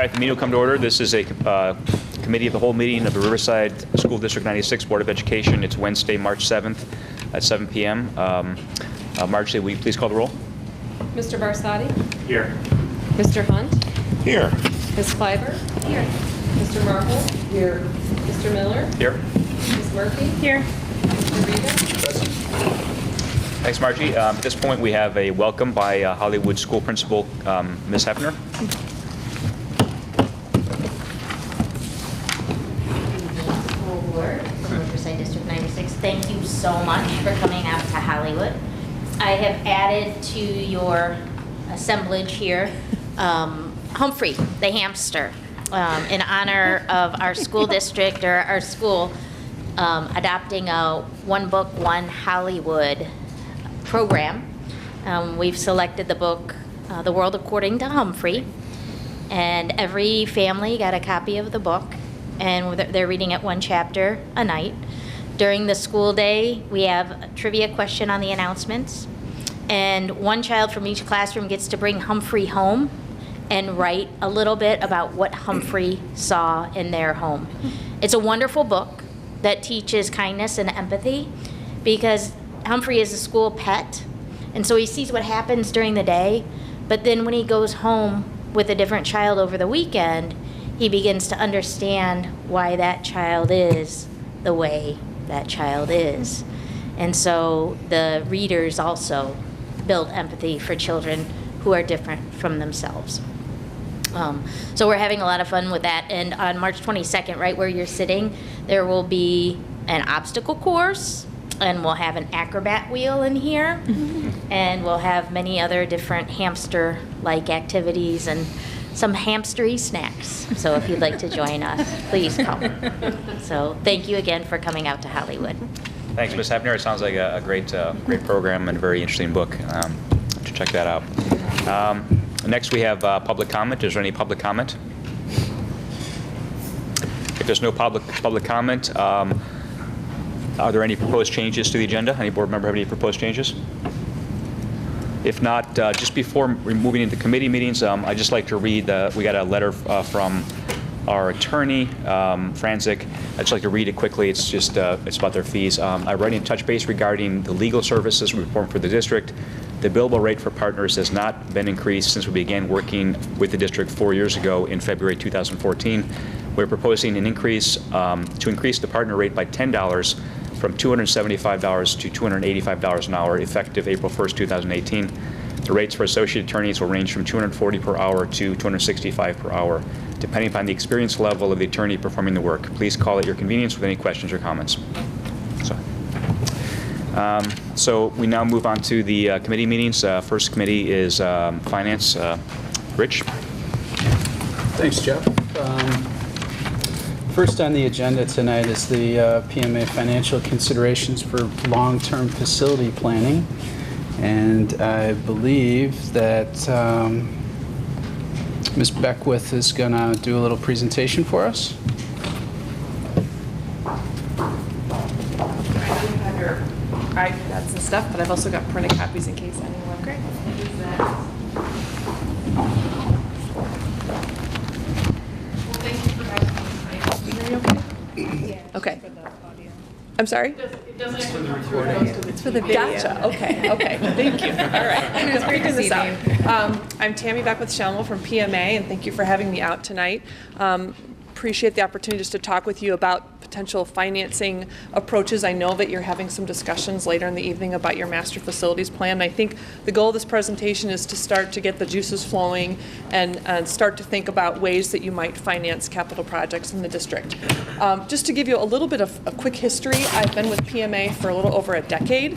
right, the meeting will come to order. This is a committee of the whole meeting of the Riverside School District 96 Board of Education. It's Wednesday, March 7th at 7 p.m. Marjorie, will you please call the roll? Mr. Barsadi? Here. Mr. Hunt? Here. Ms. Kleiber? Here. Mr. Marple? Here. Mr. Miller? Here. Ms. Murphy? Here. Mr. Rita? Present. Thanks, Margie. At this point, we have a welcome by Hollywood School Principal Ms. Hefner. School Board for Riverside District 96. Thank you so much for coming out to Hollywood. I have added to your assemblage here Humphrey the hamster in honor of our school district or our school adopting a One Book, One Hollywood program. We've selected the book, The World According to Humphrey, and every family got a copy of the book, and they're reading it one chapter a night. During the school day, we have a trivia question on the announcements, and one child from each classroom gets to bring Humphrey home and write a little bit about what Humphrey saw in their home. It's a wonderful book that teaches kindness and empathy because Humphrey is a school pet, and so he sees what happens during the day, but then when he goes home with a different child over the weekend, he begins to understand why that child is the way that child is. And so the readers also build empathy for children who are different from themselves. So we're having a lot of fun with that. And on March 22nd, right where you're sitting, there will be an obstacle course, and we'll have an acrobat wheel in here, and we'll have many other different hamster-like activities and some hamstery snacks. So if you'd like to join us, please come. So thank you again for coming out to Hollywood. Thanks, Ms. Hefner. It sounds like a great program and a very interesting book. To check that out. Next, we have public comment. Is there any public comment? If there's no public comment, are there any proposed changes to the agenda? Any board member have any proposed changes? If not, just before moving into committee meetings, I'd just like to read, we got a letter from our attorney, Franzik. I'd just like to read it quickly. It's just, it's about their fees. I'm writing to touch base regarding the legal services report for the district. The billable rate for partners has not been increased since we began working with the district 4 years ago in February 2014. We're proposing an increase, to increase the partner rate by $10 from $275 to $285 an hour, effective April 1st, 2018. The rates for associate attorneys will range from $240 per hour to $265 per hour, depending upon the experience level of the attorney performing the work. Please call at your convenience with any questions or comments. So we now move on to the committee meetings. First committee is Finance. Rich? Thanks, Jeff. First on the agenda tonight is the PMA financial considerations for long-term facility planning. And I believe that Ms. Beckwith is going to do a little presentation for us. iPads and stuff, but I've also got printed copies in case anyone uses that. Well, thank you for having me tonight. Can you hear me okay? Yeah. Okay. I'm sorry? It doesn't actually come through. It's for the video. Gotcha. Okay. Thank you. All right. It's great to see you. I'm Tammy Beckwith-Shelmel from PMA, and thank you for having me out tonight. Appreciate the opportunity just to talk with you about potential financing approaches. I know that you're having some discussions later in the evening about your master facilities plan. I think the goal of this presentation is to start to get the juices flowing and start to think about ways that you might finance capital projects in the district. Just to give you a little bit of a quick history, I've been with PMA for a little over a decade.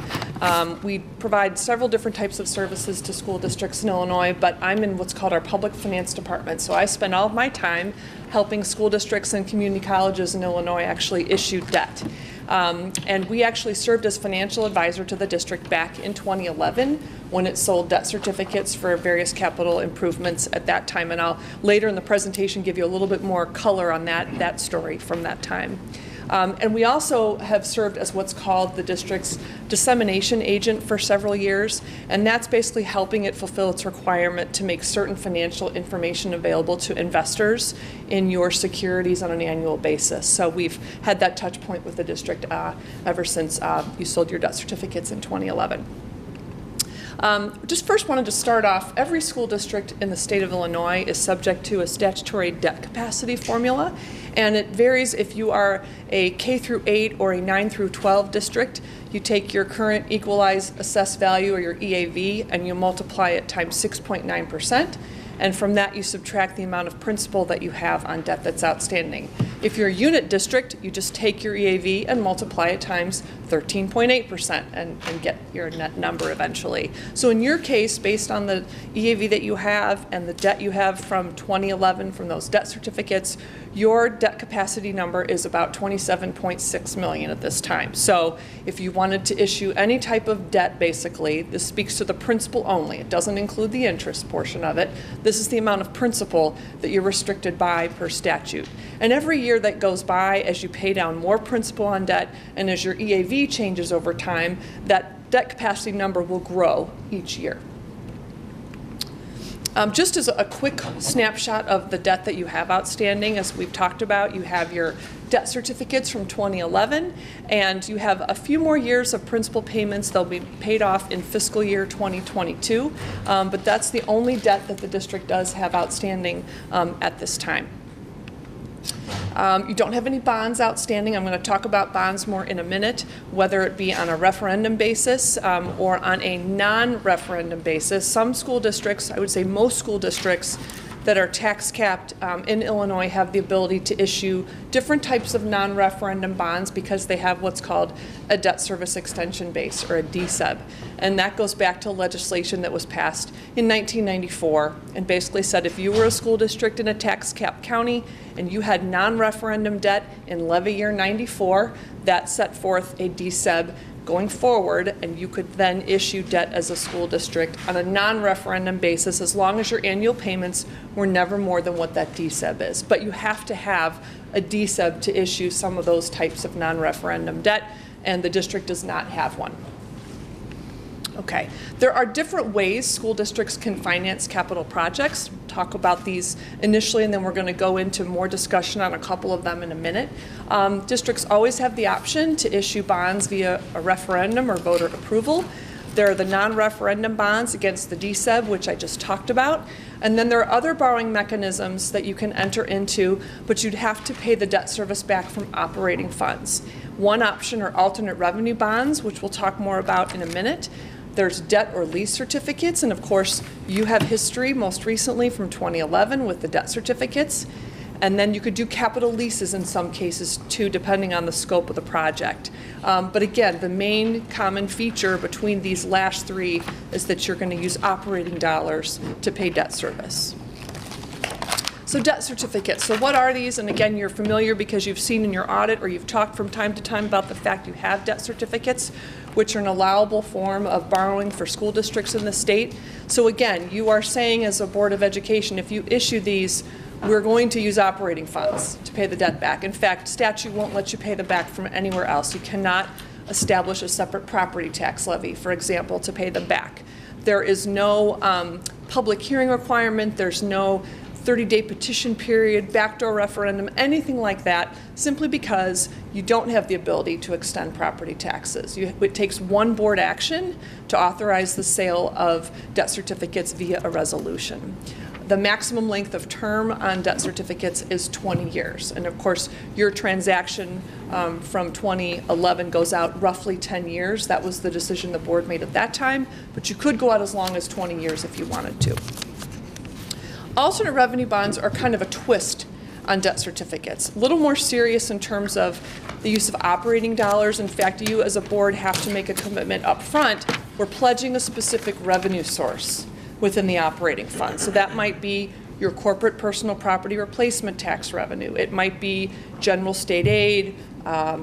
We provide several different types of services to school districts in Illinois, but I'm in what's called our public finance department. So I spend all of my time helping school districts and community colleges in Illinois actually issue debt. And we actually served as financial advisor to the district back in 2011 when it sold debt certificates for various capital improvements at that time. And I'll later in the presentation give you a little bit more color on that story from that time. And we also have served as what's called the district's dissemination agent for several years, and that's basically helping it fulfill its requirement to make certain financial information available to investors in your securities on an annual basis. So we've had that touch point with the district ever since you sold your debt certificates in 2011. Just first wanted to start off, every school district in the state of Illinois is subject to a statutory debt capacity formula, and it varies if you are a K through 8 or a 9 through 12 district. You take your current equalized assessed value, or your EAV, and you multiply it times 6.9%. And from that, you subtract the amount of principal that you have on debt that's outstanding. If you're a unit district, you just take your EAV and multiply it times 13.8% and get your net number eventually. So in your case, based on the EAV that you have and the debt you have from 2011 from those debt certificates, your debt capacity number is about $27.6 million at this time. So if you wanted to issue any type of debt, basically, this speaks to the principal only. It doesn't include the interest portion of it. This is the amount of principal that you're restricted by per statute. And every year that goes by, as you pay down more principal on debt and as your EAV changes over time, that debt capacity number will grow each year. Just as a quick snapshot of the debt that you have outstanding, as we've talked about, you have your debt certificates from 2011, and you have a few more years of principal payments. They'll be paid off in fiscal year 2022, but that's the only debt that the district does have outstanding at this time. You don't have any bonds outstanding. I'm going to talk about bonds more in a minute, whether it be on a referendum basis or on a non-referendum basis. Some school districts, I would say most school districts that are tax capped in Illinois, have the ability to issue different types of non-referendum bonds because they have what's called a debt service extension base, or a DSEB. And that goes back to legislation that was passed in 1994 and basically said if you were a school district in a tax cap county and you had non-referendum debt in levy year 94, that set forth a DSEB going forward, and you could then issue debt as a school district on a non-referendum basis as long as your annual payments were never more than what that DSEB is. But you have to have a DSEB to issue some of those types of non-referendum debt, and the district does not have one. Okay, there are different ways school districts can finance capital projects. We'll talk about these initially, and then we're going to go into more discussion on a couple of them in a minute. Districts always have the option to issue bonds via a referendum or voter approval. There are the non-referendum bonds against the DSEB, which I just talked about. And then there are other borrowing mechanisms that you can enter into, but you'd have to pay the debt service back from operating funds. One option are alternate revenue bonds, which we'll talk more about in a minute. There's debt or lease certificates, and of course, you have history most recently from 2011 with the debt certificates. And then you could do capital leases in some cases too, depending on the scope of the project. But again, the main common feature between these last three is that you're going to use operating dollars to pay debt service. So debt certificates. So what are these? And again, you're familiar because you've seen in your audit or you've talked from time to time about the fact you have debt certificates, which are an allowable form of borrowing for school districts in the state. So again, you are saying as a Board of Education, if you issue these, we're going to use operating funds to pay the debt back. In fact, statute won't let you pay them back from anywhere else. You cannot establish a separate property tax levy, for example, to pay them back. There is no public hearing requirement. There's no 30-day petition period, backdoor referendum, anything like that, simply because you don't have the ability to extend property taxes. It takes one board action to authorize the sale of debt certificates via a resolution. The maximum length of term on debt certificates is 20 years. And of course, your transaction from 2011 goes out roughly 10 years. That was the decision the board made at that time, but you could go out as long as 20 years if you wanted to. Alternate revenue bonds are kind of a twist on debt certificates. A little more serious in terms of the use of operating dollars. In fact, you as a board have to make a commitment up front. We're pledging a specific revenue source within the operating fund. So that might be your corporate personal property replacement tax revenue. It might be general state aid,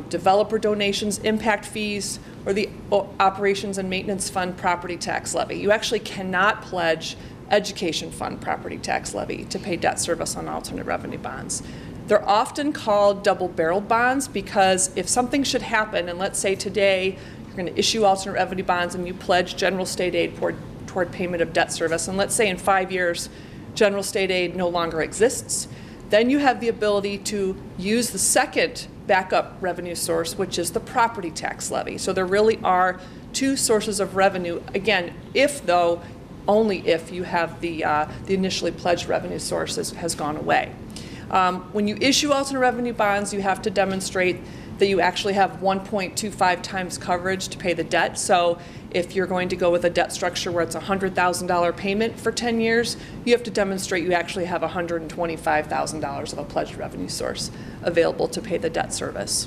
developer donations, impact fees, or the operations and maintenance fund property tax levy. You actually cannot pledge education fund property tax levy to pay debt service on alternate revenue bonds. They're often called double-barreled bonds because if something should happen, and let's say today you're going to issue alternate revenue bonds and you pledge general state aid toward payment of debt service, and let's say in 5 years general state aid no longer exists, then you have the ability to use the second backup revenue source, which is the property tax levy. So there really are two sources of revenue. Again, if though, only if you have the initially pledged revenue source has gone away. When you issue alternate revenue bonds, you have to demonstrate that you actually have 1.25 times coverage to pay the debt. So if you're going to go with a debt structure where it's a $100,000 payment for 10 years, you have to demonstrate you actually have $125,000 of a pledged revenue source available to pay the debt service.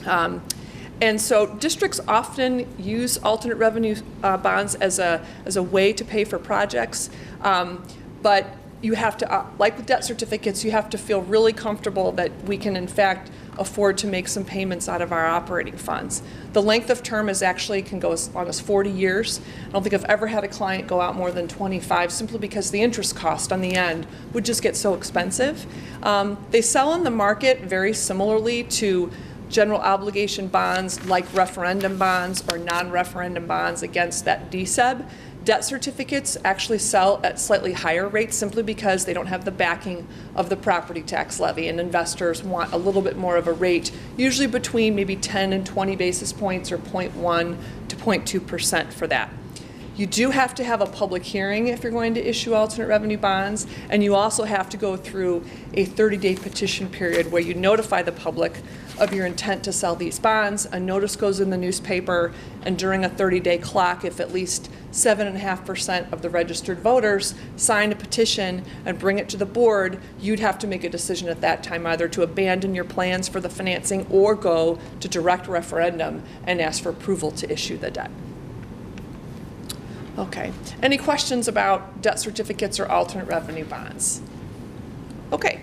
And so districts often use alternate revenue bonds as a way to pay for projects, but you have to, like with debt certificates, you have to feel really comfortable that we can in fact afford to make some payments out of our operating funds. The length of term can go as long as 40 years. I don't think I've ever had a client go out more than 25 simply because the interest cost on the end would just get so expensive. They sell in the market very similarly to general obligation bonds like referendum bonds or non-referendum bonds against that DSEB. Debt certificates actually sell at slightly higher rates simply because they don't have the backing of the property tax levy, and investors want a little bit more of a rate, usually between maybe 10 and 20 basis points or 0.1 to 0.2% for that. You do have to have a public hearing if you're going to issue alternate revenue bonds, and you also have to go through a 30-day petition period where you notify the public of your intent to sell these bonds. A notice goes in the newspaper, and during a 30-day clock, if at least 7.5% of the registered voters sign a petition and bring it to the board, you'd have to make a decision at that time either to abandon your plans for the financing or go to direct referendum and ask for approval to issue the debt. Okay, any questions about debt certificates or alternate revenue bonds? Okay,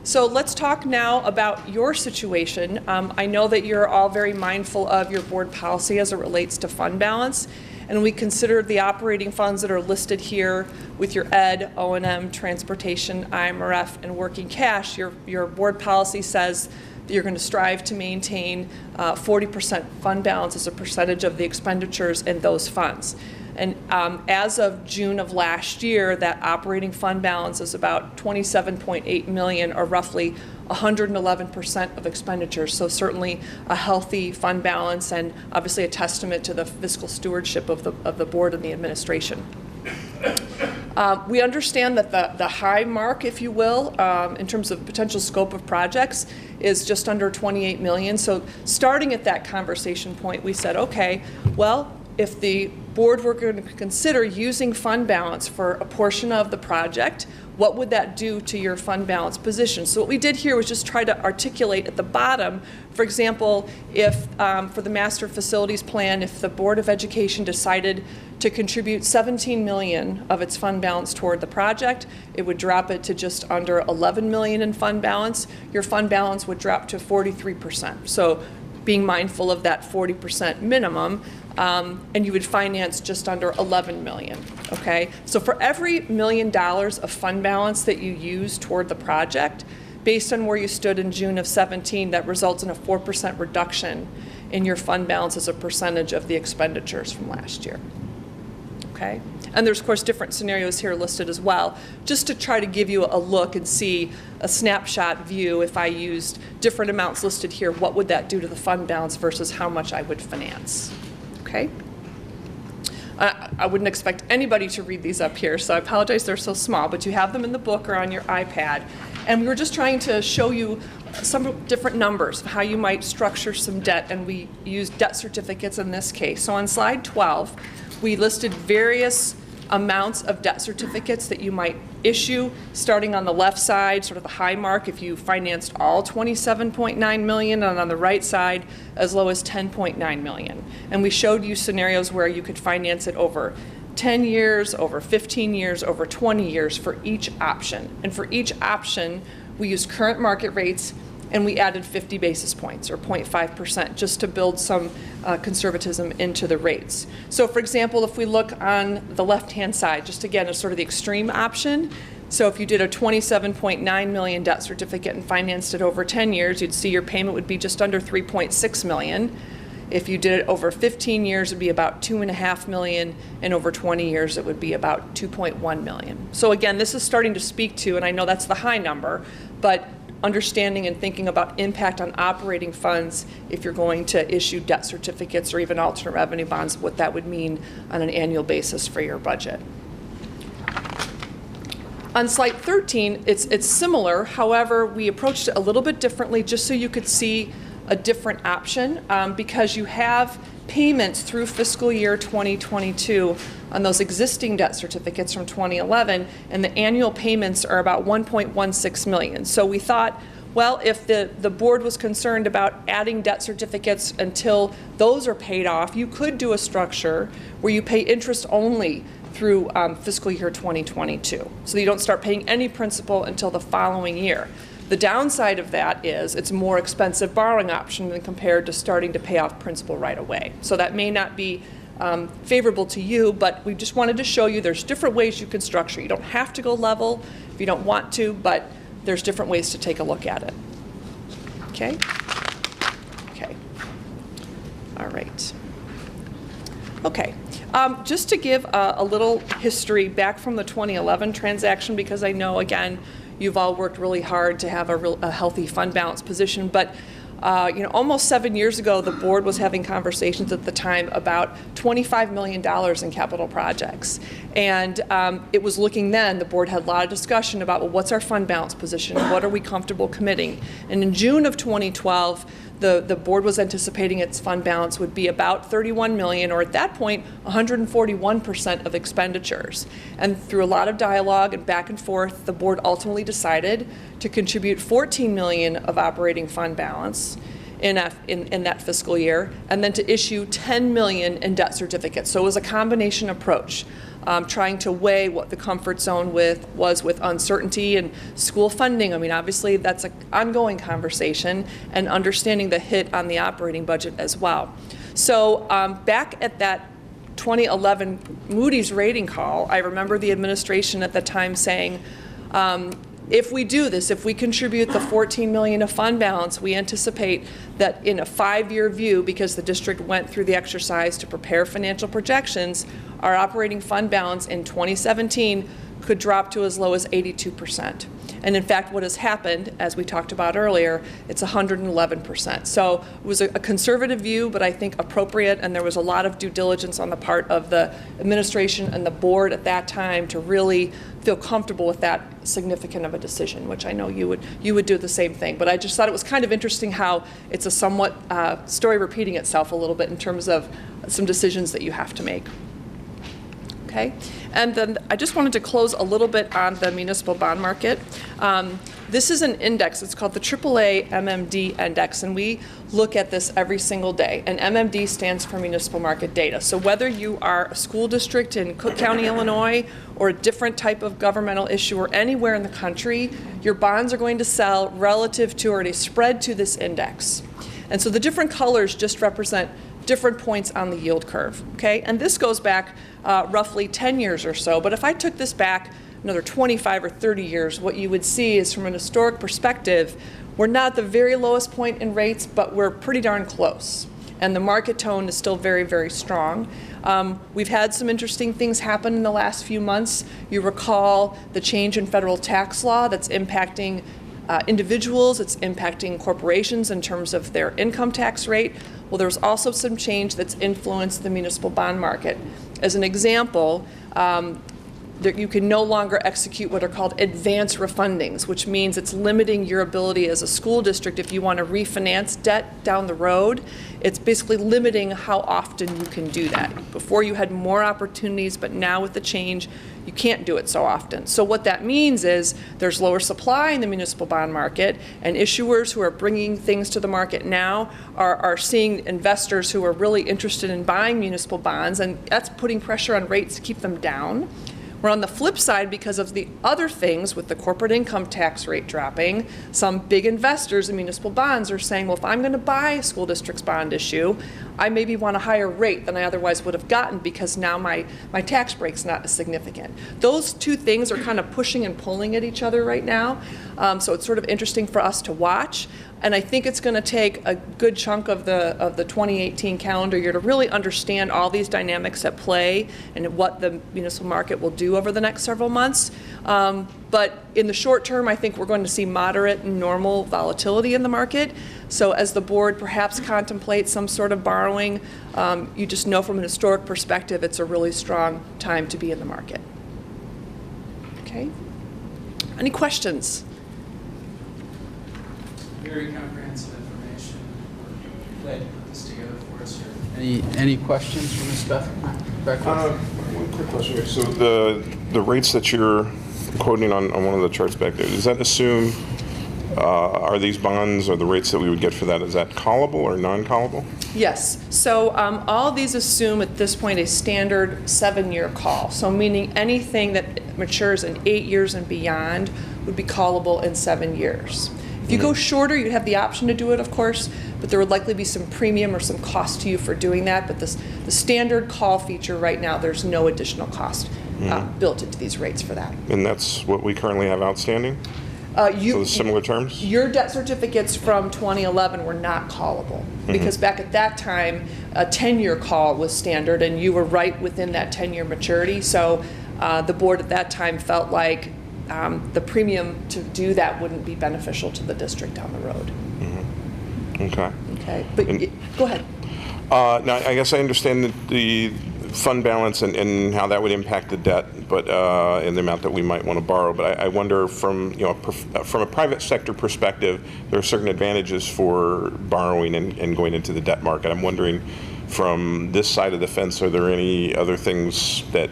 so let's talk now about your situation. I know that you're all very mindful of your board policy as it relates to fund balance, and we consider the operating funds that are listed here with your ed, O&M, transportation, IMRF, and working cash. Your board policy says that you're going to strive to maintain 40% fund balance as a percentage of the expenditures in those funds. And as of June of last year, that operating fund balance is about $27.8 million, or roughly 111% of expenditures. So certainly a healthy fund balance, and obviously a testament to the fiscal stewardship of the board and the administration. We understand that the high mark, if you will, in terms of potential scope of projects is just under $28 million. So starting at that conversation point, we said, okay, well, if the board were going to consider using fund balance for a portion of the project, what would that do to your fund balance position? So what we did here was just try to articulate at the bottom, for example, if for the master facilities plan, if the Board of Education decided to contribute $17 million of its fund balance toward the project, it would drop it to just under $11 million in fund balance. Your fund balance would drop to 43%. So being mindful of that 40% minimum, and you would finance just under $11 million, okay? So for every $1 million of fund balance that you use toward the project, based on where you stood in June of 17, that results in a 4% reduction in your fund balance as a percentage of the expenditures from last year, okay? And there's, of course, different scenarios here listed as well, just to try to give you a look and see a snapshot view. If I used different amounts listed here, what would that do to the fund balance versus how much I would finance? Okay. I wouldn't expect anybody to read these up here, so I apologize they're so small, but you have them in the book or on your iPad. And we were just trying to show you some different numbers of how you might structure some debt, and we used debt certificates in this case. So on slide 12, we listed various amounts of debt certificates that you might issue, starting on the left side, sort of the high mark, if you financed all $27.9 million, and on the right side, as low as $10.9 million. And we showed you scenarios where you could finance it over 10 years, over 15 years, over 20 years for each option. And for each option, we used current market rates, and we added 50 basis points, or 0.5%, just to build some conservatism into the rates. So for example, if we look on the left-hand side, just again as sort of the extreme option, So if you did a $27.9 million debt certificate and financed it over 10 years, you'd see your payment would be just under $3.6 million. If you did it over 15 years, it'd be about $2.5 million, and over 20 years, it would be about $2.1 million. So again, this is starting to speak to, and I know that's the high number, but understanding and thinking about impact on operating funds if you're going to issue debt certificates or even alternate revenue bonds, what that would mean on an annual basis for your budget. On slide 13, it's similar. However, we approached it a little bit differently just so you could see a different option because you have payments through fiscal year 2022 on those existing debt certificates from 2011, and the annual payments are about $1.16 million. So we thought, well, if the board was concerned about adding debt certificates until those are paid off, you could do a structure where you pay interest only through fiscal year 2022. So you don't start paying any principal until the following year. The downside of that is it's a more expensive borrowing option than compared to starting to pay off principal right away. So that may not be favorable to you, but we just wanted to show you there's different ways you can structure. You don't have to go level if you don't want to, but there's different ways to take a look at it. Okay? Okay. All right. Okay. Just to give a little history back from the 2011 transaction, because I know, again, you've all worked really hard to have a healthy fund balance position, but almost 7 years ago, the board was having conversations at the time about $25 million in capital projects. And it was looking then, the board had a lot of discussion about, well, what's our fund balance position? What are we comfortable committing? And in June of 2012, the board was anticipating its fund balance would be about $31 million, or at that point, 141% of expenditures. And through a lot of dialogue and back and forth, the board ultimately decided to contribute $14 million of operating fund balance in that fiscal year, and then to issue $10 million in debt certificates. So it was a combination approach. Trying to weigh what the comfort zone was with uncertainty and school funding. I mean, obviously that's an ongoing conversation, and understanding the hit on the operating budget as well. So back at that 2011 Moody's rating call, I remember the administration at the time saying, if we do this, if we contribute the $14 million of fund balance, we anticipate that in a 5-year view, because the district went through the exercise to prepare financial projections, our operating fund balance in 2017 could drop to as low as 82%. And in fact, what has happened, as we talked about earlier, it's 111%. So it was a conservative view, but I think appropriate, and there was a lot of due diligence on the part of the administration and the board at that time to really feel comfortable with that significant of a decision, which I know you would do the same thing. But I just thought it was kind of interesting how it's a somewhat story repeating itself a little bit in terms of some decisions that you have to make. Okay, and then I just wanted to close a little bit on the municipal bond market. This is an index. It's called the AAA MMD index, and we look at this every single day. And MMD stands for municipal market data. So whether you are a school district in Cook County, Illinois, or a different type of governmental issuer anywhere in the country, your bonds are going to sell relative to or a spread to this index. And so the different colors just represent different points on the yield curve, okay? And this goes back roughly 10 years or so, but if I took this back another 25 or 30 years, what you would see is, from an historic perspective, we're not at the very lowest point in rates, but we're pretty darn close. And the market tone is still very, very strong. We've had some interesting things happen in the last few months. You recall the change in federal tax law that's impacting individuals, it's impacting corporations in terms of their income tax rate. Well, there's also some change that's influenced the municipal bond market. As an example, that you can no longer execute what are called advance refundings, which means it's limiting your ability as a school district if you want to refinance debt down the road. It's basically limiting how often you can do that. Before you had more opportunities, but now with the change, you can't do it so often. So what that means is there's lower supply in the municipal bond market, and issuers who are bringing things to the market now are seeing investors who are really interested in buying municipal bonds, and that's putting pressure on rates to keep them down, Where on the flip side, because of the other things with the corporate income tax rate dropping, some big investors in municipal bonds are saying, well, if I'm going to buy a school district's bond issue, I maybe want a higher rate than I otherwise would have gotten because now my tax break's not as significant. Those two things are kind of pushing and pulling at each other right now. So it's sort of interesting for us to watch. And I think it's going to take a good chunk of the 2018 calendar year to really understand all these dynamics at play and what the municipal market will do over the next several months. But in the short term, I think we're going to see moderate and normal volatility in the market. So as the board perhaps contemplates some sort of borrowing, you just know from an historic perspective, it's a really strong time to be in the market. Okay? Any questions? Very comprehensive information. Glad you put this together for us here. Any questions for Ms. Beckwith? One quick question here. So the rates that you're quoting on one of the charts back there, does that assume, are these bonds or the rates that we would get for that, is that callable or non-callable? Yes. So all of these assume at this point a standard 7-year call. So meaning anything that matures in 8 years and beyond would be callable in 7 years. If you go shorter, you'd have the option to do it, of course, but there would likely be some premium or some cost to you for doing that. But the standard call feature right now, there's no additional cost built into these rates for that. And that's what we currently have outstanding? So similar terms? Your debt certificates from 2011 were not callable because back at that time, a 10-year call was standard and you were right within that 10-year maturity. So the board at that time felt like the premium to do that wouldn't be beneficial to the district down the road. Okay. Okay, but go ahead. Now, I guess I understand the fund balance and how that would impact the debt, but and the amount that we might want to borrow. But I wonder from from a private sector perspective, there are certain advantages for borrowing and going into the debt market. I'm wondering, from this side of the fence, are there any other things that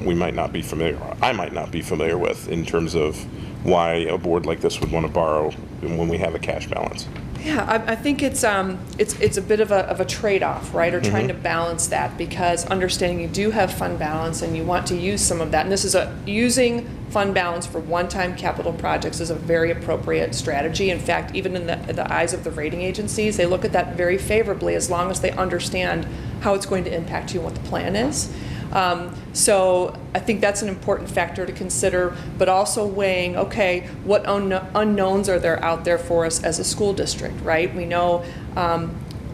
we might not be familiar, I might not be familiar with, in terms of why a board like this would want to borrow when we have a cash balance? Yeah, I think it's a bit of a trade-off, right? Or trying to balance that, because understanding you do have fund balance and you want to use some of that. And this is using fund balance for one-time capital projects is a very appropriate strategy. In fact, even in the eyes of the rating agencies, they look at that very favorably as long as they understand how it's going to impact you and what the plan is. So I think that's an important factor to consider, but also weighing, okay, what unknowns are there out there for us as a school district, right? We know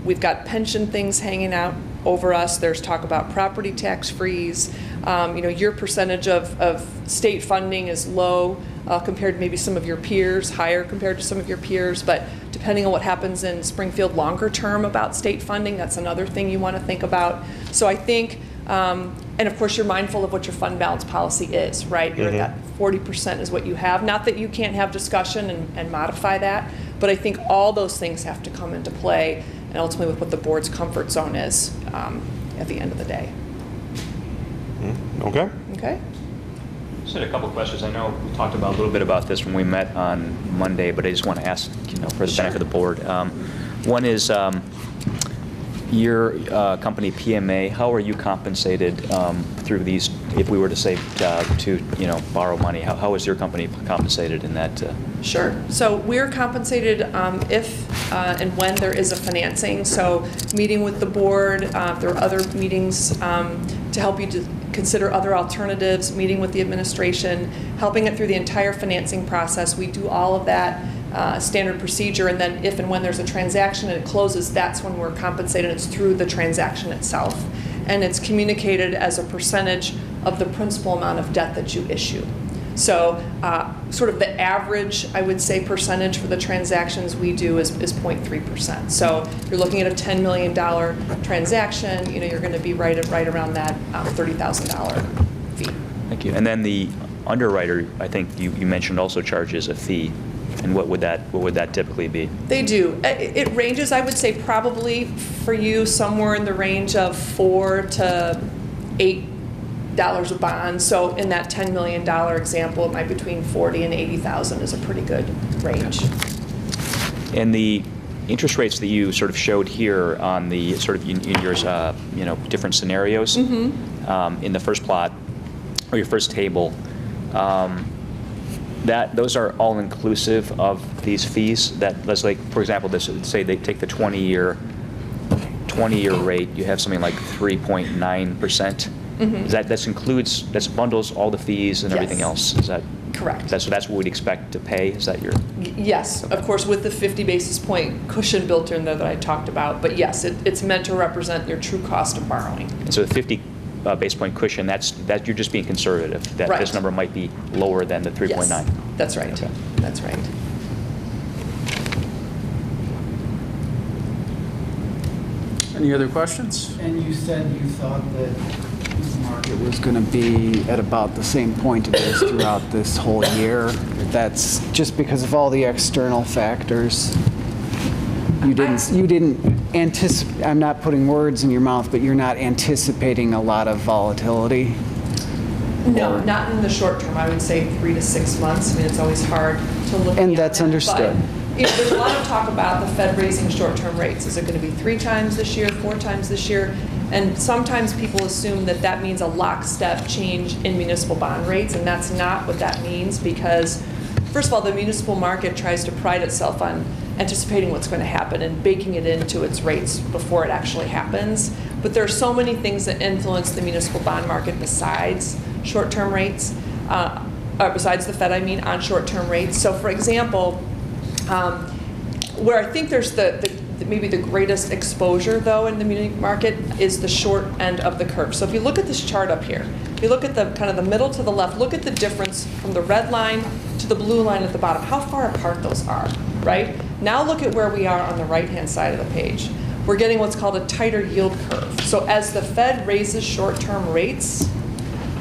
we've got pension things hanging out over us. There's talk about property tax freeze. Your percentage of state funding is low compared to maybe some of your peers, higher compared to some of your peers, but depending on what happens in Springfield longer term about state funding, that's another thing you want to think about. So I think and of course, you're mindful of what your fund balance policy is, right? You're at that 40% is what you have. Not that you can't have discussion and modify that, but I think all those things have to come into play, and ultimately with what the board's comfort zone is at the end of the day. Okay. Okay? Just had a couple of questions. I know we talked about a little bit about this when we met on Monday, but I just want to ask, for the benefit of the board. One is, your company PMA, how are you compensated through these? If we were to say to borrow money, how is your company compensated in that? Sure. So we're compensated if and when there is a financing. So meeting with the board, if there are other meetings to help you to consider other alternatives, meeting with the administration, helping it through the entire financing process. We do all of that. Standard procedure, and then if and when there's a transaction and it closes, that's when we're compensated. It's through the transaction itself, and it's communicated as a percentage of the principal amount of debt that you issue. So sort of the average, I would say, percentage for the transactions we do is 0.3%. So if you're looking at a $10 million transaction, you're going to be right around that $30,000 fee. Thank you. And then the underwriter, I think you mentioned, also charges a fee. And what would that typically be? They do. It ranges, I would say, probably for you somewhere in the range of $4 to $8 a bond. So in that $10 million example, it might be between $40,000 and $80,000 is a pretty good range. And the interest rates that you sort of showed here on the sort of in yours, different scenarios. In the first plot, or your first table, those are all inclusive of these fees. That, let's like, for example, this, say they take the 20-year rate, you have something like 3.9%. That bundles all the fees and everything Yes. else. Is that Correct. so that's what we'd expect to pay? Is that your? Yes, of course, with the 50 basis point cushion built in there that I talked about. But yes, it's meant to represent your true cost of borrowing. And so the 50 base point cushion, that you're just being conservative. That Right. this number might be lower than the 3.9. Yes, that's right. Okay. That's right. Any other questions? And you said you thought that the market was going to be at about the same point it is throughout this whole year. That's just because of all the external factors. You didn't anticipate, I'm not putting words in your mouth, but you're not anticipating a lot of volatility? No, not in the short term. I would say 3 to 6 months. I mean, it's always hard to look. And beyond that's that, understood. but, you know, there's a lot of talk about the Fed raising short-term rates. Is it going to be 3 times this year, 4 times this year? And sometimes people assume that that means a lockstep change in municipal bond rates, and that's not what that means because, first of all, the municipal market tries to pride itself on anticipating what's going to happen and baking it into its rates before it actually happens. But there are so many things that influence the municipal bond market besides short-term rates, besides the Fed, I mean, on short-term rates. So for example, where I think there's maybe the greatest exposure though in the muni market is the short end of the curve. So if you look at this chart up here, if you look at the kind of the middle to the left, look at the difference from the red line to the blue line at the bottom, how far apart those are, right? Now look at where we are on the right-hand side of the page. We're getting what's called a tighter yield curve. So as the Fed raises short-term rates,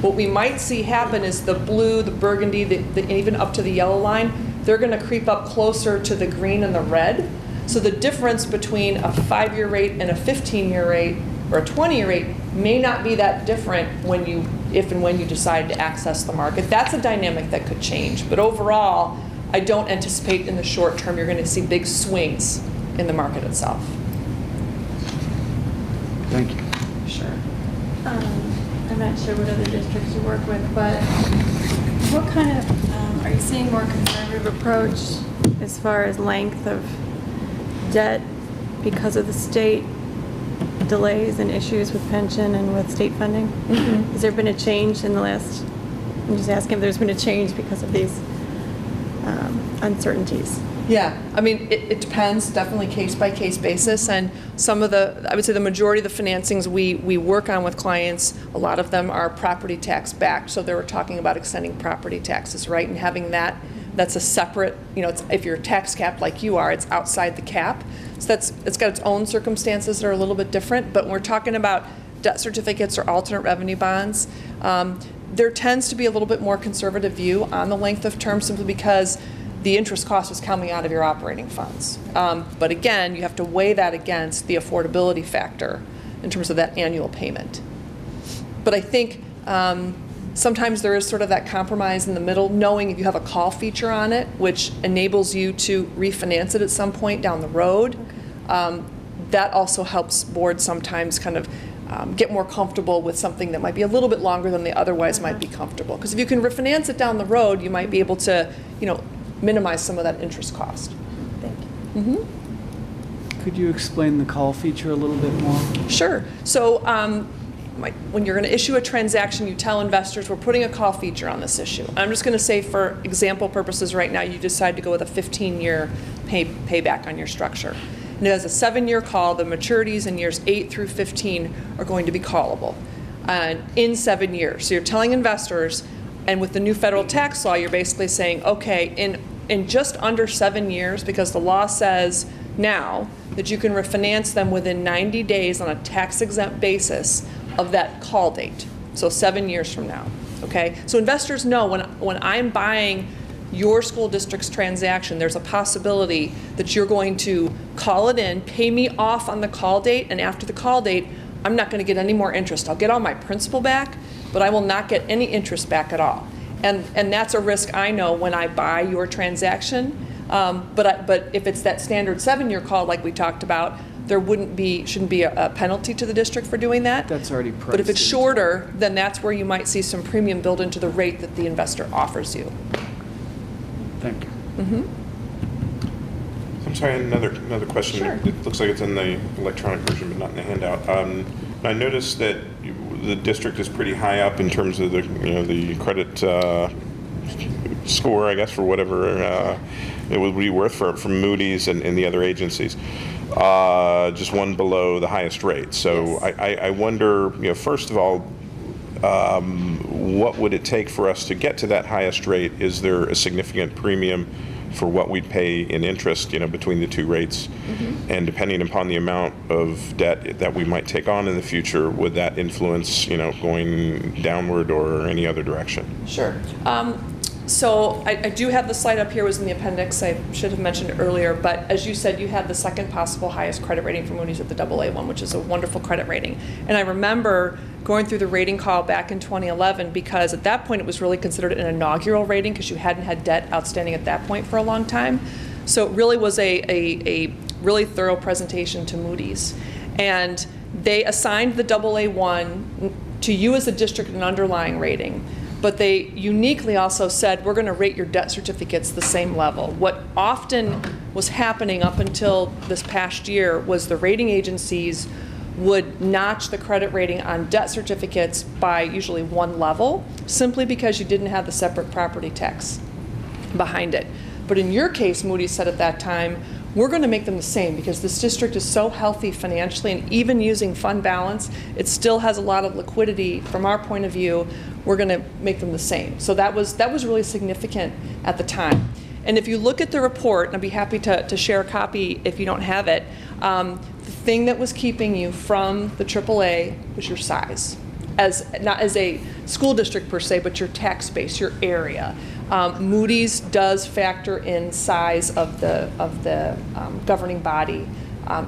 what we might see happen is the blue, the burgundy, even up to the yellow line, they're going to creep up closer to the green and the red. So the difference between a 5-year rate and a 15-year rate or a 20-year rate may not be that different if and when you decide to access the market. That's a dynamic that could change. But overall, I don't anticipate in the short term you're going to see big swings in the market itself. Thank you. Sure. I'm not sure what other districts you work with, but what kind of, are you seeing more conservative approach as far as length of debt because of the state delays and issues with pension and with state funding? Mm-hmm. Has there been a change in the last, I'm just asking if there's been a change because of these uncertainties? Yeah, I mean, it depends, definitely case-by-case basis, and some of I would say the majority of the financings we work on with clients, a lot of them are property tax backed, so they were talking about extending property taxes, right, and having that's a separate, if you're tax capped like you are, it's outside the cap, so it's got its own circumstances that are a little bit different, but when we're talking about debt certificates or alternate revenue bonds, there tends to be a little bit more conservative view on the length of term simply because the interest cost is coming out of your operating funds. But again, you have to weigh that against the affordability factor in terms of that annual payment. But I think sometimes there is sort of that compromise in the middle, knowing if you have a call feature on it, which enables you to refinance it at some point down the road. Okay. That also helps boards sometimes kind of get more comfortable with something that might be a little bit longer than they otherwise might be comfortable. Because if you can refinance it down the road, you might be able to, minimize some of that interest cost. Thank you. Mm-hmm. Could you explain the call feature a little bit more? Sure. So when you're going to issue a transaction, you tell investors, we're putting a call feature on this issue. I'm just going to say for example purposes right now, you decide to go with a 15-year payback on your structure. And it has a 7-year call. The maturities in years 8 through 15 are going to be callable in 7 years. So you're telling investors, and with the new federal tax law, you're basically saying, okay, in just under 7 years, because the law says now that you can refinance them within 90 days on a tax-exempt basis of that call date, so 7 years from now, okay? So investors know when I'm buying your school district's transaction, there's a possibility that you're going to call it in, pay me off on the call date, and after the call date, I'm not going to get any more interest. I'll get all my principal back, but I will not get any interest back at all. And that's a risk I know when I buy your transaction. But if it's that standard 7-year call like we talked about, there shouldn't be a penalty to the district for doing that. That's already priced. But if it's into shorter, then that's where you might see some premium built into the rate that the investor offers you. Thank you. I'm sorry, another question. Sure. It looks like it's in the electronic version, but not in the handout. I noticed that the district is pretty high up in terms of the credit score, I guess, for whatever it would be worth from Moody's and the other agencies. Just one below the highest rate. So Yes. I wonder, first of all, what would it take for us to get to that highest rate? Is there a significant premium for what we pay in interest, between the two rates? And depending upon the amount of debt that we might take on in the future, would that influence, going downward or any other direction? Sure. So I do have the slide up here, it was in the appendix, I should have mentioned earlier, but as you said, you had the second possible highest credit rating for Moody's at the AA one, which is a wonderful credit rating. And I remember going through the rating call back in 2011 because at that point it was really considered an inaugural rating because you hadn't had debt outstanding at that point for a long time. So it really was a really thorough presentation to Moody's. And they assigned the AA1 to you as a district an underlying rating. But they uniquely also said, we're going to rate your debt certificates the same level. What often was happening up until this past year was the rating agencies would notch the credit rating on debt certificates by usually one level, simply because you didn't have the separate property tax behind it. But in your case, Moody's said at that time, we're going to make them the same because this district is so healthy financially, and even using fund balance, it still has a lot of liquidity. From our point of view, we're going to make them the same. So that was really significant at the time. And if you look at the report, and I'd be happy to share a copy if you don't have it, the thing that was keeping you from the AAA was your size. Not as a school district per se, but your tax base, your area. Moody's does factor in size of the governing body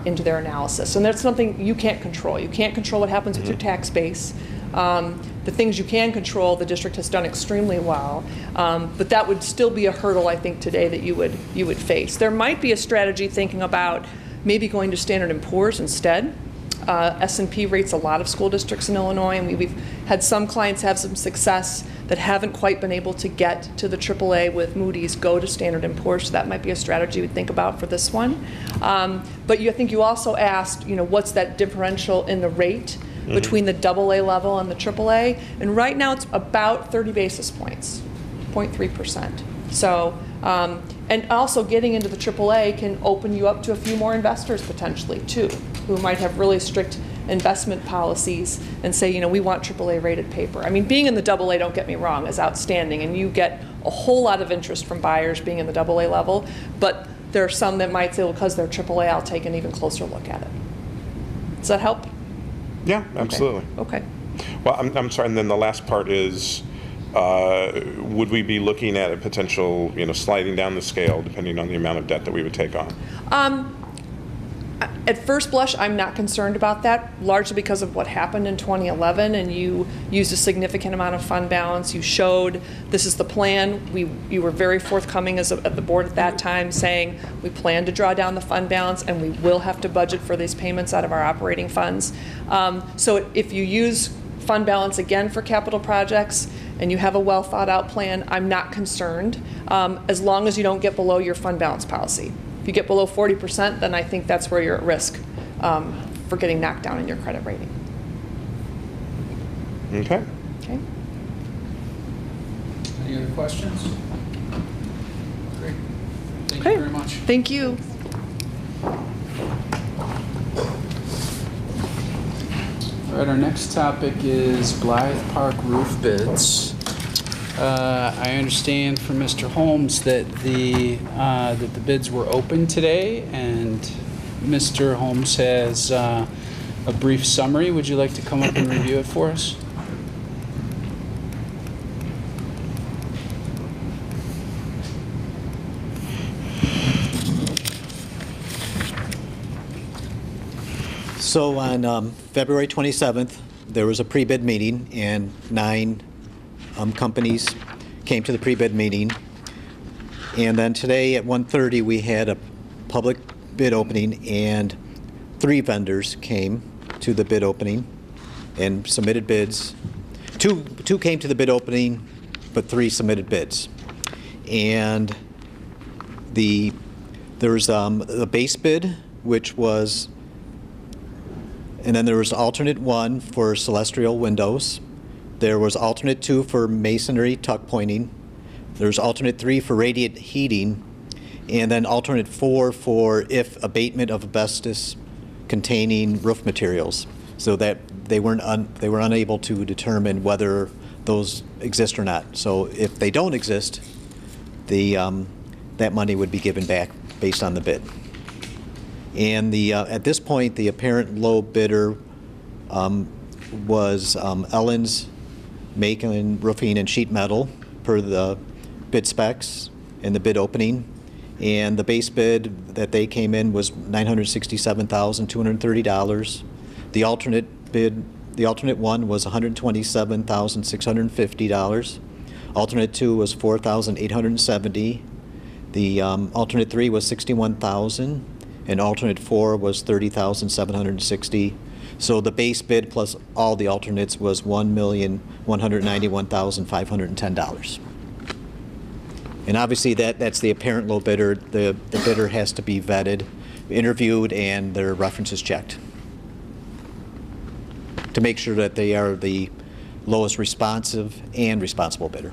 into their analysis. And that's something you can't control. You can't control what happens with your tax base. The things you can control, the district has done extremely well, but that would still be a hurdle, I think, today that you would face. There might be a strategy thinking about maybe going to Standard & Poor's instead. S&P rates a lot of school districts in Illinois, and we've had some clients have some success that haven't quite been able to get to the AAA with Moody's, go to Standard & Poor's, so that might be a strategy we'd think about for this one. But I think you also asked, what's that differential in the rate between the AA level and the AAA, and right now it's about 30 basis points, 0.3%. So, and also getting into the AAA can open you up to a few more investors potentially too, who might have really strict investment policies and say, we want AAA rated paper. I mean, being in the AA, don't get me wrong, is outstanding, and you get a whole lot of interest from buyers being in the AA level, but there are some that might say, well, because they're AAA, I'll take an even closer look at it. Does that help? Yeah, absolutely. Okay. Well, I'm sorry, and then the last part is, would we be looking at a potential, sliding down the scale depending on the amount of debt that we would take on? At first blush, I'm not concerned about that, largely because of what happened in 2011, and you used a significant amount of fund balance. You showed this is the plan. You were very forthcoming at the board at that time, saying we plan to draw down the fund balance, and we will have to budget for these payments out of our operating funds. So if you use fund balance again for capital projects, and you have a well thought out plan, I'm not concerned, as long as you don't get below your fund balance policy. If you get below 40%, then I think that's where you're at risk for getting knocked down in your credit rating. Okay. Okay. Any other questions? Great. Thank Okay. you very much. Thank you. All right, our next topic is Blythe Park roof bids. I understand from Mr. Holmes that the bids were open today, and Mr. Holmes has a brief summary. Would you like to come up and review it for us? So on February 27th, there was a pre-bid meeting, and 9 companies came to the pre-bid meeting. And then today at 1:30, we had a public bid opening, and 3 vendors came to the bid opening and submitted bids. Two came to the bid opening, but 3 submitted bids. And there was the base bid, which was, and then there was alternate 1 for celestial windows. There was alternate 2 for masonry tuck pointing. There's alternate 3 for radiant heating, and then alternate 4 for if abatement of asbestos containing roof materials, so that they were unable to determine whether those exist or not. So if they don't exist, that money would be given back based on the bid. And at this point, the apparent low bidder was Ellen's Macon Roofing and Sheet Metal per the bid specs and the bid opening. And the base bid that they came in was $967,230. The alternate 1 was $127,650. Alternate 2 was $4,870. The alternate 3 was $61,000, and alternate 4 was $30,760. So the base bid plus all the alternates was $1,191,510. And obviously that's the apparent low bidder. The bidder has to be vetted, interviewed, and their references checked to make sure that they are the lowest responsive and responsible bidder.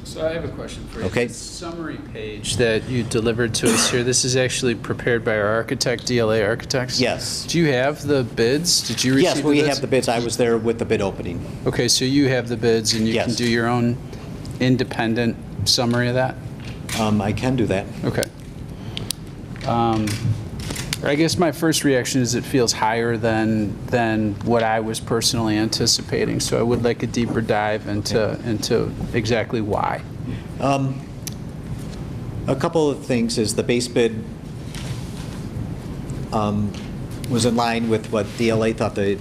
So I have a question for you. Okay. The summary page that you delivered to us here, this is actually prepared by our architect, DLA Architects? Yes. Do you have the bids? Did you receive Yes, the we bids? have the bids. I was there with the bid opening. Okay, so you have the bids and you can Yes. do your own independent summary of that? I can do that. Okay. I guess my first reaction is it feels higher than what I was personally anticipating, so I would like a deeper dive into exactly why. A couple of things is the base bid was in line with what DLA thought the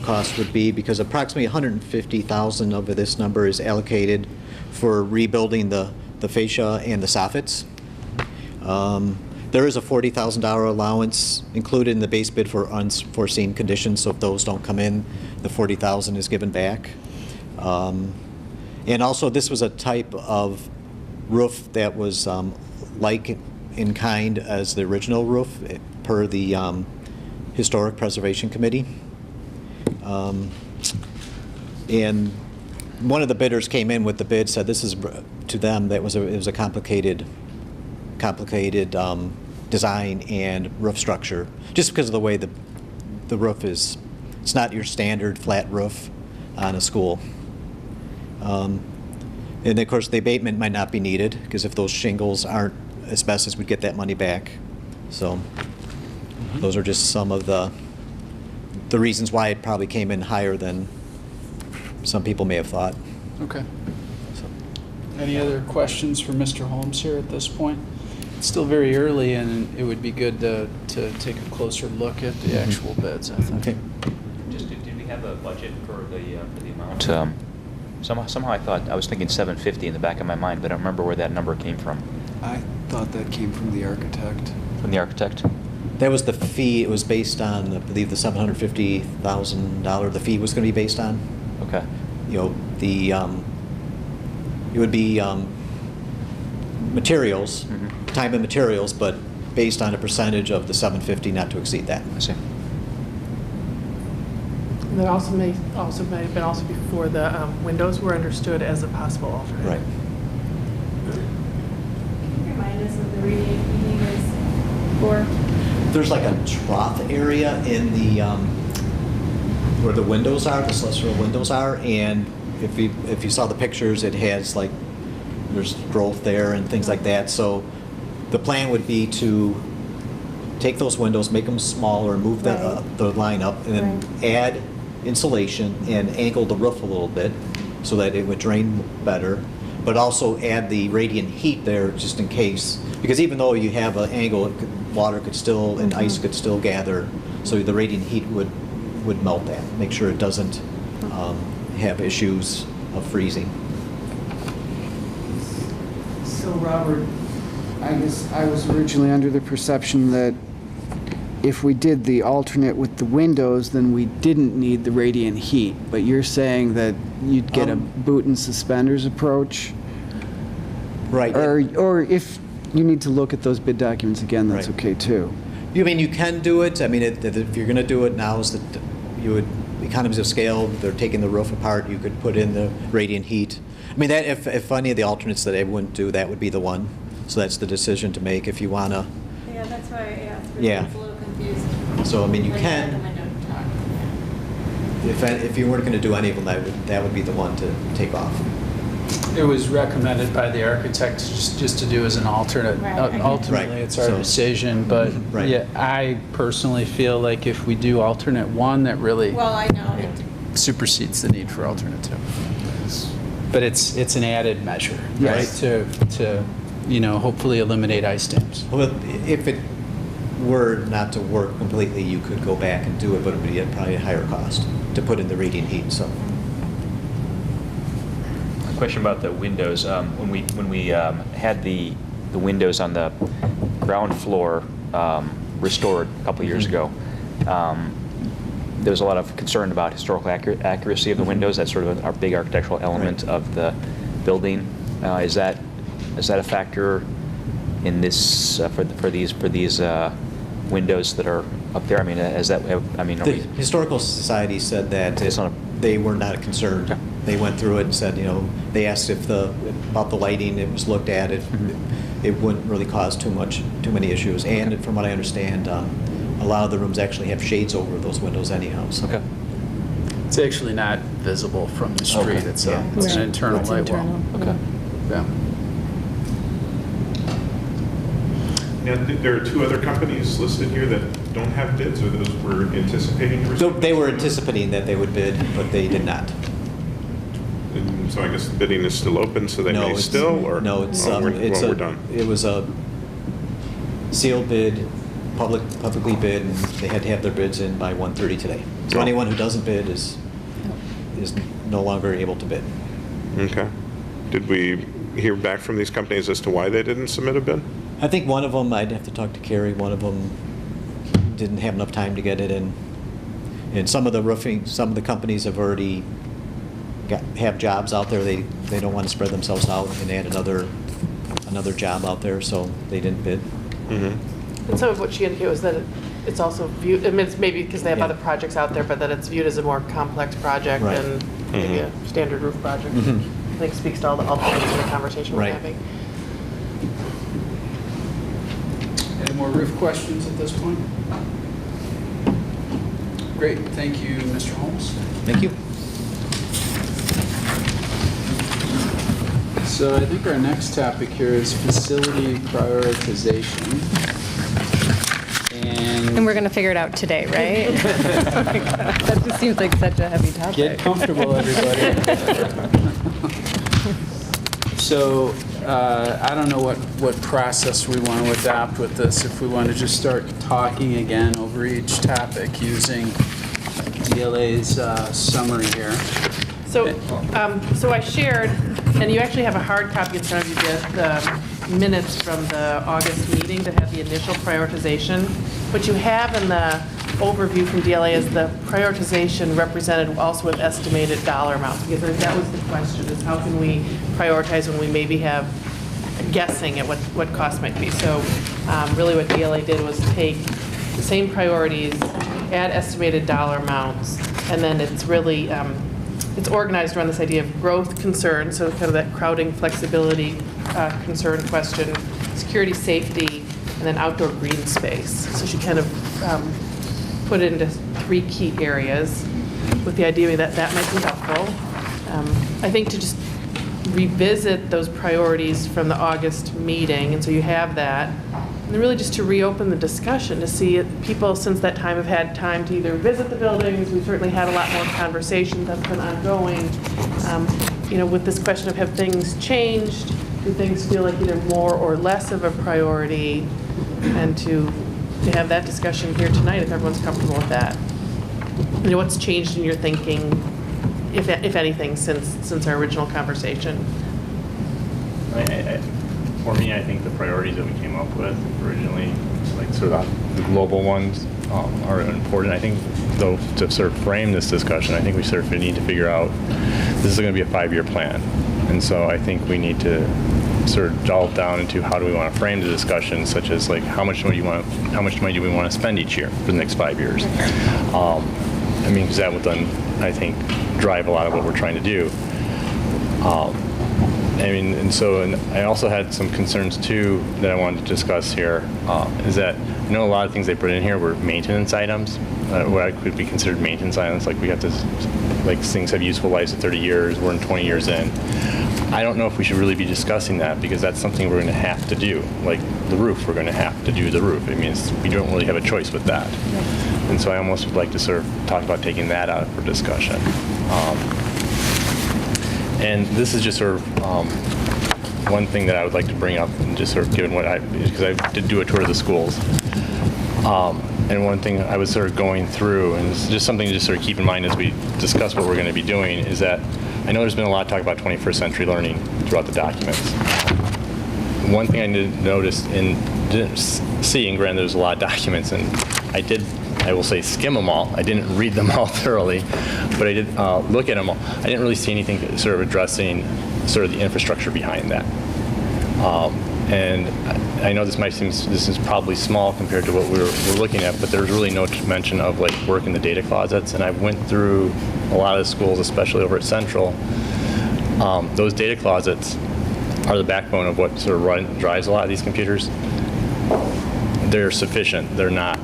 cost would be, because approximately $150,000 of this number is allocated for rebuilding the fascia and the soffits. There is a $40,000 allowance included in the base bid for unforeseen conditions, so if those don't come in, the $40,000 is given back. And also, this was a type of roof that was like in kind as the original roof per the Historic Preservation Committee. And one of the bidders came in with the bid, said this is, to them, it was a complicated design and roof structure, just because of the way the roof is. It's not your standard flat roof on a school. And of course, the abatement might not be needed, because if those shingles aren't asbestos, we'd get that money back. So those are just some of the reasons why it probably came in higher than some people may have thought. Okay. Any other questions for Mr. Holmes here at this point? It's still very early, and it would be good to take a closer look at the actual bids, I think. Okay. Just, did we have a budget for the amount? Somehow I thought, I was thinking 750 in the back of my mind, but I don't remember where that number came from. I thought that came from the architect. From the architect? That was the fee. It was based on, I believe, the $750,000 the fee was going to be based on. Okay. You know, it would be materials, time and materials, but based on a percentage of the 750, not to exceed that. I see. And that also may have been also before the windows were understood as a possible alternate. Right. Can you remind us what the radiant heating is for? There's like a trough area in the where the windows are, the celestial windows are, and if you saw the pictures, it has like there's growth there and things like that. So the plan would be to take those windows, make them smaller, move the line up, and then add insulation and angle the roof a little bit so that it would drain better, but also add the radiant heat there just in case, because even though you have an angle, water could still and ice could still gather, so the radiant heat would melt that, make sure it doesn't have issues of freezing. So Robert, I guess I was originally under the perception that if we did the alternate with the windows, then we didn't need the radiant heat. But you're saying that you'd get a boot and suspenders approach? Right. Or if you need to look at those bid documents again, that's Right. okay too. I mean, you can do it. I mean, if you're going to do it now, is that you would, economies of scale, they're taking the roof apart, you could put in the radiant heat. I mean, that if any of the alternates that I wouldn't do, that would be the one. So that's the decision to make if you want to. Yeah, that's why I asked. Yeah. It's a little confused. So, I mean, you When can. had the window to talk. If you weren't going to do any of them, that would be the one to take off. It was recommended by the architect just to do as an alternate. Right. Ultimately, Right. it's our So- decision, but Right. yeah, I personally feel like if we do alternate one, that really Well, I know. supersedes the need for alternate two. But it's an added measure, right? Yes. To hopefully eliminate ice dams. Well, if it were not to work completely, you could go back and do it, but it would be at probably a higher cost to put in the radiant heat, so. Question about the windows. When we had the windows on the ground floor restored a couple of years ago, there was a lot of concern about historical accuracy of the windows. That's sort of our big architectural element Right. of the building. Is that a factor in this for these windows that are up there? I mean, are The we? Historical Society said that It's not they were not concerned. Okay. They went through it and said, they asked about the lighting, it was looked at, it wouldn't really cause too many issues. And from what I understand, a lot of the rooms actually have shades over those windows anyhow, so. Okay. It's actually not visible from the street. Okay. It's Yeah. an Right. internal It's light internal. well. Okay. Yeah. Now, there are two other companies listed here that don't have bids, or those were anticipating to So receive? they were anticipating that they would bid, but they did not. And so I guess the bidding is still open, so they No, may it's- still, or? No, it's, Oh, we're done. it was a sealed bid, publicly bid, and they had to have their bids in by 1:30 today. So Oh. anyone who doesn't bid is no longer able to bid. Okay. Did we hear back from these companies as to why they didn't submit a bid? I think one of them, I'd have to talk to Carrie, one of them didn't have enough time to get it in. And some of the companies have already have jobs out there, they don't want to spread themselves out and add another job out there, so they didn't bid. Mm-hmm. And some of what she indicated was that it's also viewed, I mean, it's maybe because they have Yeah. other projects out there, but that it's viewed as a more complex project Right. than maybe a standard roof project. Mhm. I think speaks to all the points in the conversation we're Right. having. Any more roof questions at this point? Great, thank you, Mr. Holmes. Thank you. So I think our next topic here is facility prioritization. And we're going to figure it out today, right? Oh my God, that just seems like such a heavy topic. Get comfortable, everybody. So, I don't know what process we want to adopt with this. If we want to just start talking again over each topic using DLA's summary here. So I shared, and you actually have a hard copy in front of you, the minutes from the August meeting that had the initial prioritization. What you have in the overview from DLA is the prioritization represented also with estimated dollar amounts, because that was the question, is how can we prioritize when we maybe have guessing at what cost might be. So really what DLA did was take the same priorities, add estimated dollar amounts, and then it's really, it's organized around this idea of growth concern, so kind of that crowding flexibility concern question, security, safety, and then outdoor green space. So she kind of put it into 3 key areas with the idea that that might be helpful. I think to just revisit those priorities from the August meeting, and so you have that. And then really just to reopen the discussion, to see if people since that time have had time to either visit the buildings. We've certainly had a lot more conversations that's been ongoing. With this question of have things changed? Do things feel like either more or less of a priority? And to have that discussion here tonight, if everyone's comfortable with that. What's changed in your thinking, if anything, since our original conversation? For me, I think the priorities that we came up with originally, like sort of the global ones, are important. I think, though, to sort of frame this discussion, I think we sort of need to figure out, this is going to be a 5-year plan. And so I think we need to sort of delve down into how do we want to frame the discussion, such as like how much money do we want to spend each year for the next 5 years? I mean, because that would then, I think, drive a lot of what we're trying to do. I mean, and I also had some concerns too that I wanted to discuss here. Is that I know a lot of things they put in here were maintenance items, what could be considered maintenance items. Like we have to, like things have useful lives of 30 years. We're in 20 years in. I don't know if we should really be discussing that because that's something we're going to have to do. Like the roof, we're going to have to do the roof. I mean, we don't really have a choice with that. And so I almost would like to sort of talk about taking that out for discussion. And this is just sort of one thing that I would like to bring up, and just sort of given what because I did do a tour of the schools. And one thing I was sort of going through, and it's just something to just sort of keep in mind as we discuss what we're going to be doing, is that I know there's been a lot of talk about 21st century learning throughout the documents. One thing I did notice and didn't see, and granted there's a lot of documents, and I will say skim them all. I didn't read them all thoroughly, but I did look at them all. I didn't really see anything sort of addressing sort of the infrastructure behind that. And I know this is probably small compared to what we're looking at, but there's really no mention of like work in the data closets. And I went through a lot of the schools, especially over at Central. Those data closets are the backbone of what sort of drives a lot of these computers. They're sufficient. They're not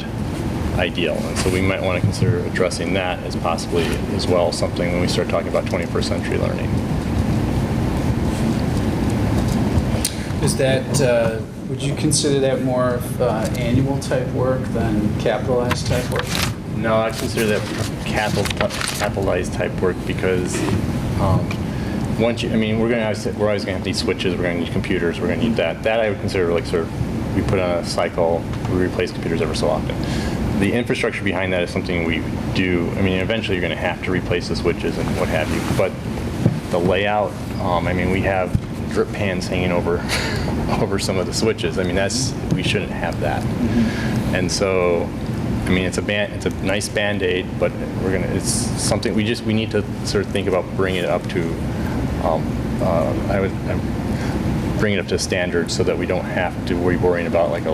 ideal. And so we might want to consider addressing that as possibly as well something when we start talking about 21st century learning. Is that, would you consider that more of annual type work than capitalized type work? No, I consider that capitalized type work because once we're always going to have these switches, we're going to need computers, we're going to need that. That I would consider like sort of, we put on a cycle, we replace computers ever so often. The infrastructure behind that is something we do. I mean, eventually you're going to have to replace the switches and what have you. But the layout, I mean, we have drip pans hanging over some of the switches. I mean, we shouldn't have that. Mm-hmm. And so, I mean, it's a nice Band-Aid, but it's something we need to sort of think about bringing it up to. I would bring it up to standards so that we don't have to worrying about like a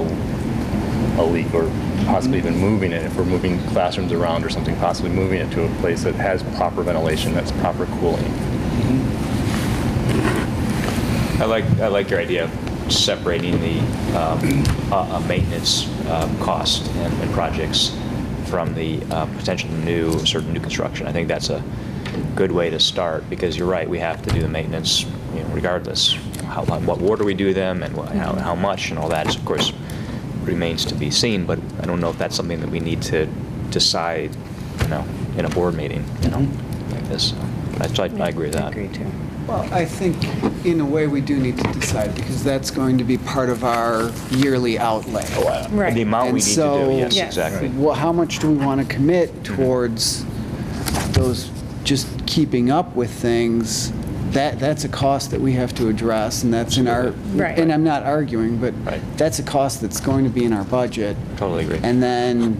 leak or possibly even moving it. If we're moving classrooms around or something, possibly moving it to a place that has proper ventilation, that's proper cooling. Mm-hmm. I like your idea of separating the maintenance cost and projects from the potential new construction. I think that's a good way to start because you're right. We have to do the maintenance, regardless what order we do them and how much and all that is, of course, remains to be seen. But I don't know if that's something that we need to decide, in a board meeting, like this. So I agree with that. I agree too. Well, I think in a way we do need to decide because that's going to be part of our yearly outlay. Right. The amount we need to do, yes, exactly. Well, how much do we want to commit towards those just keeping up with things? That's a cost that we have to address, and that's in our, Right. and I'm not arguing, but Right. that's a cost that's going to be in our budget. Totally agree. And then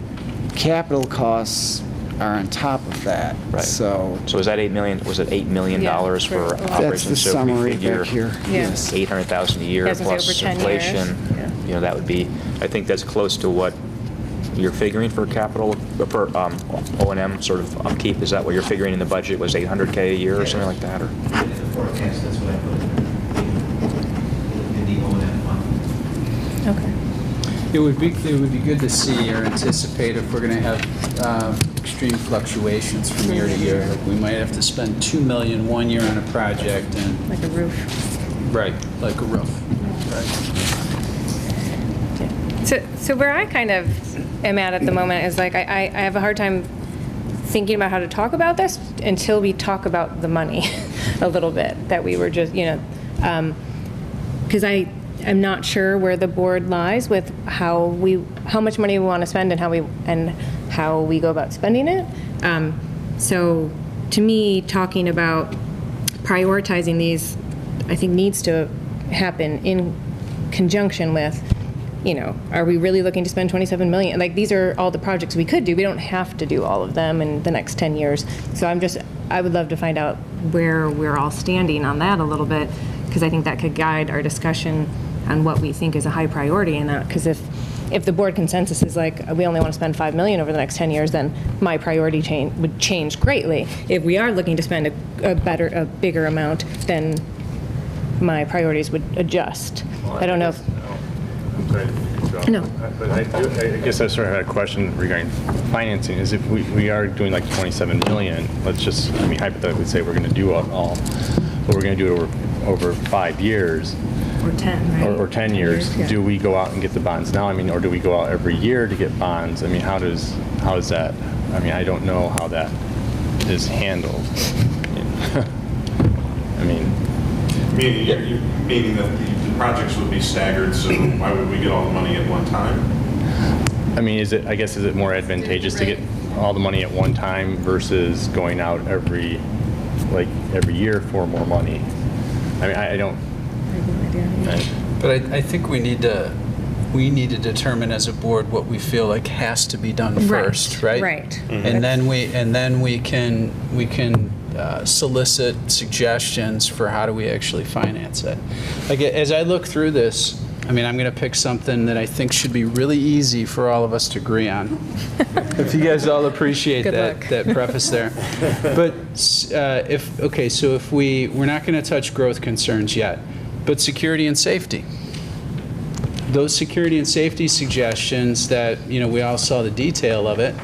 capital costs are on top of that. Right. So is that $8 million? Was it $8 million Yeah, for for- operations? that's the So if we summary figure back here. Yeah. Yes. 800,000 a year As I say, plus over 10 years. inflation, Yeah. that would be. I think that's close to what you're figuring for capital for O&M sort of upkeep. Is that what you're figuring in the budget? Was $800K a year or something like that, or? In the forecast, that's what I put in the O&M fund. Okay. It would be good to see or anticipate if we're going to have extreme fluctuations from year to year. Like we might have to spend $2 million one year on a project and Like a roof. right, like a roof. Right. So where I kind of am at the moment is like I have a hard time thinking about how to talk about this until we talk about the money a little bit that we were just, because I'm not sure where the board lies with how much money we want to spend and how we go about spending it. So to me, talking about prioritizing these, I think needs to happen in conjunction with are we really looking to spend 27 million? Like, these are all the projects we could do. We don't have to do all of them in the next 10 years. So I would love to find out where we're all standing on that a little bit, because I think that could guide our discussion on what we think is a high priority in that. Because if the board consensus is like, we only want to spend 5 million over the next 10 years, then my priority would change greatly. If we are looking to spend a bigger amount, then my priorities would adjust. I don't know if... I'm sorry to interrupt. No. But I guess I sort of had a question regarding financing, is if we are doing like 27 million, let's just, hypothetically say we're going to do all, but we're going to do it over 5 years. Or 10, right? Or 10 years. Yeah. Do we go out and get the bonds now? Or do we go out every year to get bonds? How is that? I don't know how that is handled. Meaning that the projects would be staggered, so why would we get all the money at one time? Is it more advantageous to get all the money at one time versus going out every year for more money? I don't. But I think we need to determine as a board what we feel like has to be done first, right? Right. And then we can solicit suggestions for how do we actually finance it. Like, as I look through this, I'm going to pick something that I think should be really easy for all of us to agree on. If you guys all appreciate that preface there. But if we're not going to touch growth concerns yet, but security and safety. Those security and safety suggestions that, we all saw the detail of it,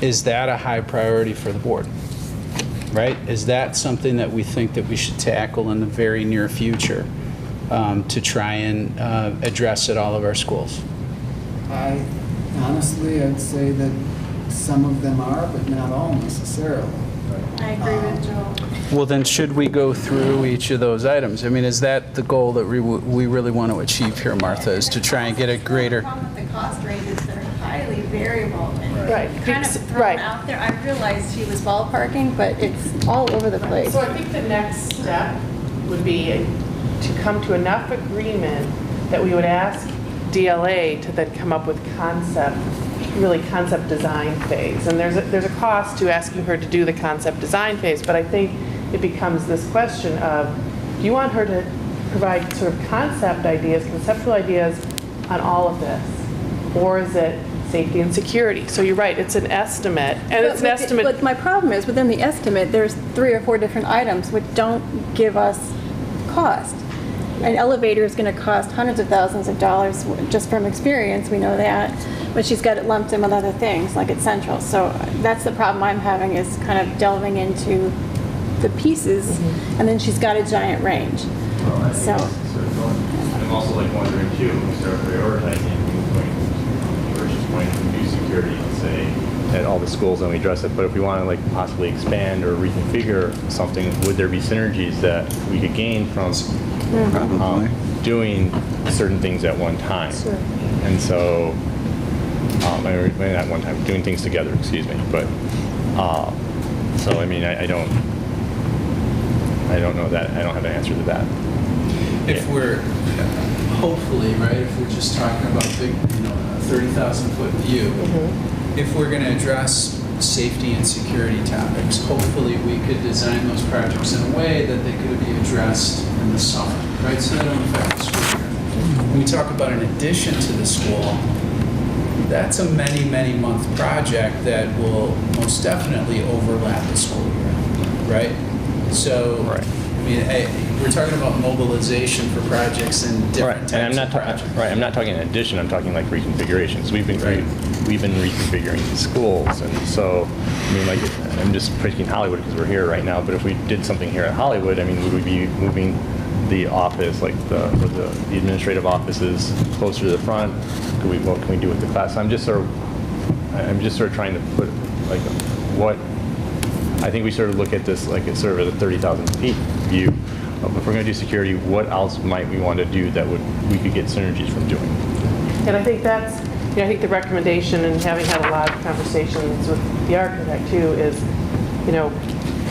is that a high priority for the board? Right? Is that something that we think that we should tackle in the very near future to try and address at all of our schools? Honestly, I'd say that some of them are, but not all necessarily. I agree with Joel. Well, then should we go through each of those items? Is that the goal that we really want to achieve here, Martha, is to try and get a greater... The problem with the cost ranges that are highly variable and Right. kind of thrown Right. out there. I realized she was ballparking, but it's all over the place. So I think the next step would be to come to enough agreement that we would ask DLA to then come up with concept design phase. And there's a cost to asking her to do the concept design phase, but I think it becomes this question of, do you want her to provide sort of conceptual ideas on all of this? Or is it safety and security? So you're right, it's an estimate, and it's an estimate. But my problem is, within the estimate, there's 3 or 4 different items which don't give us cost. An elevator is going to cost hundreds of thousands of dollars, just from experience, we know that. But she's got it lumped in with other things, like at Central. So that's the problem I'm having, is kind of delving into the pieces, and then she's got a giant range. So I'm also wondering too, when we start prioritizing, we're just going to do security, let's say, at all the schools and we address it. But if we want to possibly expand or reconfigure something, would there be synergies that we could gain from doing certain things at one time? Sure. And so, maybe not one time, doing things together, excuse me. But so I don't know that. I don't have an answer to that. If we're, hopefully, right, if we're just talking about the, a 30,000-foot view, if we're going to address safety and security topics, hopefully we could design those projects in a way that they could be addressed in the summer, right? So they don't affect the school year. When we talk about an addition to the school, that's a many, many month project that will most definitely overlap the school year, right? So, right. We're talking about mobilization for projects in different types of projects. I'm not talking addition. I'm talking reconfigurations. We've been reconfiguring the schools, and so I'm just picking Hollywood because we're here right now. But if we did something here at Hollywood, would we be moving the office, the administrative offices, closer to the front? What can we do with the class? I'm just sort of trying to put what. I think we sort of look at this it's sort of at a 30,000 feet view. If we're going to do security, what else might we want to do that we could get synergies from doing? And I think that's, I think the recommendation, and having had a lot of conversations with the architect too, is,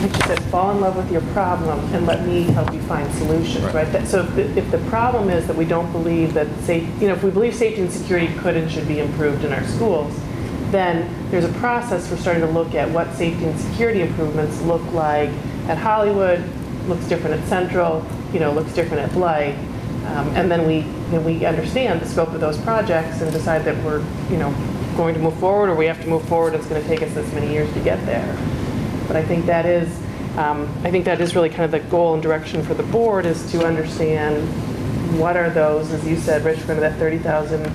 think she said, fall in love with your problem and let me help you find solutions, right? So if the problem is that we don't believe that, if we believe safety and security could and should be improved in our schools, then there's a process for starting to look at what safety and security improvements look like at Hollywood, looks different at Central, looks different at Blythe. And then we understand the scope of those projects and decide that we're, going to move forward, or we have to move forward. It's going to take us this many years to get there. But I think that is really kind of the goal and direction for the board, is to understand what are those, as you said, Rich, kind of that 30,000,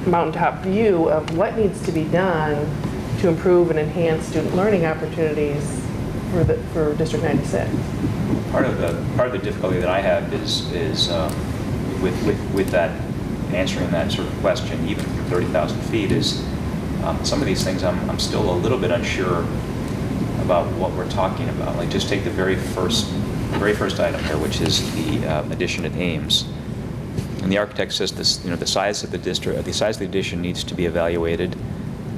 mountaintop view of what needs to be done to improve and enhance student learning opportunities for District 96. Part of the difficulty that I have is with that, answering that sort of question, even from 30,000 feet, is some of these things I'm still a little bit unsure about what we're talking about. Like, just take the very first item here, which is the addition at Ames. And the architect says this, the size of the district, the size of the addition needs to be evaluated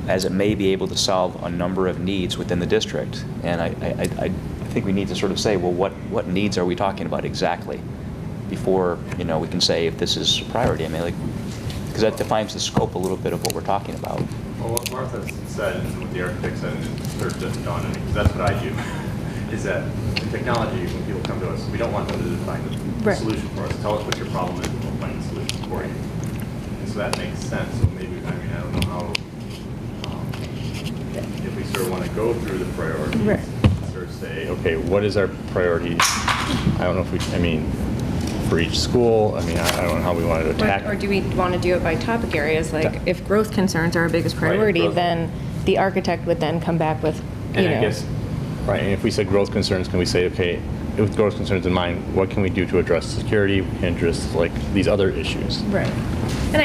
as it may be able to solve a number of needs within the district. And I think we need to sort of say, well, what needs are we talking about exactly before, we can say if this is a priority. I mean, because that defines the scope a little bit of what we're talking about. Well, what Martha said and what the architect said, and it sort of doesn't dawn on me, because that's what I do, is that in technology, when people come to us, we don't want them to define the solution for us. Tell us what your problem is, and we'll find the solution for you. And so that makes sense. So maybe, I don't know how, if we sort of want to go through the priorities, sort of say, okay, what is our priority? I don't know if for each school, I don't know how we wanted to attack. Or do we want to do it by topic areas? Like, if growth concerns are our biggest priority, then the architect would then come back with, I guess, and if we said growth concerns, can we say, okay, with growth concerns in mind, what can we do to address security and address these other issues? Right. And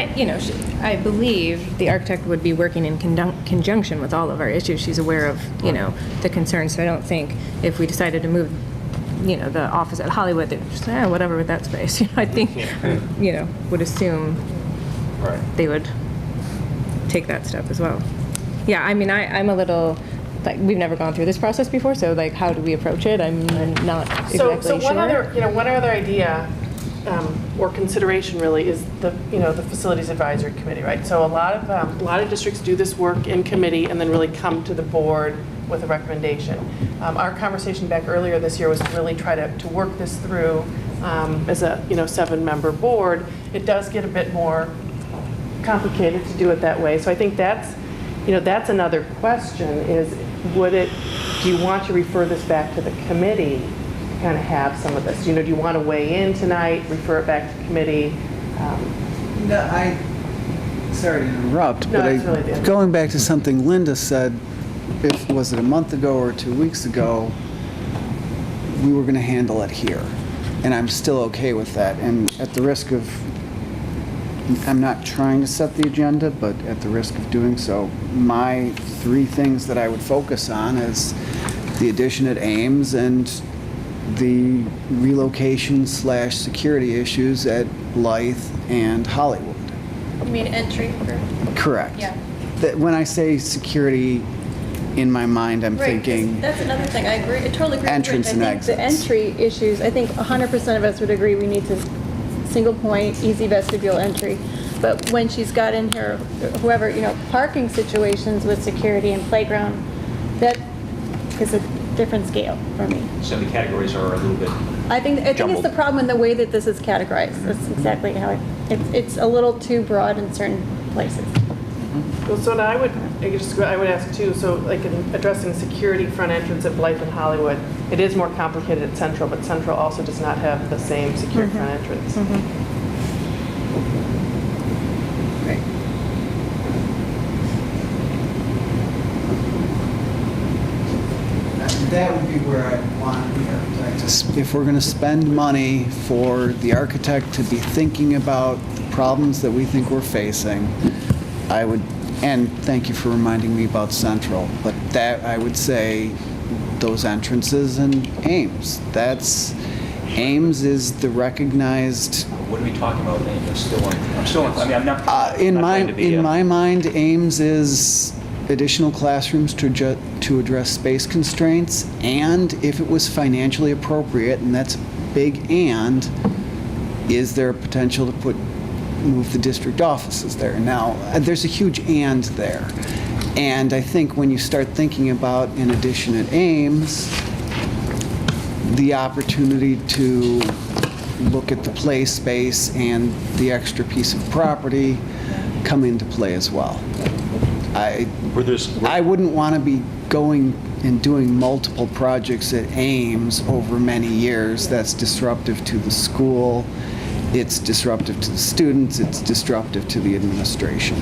I believe the architect would be working in conjunction with all of our issues. She's aware of, the concerns. So I don't think if we decided to move, the office at Hollywood, they'd just say, whatever with that space. I think, would assume they would take that step as well. Yeah, I'm a little, we've never gone through this process before, so how do we approach it? I'm not exactly sure. So one other idea or consideration really is the facilities advisory committee, right? So a lot of districts do this work in committee and then really come to the board with a recommendation. Our conversation back earlier this year was to really try to work this through as a 7-member board. It does get a bit more complicated to do it that way. So I think that's another question is, do you want to refer this back to the committee to kind of have some of this? Do you want to weigh in tonight, refer it back to committee? Sorry to interrupt, No, but that's really the- going back to something Linda said, was it a month ago or 2 weeks ago, we were going to handle it here. And I'm still okay with that. And at the risk of, I'm not trying to set the agenda, but at the risk of doing so, my 3 things that I would focus on is the addition at Ames and the relocation/security issues at Blythe and Hollywood. You mean entry? Correct. Yeah. When I say security, in my mind, I'm Right, 'cause thinking that's another thing. I agree. I totally agree. entrance and I think the entry issues, I think 100% of us would agree we need to single point, easy vestibule entry. But when she's got in here, whoever, parking situations with security and playground, that is a different scale for me. So the categories are a little bit I think it's jumbled. the problem in the way that this is categorized. That's exactly how it's a little too broad in certain places. Well, so now I would ask too, so in addressing security front entrance at Blythe and Hollywood, it is more complicated at Central, but Central also does not have the same secure front entrance. Right. that would be where I'd want the architect. If we're going to spend money for the architect to be thinking about the problems that we think we're facing, I would, and thank you for reminding me about Central, but that I would say those entrances and Ames. Ames is the recognized. What are we talking about? I'm not. In my mind, Ames is additional classrooms to to address space constraints, and if it was financially appropriate, and that's a big and, is there a potential to move the district offices there? Now, there's a huge and there. And I think when you start thinking about an addition at Ames, the opportunity to look at the play space and the extra piece of property come into play as well. I wouldn't want to be going and doing multiple projects at Ames over many years. That's disruptive to the school. It's disruptive to the students. It's disruptive to the administration.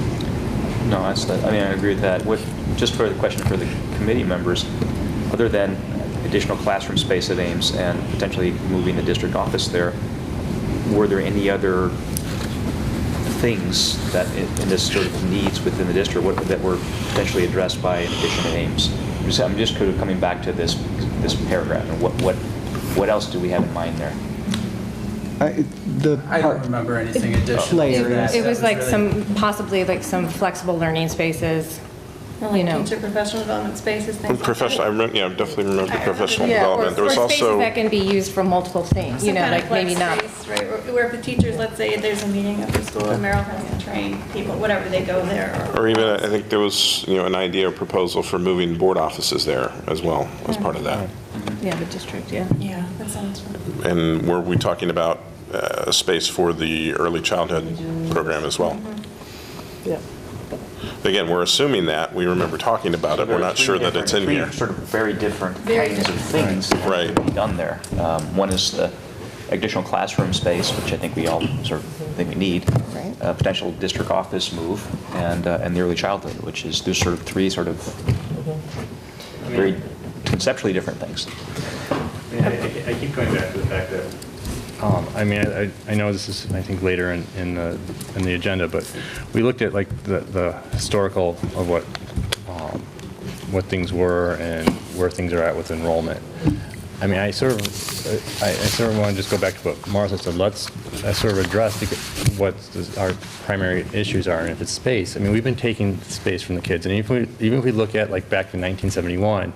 No, I agree with that. Just for the question for the committee members, other than additional classroom space at Ames and potentially moving the district office there, were there any other things that in this sort of needs within the district that were potentially addressed by an addition at Ames? I'm just kind of coming back to this paragraph, and what else do we have in mind there? I don't remember anything additional. It was like possibly like some flexible learning spaces, you know. Teacher professional development spaces, things Professional, like that. I definitely remember professional Yeah, development. There was or spaces also that can be used for multiple things, you know, like maybe not. Right, where if the teachers, let's say there's a meeting at the school and Merrill has to train people, whatever, they go there. Or even, I think there was, an idea or proposal for moving board offices there as well, as part of that. Yeah, the district, yeah. Yeah, that sounds fun. And were we talking about a space for the early childhood program as well? Yeah. Again, we're assuming that. We remember talking about it. We're not sure that it's in here. Sort of very different kinds of things that have to be done there. One is the additional classroom space, which I think we all sort of think we need. Right. Potential district office move, and the early childhood, which is there's sort of three sort of very conceptually different things. I keep going back to the fact that I know this is, I think, later in the agenda, but we looked at like the historical of what things were and where things are at with enrollment. I mean, I sort of want to just go back to what Martha said. Let's sort of address what our primary issues are, and if it's space. I mean, we've been taking space from the kids, and even if we look at like back in 1971,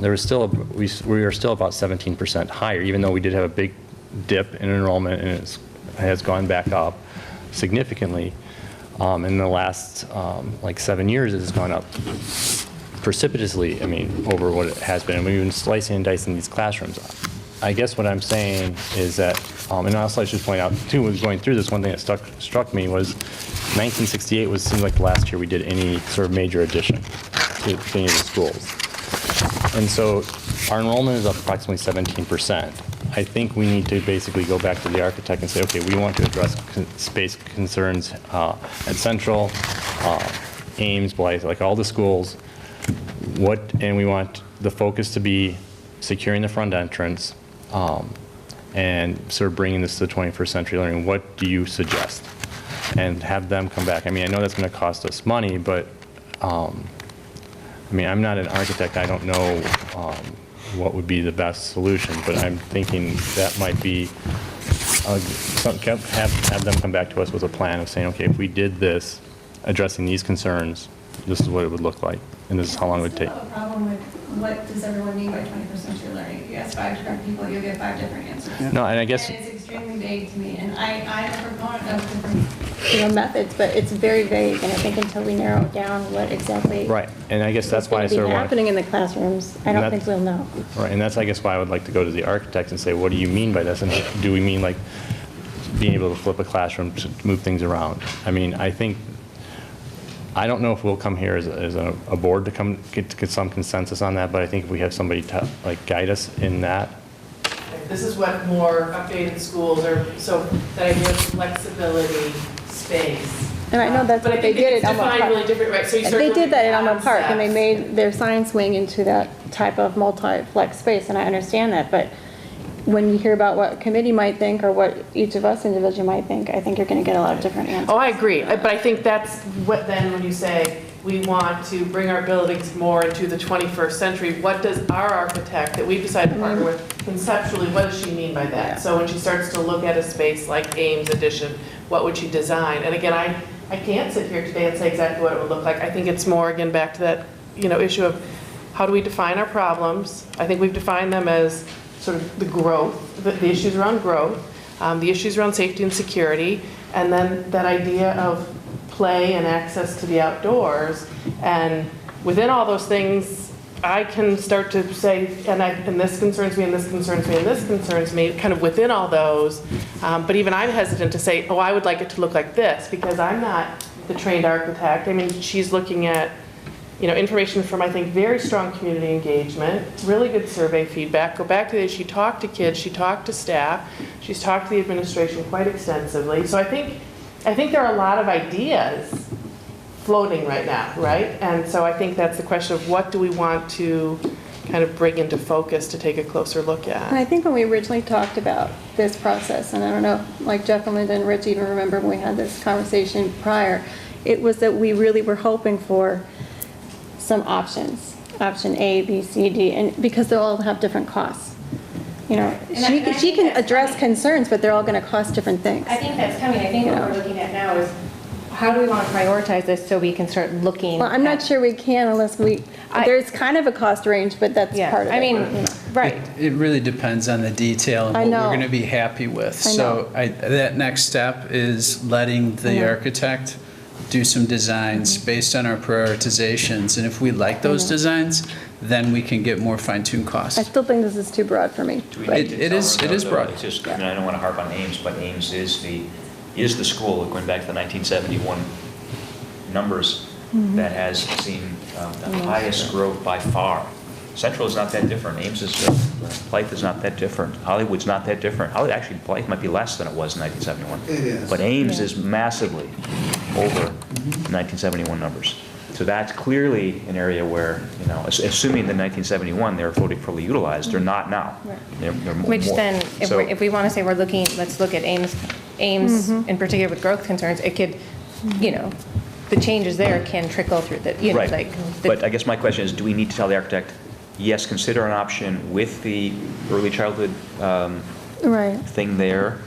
there was still we were still about 17% higher, even though we did have a big dip in enrollment, and it has gone back up significantly. In the last like 7 years, it has gone up precipitously, I mean, over what it has been. And we've been slicing and dicing these classrooms. I guess what I'm saying is that, and also I should point out, too, was going through this, one thing that struck me was 1968 seemed like the last year we did any sort of major addition to any of the schools. And so our enrollment is up approximately 17%. I think we need to basically go back to the architect and say, okay, we want to address space concerns at Central, Ames, Blythe, like all the schools. And we want the focus to be securing the front entrance and sort of bringing this to the 21st century learning. What do you suggest? And have them come back. I mean, I know that's going to cost us money, but I mean, I'm not an architect. I don't know what would be the best solution, but I'm thinking that might be, have them come back to us with a plan of saying, okay, if we did this, addressing these concerns, this is what it would look like, and this is how long it would take. I have a problem with what does everyone mean by 21st century learning? If you ask 5 different people, you'll get 5 different answers. No, and I guess And it's extremely vague to me, and I'm a proponent of different methods, but it's very vague, and I think until we narrow down what exactly right, and I guess that's why I is sort of want. happening in the classrooms, I don't think we'll know. Right, and that's, I guess, why I would like to go to the architect and say, what do you mean by this? And do we mean like being able to flip a classroom to move things around? I mean, I don't know if we'll come here as a board to get some consensus on that, but I think if we have somebody to like guide us in that. This is what more updated schools are, so that idea of flexibility, space. And I know that's what they did at Elmwood But I think it's defined really different, right? So you start They looking did that at at Elmwood Park, and they concepts. made their science wing into that type of multi-flex space, and I understand that, but when you hear about what committee might think, or what each of us individually might think, I think you're gonna get a lot of different answers. Oh, I agree, but I think that's what then when you say, we want to bring our buildings more into the 21st century, what does our architect that we've decided to partner with, conceptually, what does she mean by that? Yeah. So when she starts to look at a space like Ames Edition, what would she design? And again, I can't sit here today and say exactly what it would look like. I think it's more, again, back to that, issue of how do we define our problems? I think we've defined them as sort of the growth, the issues around growth, the issues around safety and security, and then that idea of play and access to the outdoors. And within all those things, I can start to say, and this concerns me, and this concerns me, and this concerns me, kind of within all those. But even I'm hesitant to say, oh, I would like it to look like this, because I'm not the trained architect. I mean, she's looking at, information from, I think, very strong community engagement, really good survey feedback. Go back to this, she talked to kids, she talked to staff, she's talked to the administration quite extensively. So I think there are a lot of ideas floating right now, right? And so I think that's the question of what do we want to kind of bring into focus to take a closer look And at. I think when we originally talked about this process, and I don't know, like Jeff and Linda and Rich even remember when we had this conversation prior, it was that we really were hoping for some options, option A, B, C, D, and because they all have different costs. She can address concerns, but they're all going to cost different things. I think that's coming. I think what we're looking at now is how do we want to prioritize this so we can start looking Well, I'm not at- sure we can unless there's kind of a cost range, but that's Yeah, part of it. I mean, right. It really depends on the detail and I what know. we're going to be happy with. I So that next step is letting the architect do some designs based on our prioritizations. And if we like those designs, then we can get more fine-tuned costs. I still think this is too broad for me. Do we but- need to It tell is- her, it is though, broad. It's just, and I don't want to harp on Ames, but Ames is the school, going back to the 1971 numbers, that has seen the highest growth by far. Central is not that different. Ames is, Blythe is not that different. Hollywood's not that different. Actually, Blythe might be less than it was in 1971. It is. But Ames is massively over 1971 numbers. So that's clearly an area where, assuming that 1971 they were fully utilized, they're not now. They're Which more. then, So- if we want to say let's look at Ames in particular with growth concerns, it could, the changes there can trickle through the, Right. the- But I guess my question is, do we need to tell the architect, yes, consider an option with the early childhood Right. thing there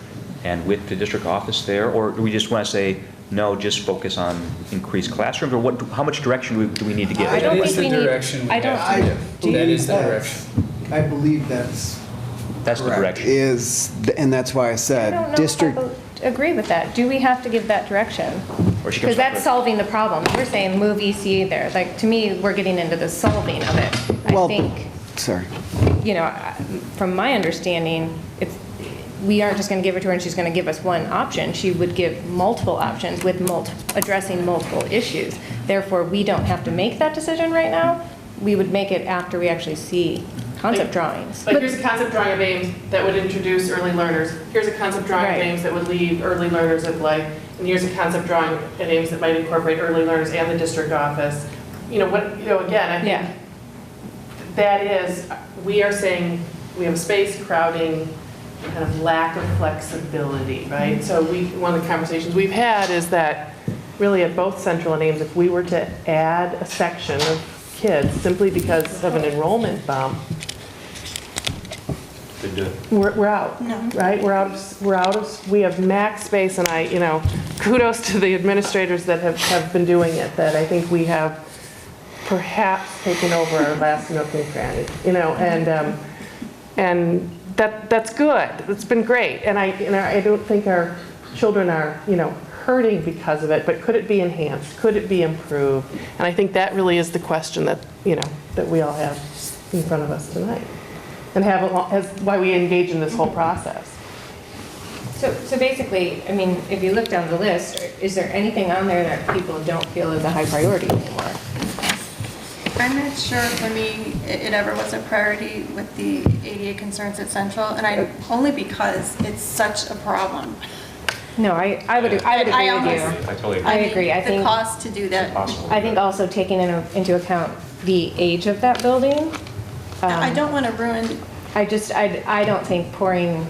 and with the district office there? Or do we just want to say, no, just focus on increased classrooms? Or how much direction do we need to give? I don't That is think the we need- direction we I don't have to think- give. That is the direction. I believe that's That's the correct. direction. And that's why I I said don't know if district. I agree with that. Do we have to give that direction? Or she comes Because back that's with- solving the problem. We're saying move ECE there. Like, to me, we're getting into the solving of it. I Well, think, sorry. from my understanding, we aren't just going to give it to her and she's going to give us one option. She would give multiple options with addressing multiple issues. Therefore, we don't have to make that decision right now. We would make it after we actually see concept drawings. Like, here's a concept drawing of Ames that would introduce early learners. Here's a concept drawing Right. of Ames that would leave early learners at Blythe. And here's a concept drawing at Ames that might incorporate early learners and the district office. Again, I think Yeah. that is, we are saying we have space, crowding, kind of lack of flexibility, right? So one of the conversations we've had is that really at both Central and Ames, if we were to add a section of kids simply because of an enrollment bump, we're out, right? We have max space, and kudos to the administrators that have been doing it, that I think we have perhaps taken over our last nook and cranny, and that's good. It's been great, and I don't think our children are, hurting because of it, but could it be enhanced? Could it be improved? And I think that really is the question that, that we all have in front of us tonight, and as why we engage in this whole process. So basically, I mean, if you look down the list, is there anything on there that people don't feel is a high priority anymore? I'm not sure for me it ever was a priority with the ADA concerns at Central, and only because it's such a problem. No, I would agree with you. I totally agree. I agree. I The think- cost to do that. Impossible. I think also taking into account the age of that building. I don't want to ruin, I don't think pouring,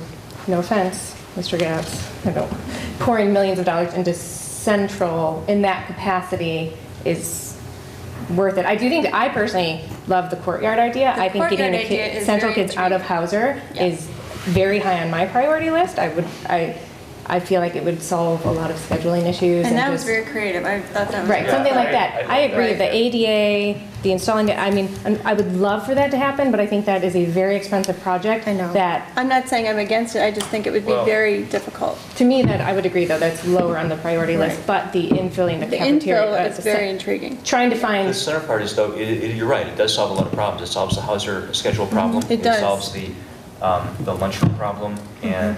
no offense, Mr. Gatz, pouring millions of dollars into Central in that capacity is worth it. I do think, I personally love the courtyard idea. The I think getting courtyard idea is Central very kids out of Hauser Yeah. is very high on my priority list. I feel like it would solve a lot of scheduling issues. And that was just- very creative. I thought that was. Right, something like that. I agree, Right. the ADA, the installing, I mean, I would love for that to happen, but I think that is a very expensive project. I know. That, I'm not saying I'm against it, I just think it would be very difficult. to me, that I would agree, though, that's lower on the priority list, Right. but the infilling the The cafeteria. infill is very intriguing. Trying to The find, center part is, though, you're right, it does solve a lot of problems. It solves the Hauser schedule problem. It does. solves the lunchroom problem. And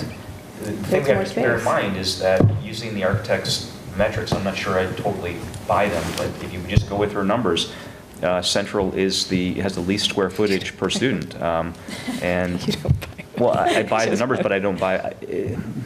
the thing we more have to bear in space. mind is that using the architect's metrics, I'm not sure I totally buy them, but if you just go with her numbers, Central has the least square footage per student. And, well, I buy the numbers, but I don't buy,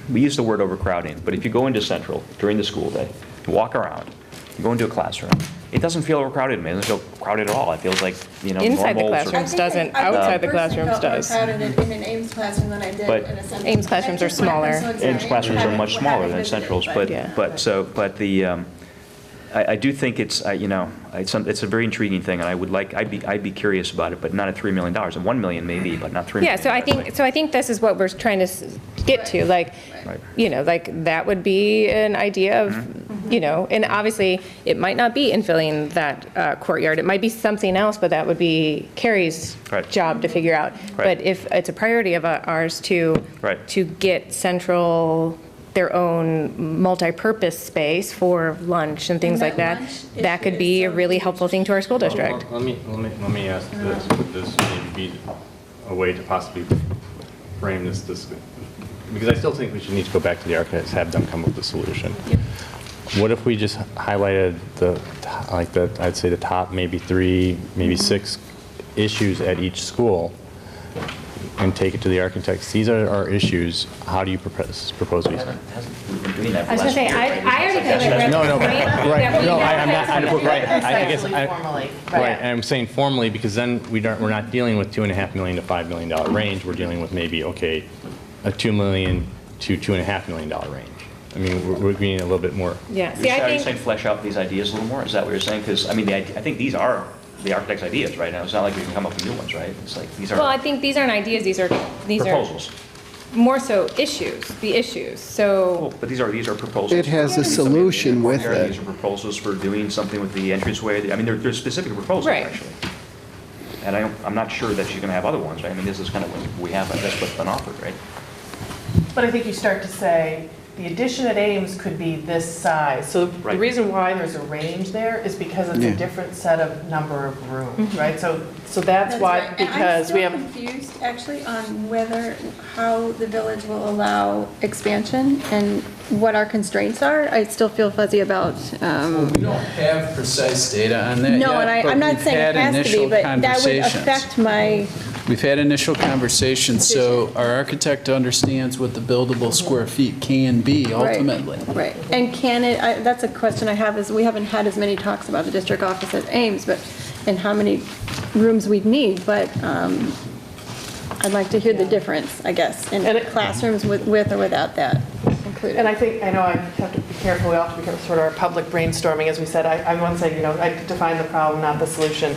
we use the word overcrowding, but if you go into Central during the school day, you walk around, you go into a classroom, it doesn't feel overcrowded to me. It doesn't feel crowded at all. It feels like, Inside the normal. classrooms doesn't, outside the classrooms does. I think I personally felt more crowded in an Ames classroom than I did But- in a Central. Ames classrooms are That's just my smaller. personal Ames experience. classrooms are much smaller than Having Central's, visited, but I do think it's a very intriguing thing, and I'd be curious about it, but not at $3 million. And $1 million maybe, but not $3 million. Yeah, so I think this is what we're trying to get to, like, Right. like, that would be an idea of, and obviously, it might not be infilling that courtyard, it might be something else, but that would be Carrie's Right. job to figure out. Right. But if it's a priority of ours to Right. get Central their own multi-purpose space for lunch and things And like that that, lunch that could issue be is a so really huge. helpful thing to our school district. Let me ask this, would this maybe be a way to possibly frame this, because I still think we should need to go back to the architects, have them come up with a solution. What if we just highlighted I'd say the top maybe 3, maybe 6 issues at each school and take it to the architects? These are our issues. How do you propose we? We've been doing that for I was the gonna say, last few years, I already think we're at No, the no, point right, that we no, have I'm not, right, I guess, Formally. right, and I'm saying formally, because then we're not dealing with $2.5 million to $5 million range, we're dealing with maybe, okay, a $2 million to $2.5 million range. I mean, we're being a little bit more. Yeah, Are see, I you think. saying flesh out these ideas a little more? Is that what you're saying? Because, I mean, I think these are the architect's ideas right now. It's not like we can come up with new ones, right? It's like, these Well, I are think these aren't ideas, these are proposals. more so issues, the issues. So, Well, but these are proposals. It has a solution with it. These are proposals for doing something with the entranceway. I mean, they're specific proposals, Right. actually. And I'm not sure that she's going to have other ones, right? I mean, this is kind of what we have, I guess, what's been offered, right? But I think you start to say, the addition at Ames could be this size. So the Right. reason why there's a range there is because it's Yeah. a different set of number of rooms, right? So that's why, right. And because we have. I'm still confused, actually, on how the village will allow expansion and what our constraints are. I still feel fuzzy about, We don't have precise data on that yet. no, and but I'm not we've saying it had has to initial be, but that would conversations. affect my, We've had initial conversations, so our architect understands what the buildable square feet can be right, ultimately. right. And can it, that's a question I have, is we haven't had as many talks about the district office as Ames, but, and how many rooms we'd need, but I'd like to hear the difference, I guess, in And it- classrooms with or without that included. And I know I have to be careful, we all have to be careful, sort of our public brainstorming, as we said, I want to say, I define the problem, not the solution.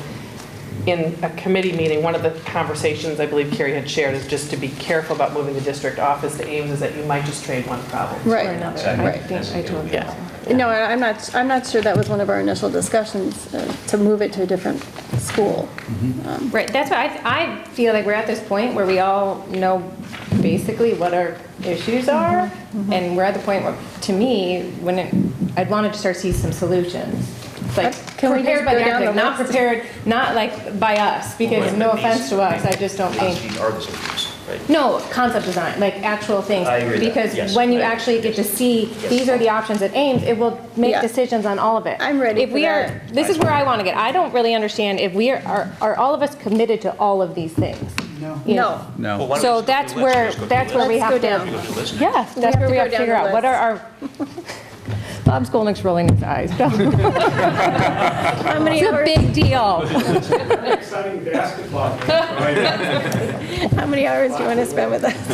In a committee meeting, one of the conversations I believe Carrie had shared is just to be careful about moving the district office to Ames, is that you might just trade one problem. Right, Exactly. right. I totally Yeah. No, I'm not sure that was one of our initial discussions, to move it to a different school. right, that's why I feel like we're at this point where we all know basically what our issues are, and we're at the point where, to me, I'd wanted to start seeing some solutions. Like, Can we just prepared by go the down the architect, not list? prepared, not like by us, because no offense to us, I just don't think. These are the solutions, right? No, concept design, like actual things. I agree with that, Because yes. when you I- actually get to see, Yes. these are the options at Ames, it will make Yeah. decisions on all of it. I'm ready If for we are, that. this is where I want to get, I don't really understand if we are all of us committed to all of these things? No. You know? No. Well, No. why don't So we just go that's through the list? where, Let's go through that's the where we list. have go to. down. Go through the list. Yeah, that's where have we to have go to down figure the out, what are our, Bob Skolnick's rolling his eyes. How many It's a hours, big deal. Exciting basketball. how many hours do you want to spend with us?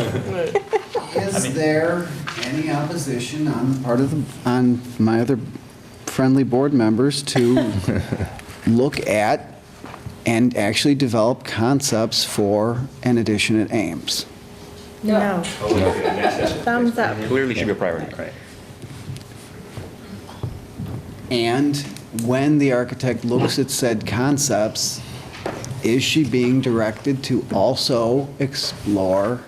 Is there any opposition on the part of on my other friendly board members to look at and actually develop concepts for an addition at Ames? No. Thumbs up. Clearly should be a priority. Right. And when the architect looks at said concepts, is she being directed to also explore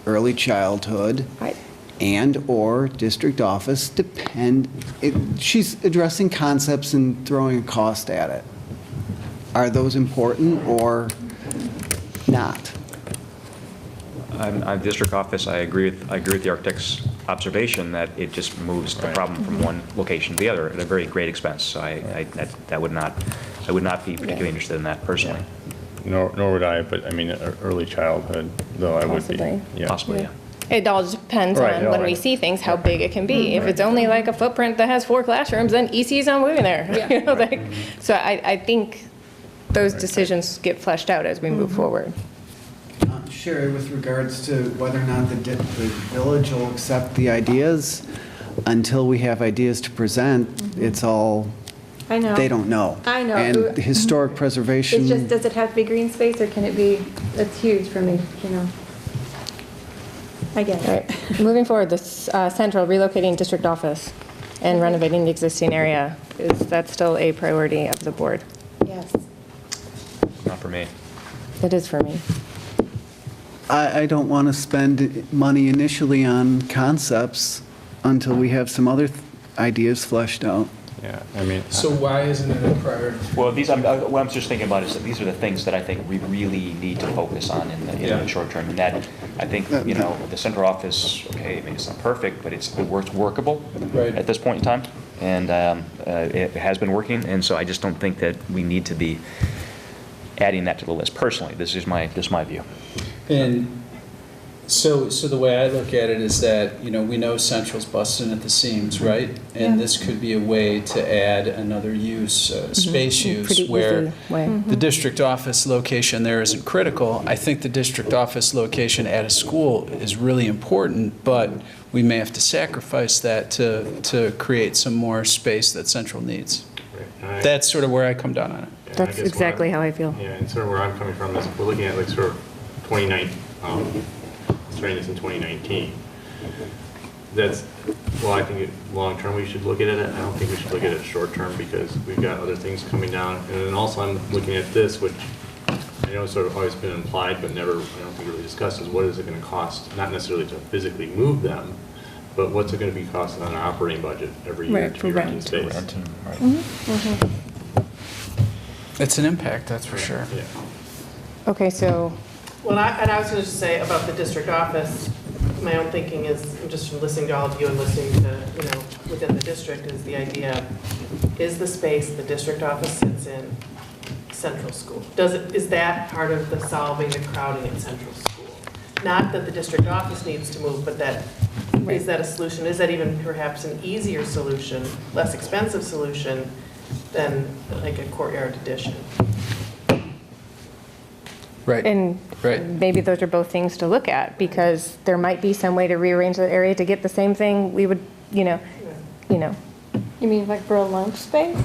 early childhood Right. and/or district office, she's addressing concepts and throwing a cost at it. Are those important or not? On district office, I agree with the architect's observation that it just moves the problem from one location to the other at a very great expense. So I would not be particularly interested in that personally. Nor would I, but I mean, early childhood, though I would be. Possibly. Yeah. Possibly, yeah. It all depends Right, on no, when I- we see things, how big it can be. If it's only like a footprint that has 4 classrooms, then EC's not moving there. You know, like, so I think those decisions get fleshed out as we move forward. Sherry, with regards to whether or not the village will accept the ideas, until we have ideas to present, it's all, I know. they don't know. I know. And historic preservation. It's just, does it have to be green space, or can it be, it's huge for me, you know? I get All it. right, moving forward, this central relocating district office and renovating the existing area, is that still a priority of the board? Yes. Not for me. It is for me. I don't want to spend money initially on concepts until we have some other ideas fleshed out. Yeah, I mean. So why isn't it a priority? Well, what I'm just thinking about is that these are the things that I think we really need to focus on in the short term. And that, I think, you know, the central office, okay, I mean, it's not perfect, but it's workable Right. at this point in time. And it has been working, and so I just don't think that we need to be adding that to the list. Personally, this is my view. And so the way I look at it is that, you know, we know Central's busting at the seams, right? And this could be a way to add another use, space use, Pretty where easy way. the district office location there isn't critical. I think the district office location at a school is really important, but we may have to sacrifice that to create some more space that Central needs. That's sort of where I come down on it. That's exactly how I feel. Yeah, and sort of where I'm coming from is we're looking at like sort of 2019, starting this in 2019. That's, well, I think long-term we should look at it. I don't think we should look at it short-term because we've got other things coming down. And then also I'm looking at this, which I know has sort of always been implied, but never, I don't think really discussed, is what is it going to cost, not necessarily to physically move them, but what's it going to be costing on our operating budget every year Right, to for be renting rent. space? Rent and- right. It's an impact, that's for sure. Yeah. Okay, so, Well, I was going to say about the district office, my own thinking is, just from listening to all of you and listening to, you know, within the district, is the idea, is the space the district office sits in central school? Is that part of the solving the crowding at central school? Not that the district office needs to move, but that, is that a solution? Is that even perhaps an easier solution, less expensive solution than like a courtyard addition? Right. and Right. maybe those are both things to look at, because there might be some way to rearrange the area to get the same thing we would, you know. You mean like for a lunch space?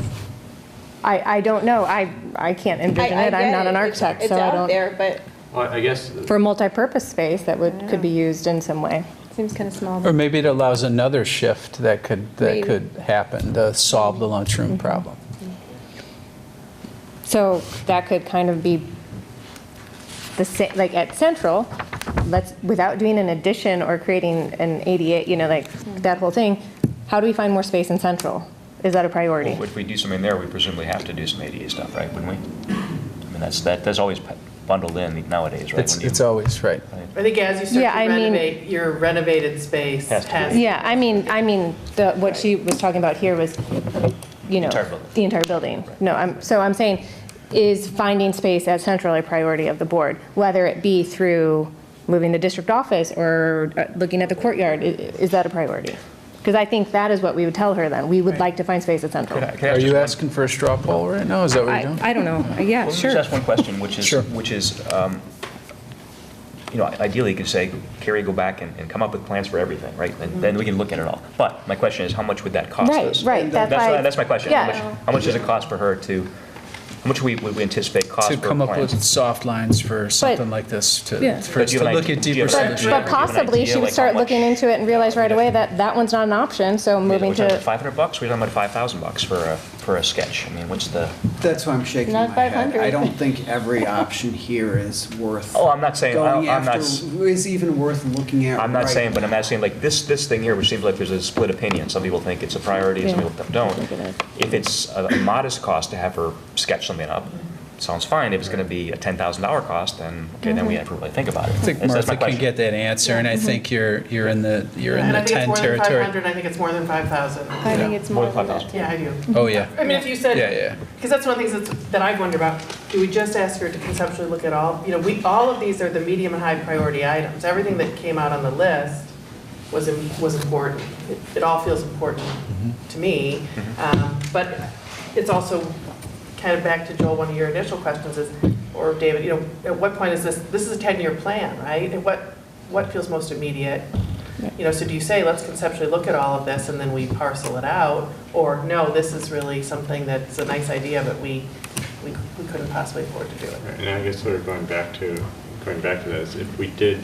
I don't know, I can't envision it, I'm not an architect, so I It's out don't. there, but Well, I guess, For a multi-purpose space that could be used in some way. it seems kind of small. Or maybe it allows another shift that could Maybe. happen to solve the lunchroom problem. So that could kind of be the same, like at Central, without doing an addition or creating an ADA, you know, like that whole thing, how do we find more space in Central? Is that a priority? Well, if we do something there, we presumably have to do some ADA stuff, right, wouldn't we? I mean, that's always bundled in nowadays, right? When you- It's always right. I think as you start Yeah, to I mean- renovate, your renovated space Has to be. has. Yeah, I mean, what she was talking about here was, you know, Entire building. the entire building. No, I'm saying, is finding space at Central a priority of the board? Whether it be through moving the district office or looking at the courtyard, is that a priority? Because I think that is what we would tell her then. We would like to find space at Central. Could I Are ask you just one- asking for a straw poll right now? Is that what you're doing? I don't know. Yeah, Well, let me sure. just ask one question, which is, Sure. you know, ideally, you could say, Carrie, go back and come up with plans for everything, right? And then we can look at it all. But my question is, how much would that cost Right, us? right, that's why- That's my question. yeah. How much does it cost for her to How much would we anticipate cost To per come up plan? with soft lines for something like this, for us Do you to have an look idea- at do you deeper have an solutions. idea? But possibly she would like, start how much- looking into it and realize right away that that one's not an option, so moving We're talking to, about $500, we're talking about $5,000 for a sketch. I mean, what's the? That's why I'm shaking Not my head. 500. I don't think every option here is worth. Oh, I'm not saying, Going I'm not, after, is even worth looking at. I'm not right saying, but I'm now. asking, like, this thing here, which seems like there's a split opinion. Some people think it's a priority, some Yeah. people don't. If it's a modest cost to have her sketch something up, sounds fine. If it's going to be a $10,000 cost, then, okay, then we have to really think about it. I think That's my Martha can question. get that answer, and I think you're in the And I think it's 10 more than territory. 500, I think it's more than 5,000. I think it's More more than than 5,000. that. Yeah, I do. Oh, yeah. I mean, if you said. Yeah. Because that's one of the things that I wonder about. Do we just ask her to conceptually look at all, all of these are the medium and high priority items. Everything that came out on the list was important. It all feels important to me. But it's also kind of back to Joel, one of your initial questions is, or David, at what point is this is a 10-year plan, right? And what feels most immediate? So do you say, let's conceptually look at all of this and then we parcel it out? Or no, this is really something that's a nice idea, but we couldn't possibly afford to do it. And I guess sort of going back to that is if we did,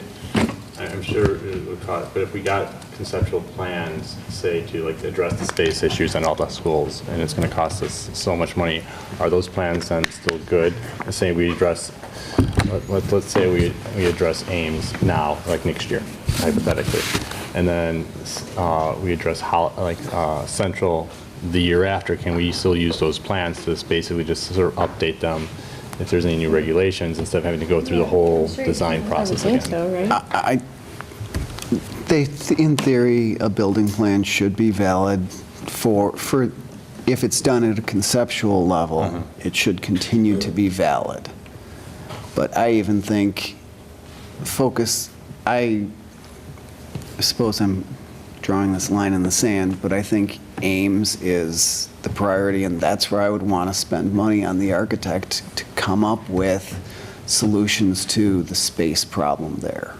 I'm sure it would cost, but if we got conceptual plans, say to like address the space issues in all the schools, and it's going to cost us so much money, are those plans then still good? And say we address, let's say we address Ames now, like next year, hypothetically, and then we address Central the year after. Can we still use those plans to just basically just sort of update them if there's any new regulations instead of having to go through the whole design process I again? would think so, right? In theory, a building plan should be valid for if it's done at a conceptual level, it should continue to be valid. But I even think I suppose I'm drawing this line in the sand, but I think Ames is the priority, and that's where I would want to spend money on the architect to come up with solutions to the space problem there.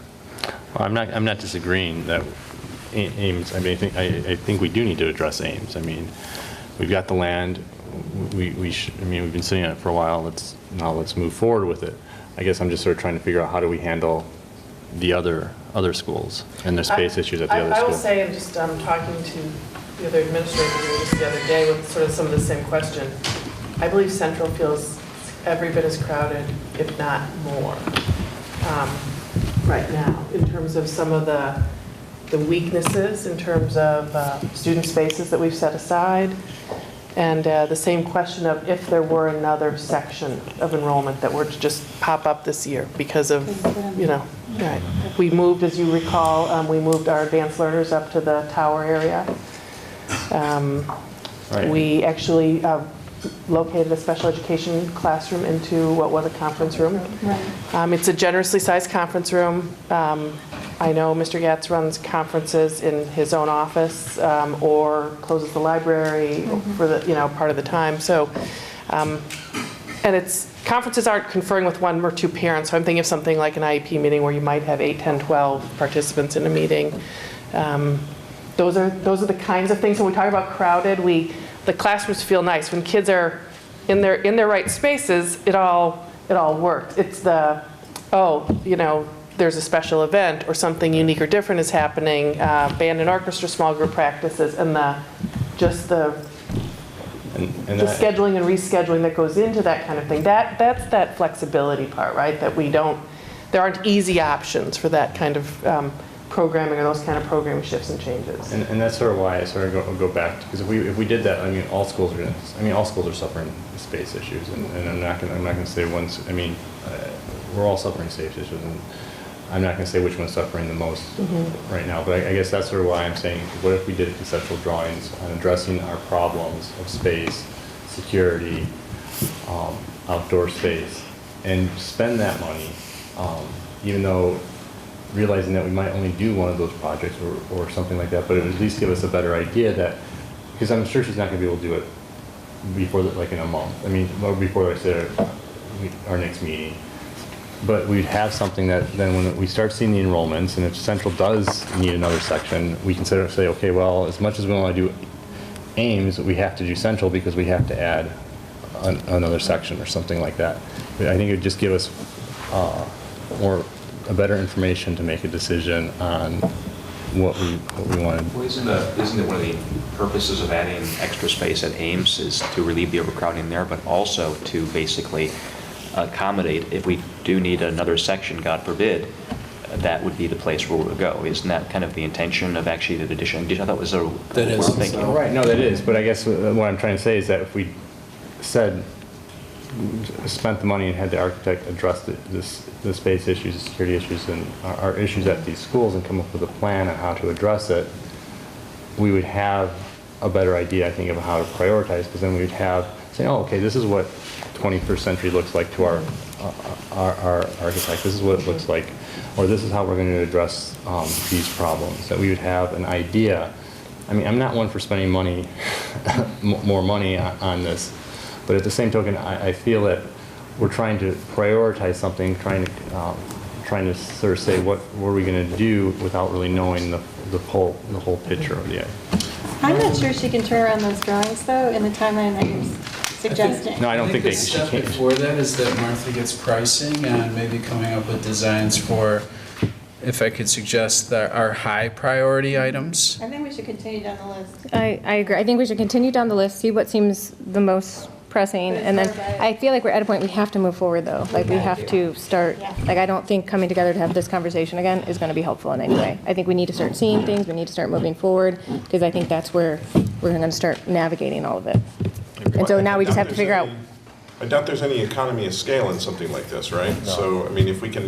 Well, I'm not disagreeing that Ames, I mean, I think we do need to address Ames. I mean, we've got the land, we've been sitting on it for a while, let's move forward with it. I guess I'm just sort of trying to figure out how do we handle the other schools and their space issues at the other I will schools. say, I'm just talking to the other administrator here just the other day with sort of some of the same question. I believe Central feels every bit as crowded, if not more, right now, in terms of some of the weaknesses, in terms of student spaces that we've set aside, and the same question of if there were another section of enrollment that were to just pop up this year because of, right. We moved, as you recall, we moved our advanced learners up to the tower area. Right. We actually located a special education classroom into what was a conference room. It's a generously sized conference room. I know Mr. Gatz runs conferences in his own office or closes the library for the part of the time. So, and conferences aren't conferring with one or two parents. So I'm thinking of something like an IEP meeting where you might have 8, 10, 12 participants in a meeting. Those are the kinds of things when we talk about crowded. The classrooms feel nice when kids are in their right spaces. It all worked. It's there's a special event or something unique or different is happening, band and orchestra, small group practices, and the scheduling and rescheduling that goes into that kind of thing. That's that flexibility part, right? That there aren't easy options for that kind of programming or those kind of programming shifts and changes. And that's sort of why I sort of go back to, because if we did that, I mean, all schools are suffering space issues, and I'm not going to say we're all suffering space issues, and I'm not going to say which one's suffering the most right now, but I guess that's sort of why I'm saying, what if we did conceptual drawings on addressing our problems of space, security, outdoor space, and spend that money, even though realizing that we might only do one of those projects or something like that, but it would at least give us a better idea that, because I'm sure she's not going to be able to do it before, like in a month. I mean, or before I said our next meeting. But we'd have something that then when we start seeing the enrollments, and if Central does need another section, we can sort of say, okay, well, as much as we want to do Ames, we have to do Central because we have to add another section or something like that. But I think it would just give us a better information to make a decision on what we wanted. Well, isn't it one of the purposes of adding extra space at Ames is to relieve the overcrowding there, but also to basically accommodate if we do need another section, God forbid, that would be the place where we would go. Isn't that kind of the intention of actually the addition? I thought it was a That is. thinking. Right, no, that is, but I guess what I'm trying to say is that if we spent the money and had the architect address the space issues, the security issues, and our issues at these schools and come up with a plan on how to address it, we would have a better idea, I think, of how to prioritize, because then we would have, say, oh, okay, this is what 21st century looks like to our architect, this is what it looks like, or this is how we're going to address these problems, that we would have an idea. I mean, I'm not one for spending money, more money on this, but at the same token, I feel that we're trying to prioritize something, trying to sort of say what are we going to do without really knowing the whole picture of the. I'm not sure she can turn around those drawings, though, in the timeline that you're suggesting. No, I don't think the she step can't. before that is that Martha gets pricing and maybe coming up with designs for, if I could suggest, our high priority items. I think we should continue down the list. I agree. I think we should continue down the list, see what seems the most pressing, and then I feel like we're at a point we have to move forward, though. Like, we have to start, like, I don't think coming together to have this conversation again is going to be helpful in any way. I think we need to start seeing things, we need to start moving forward, because I think that's where we're going to start navigating all of it. And so now we just have to figure out. I doubt there's any economy of scale in something like this, right? So, I mean, if we can,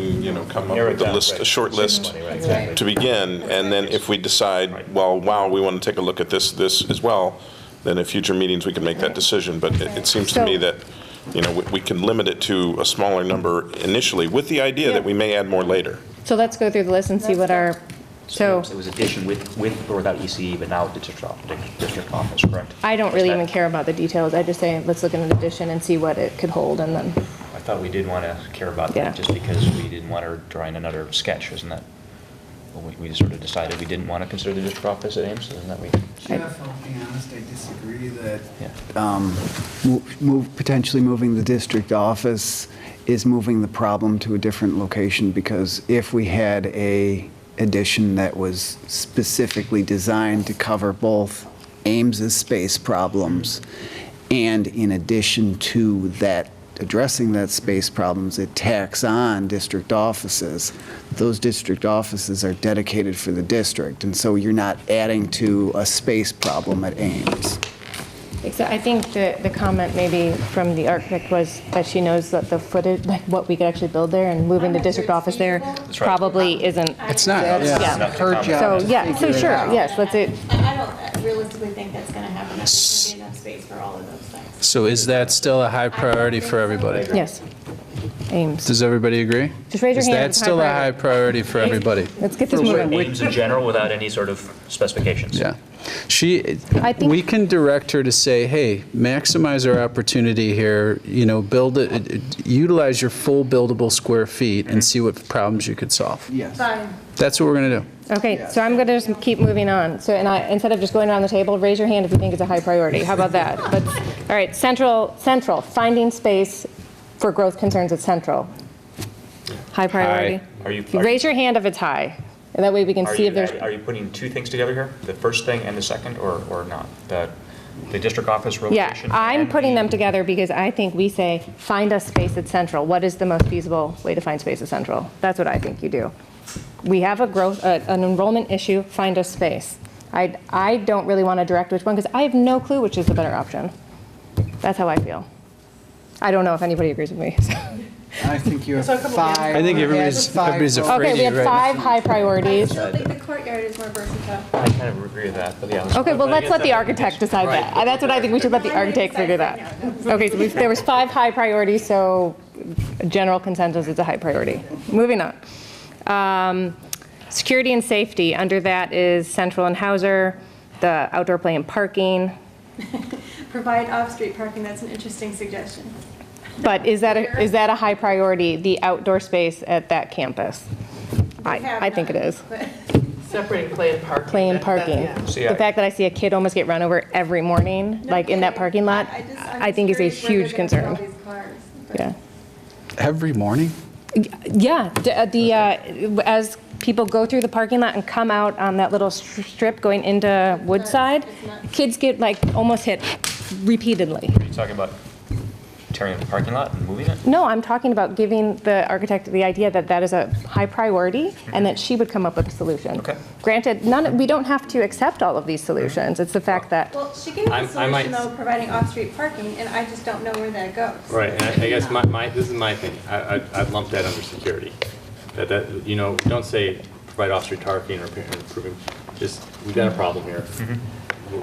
come up with a short list to begin, and then if we decide, well, wow, we want to take a look at this as well, then at future meetings we can make that decision. But it seems to me that, we can limit it to a smaller number initially, with the idea that we may add more later. So let's go through the list and see what our, so. It was addition with or without ECE, but now district office, correct? I don't really even care about the details. I just say, let's look at an addition and see what it could hold, and then. I thought we did want to care about Yeah. that just because we didn't want to draw in another sketch, isn't that? Well, we sort of decided we didn't want to consider the district office at Ames, isn't that we? Jeff, I'll be honest, I disagree that Yeah. potentially moving the district office is moving the problem to a different location, because if we had a addition that was specifically designed to cover both Ames's space problems, and in addition to that, addressing that space problems, it tacks on district offices. Those district offices are dedicated for the district, and so you're not adding to a space problem at Ames. Except I think the comment maybe from the architect was that she knows that the footage, like what we could actually build there, and moving the district office there probably isn't. It's not, Yeah. Her job So, to yeah, figure so it sure, out. yes, let's it. I don't realistically think that's going to happen. There's going to be enough space for all of those things. So is that still a high priority for everybody? Yes. Ames. Does everybody agree? Just raise your hand if Is it's that still a high high priority for everybody? Let's get this moving. Ames in general without any sort of specifications. Yeah. I think- We can direct her to say, hey, maximize our opportunity here, build it, utilize your full buildable square feet and see what problems you could solve. Yes. Fine. That's what we're going to do. Okay, so I'm going to just keep moving on. So, and instead of just going around the table, raise your hand if you think it's a high priority. How about that? All right, central, finding space for growth concerns at Central. High priority? Raise your hand if it's high, and that way we can see if there's. Are you putting two things together here? The first thing and the second, or not? The district office Yeah, relocation? I'm and putting the- them together because I think we say, find us space at Central. What is the most feasible way to find space at Central? That's what I think you do. We have an enrollment issue, find us space. I don't really want to direct which one, because I have no clue which is the better option. That's how I feel. I don't know if anybody agrees with me. I think you have So a couple- five. I think everybody's five afraid Okay, we of have you right 5 high I priorities. still think the courtyard is more versatile. I kind of agree with that, but yeah. Okay, well, let's let the architect decide that. That's what I think we should let the architect figure that. Okay, so there was 5 high priorities, so general consensus is a high priority. Moving on. Security and safety, under that is Central and Hauser, the outdoor play and parking. Provide off-street parking, that's an interesting suggestion. But is that a high priority, the outdoor space at that campus? I think it is. Separating play and parking. play and That- parking. yeah. See, The fact that I see a kid almost get run over every morning, like in that parking lot, I think is a huge concern. Yeah. Every morning? Yeah, as people go through the parking lot and come out on that little strip going into Woodside, kids get like almost hit repeatedly. Are you talking about tearing up the parking lot and moving it? No, I'm talking about giving the architect the idea that that is a high priority and that she would come up with a solution. Okay. Granted, we don't have to accept all of these solutions. It's the fact that, Well, she gave us a I might- solution though, providing off-street parking, and I just don't know where that goes. Right, and I guess this is my thing. I'd lump that under security. That, you know, don't say provide off-street parking or improving, just, we've got a problem here.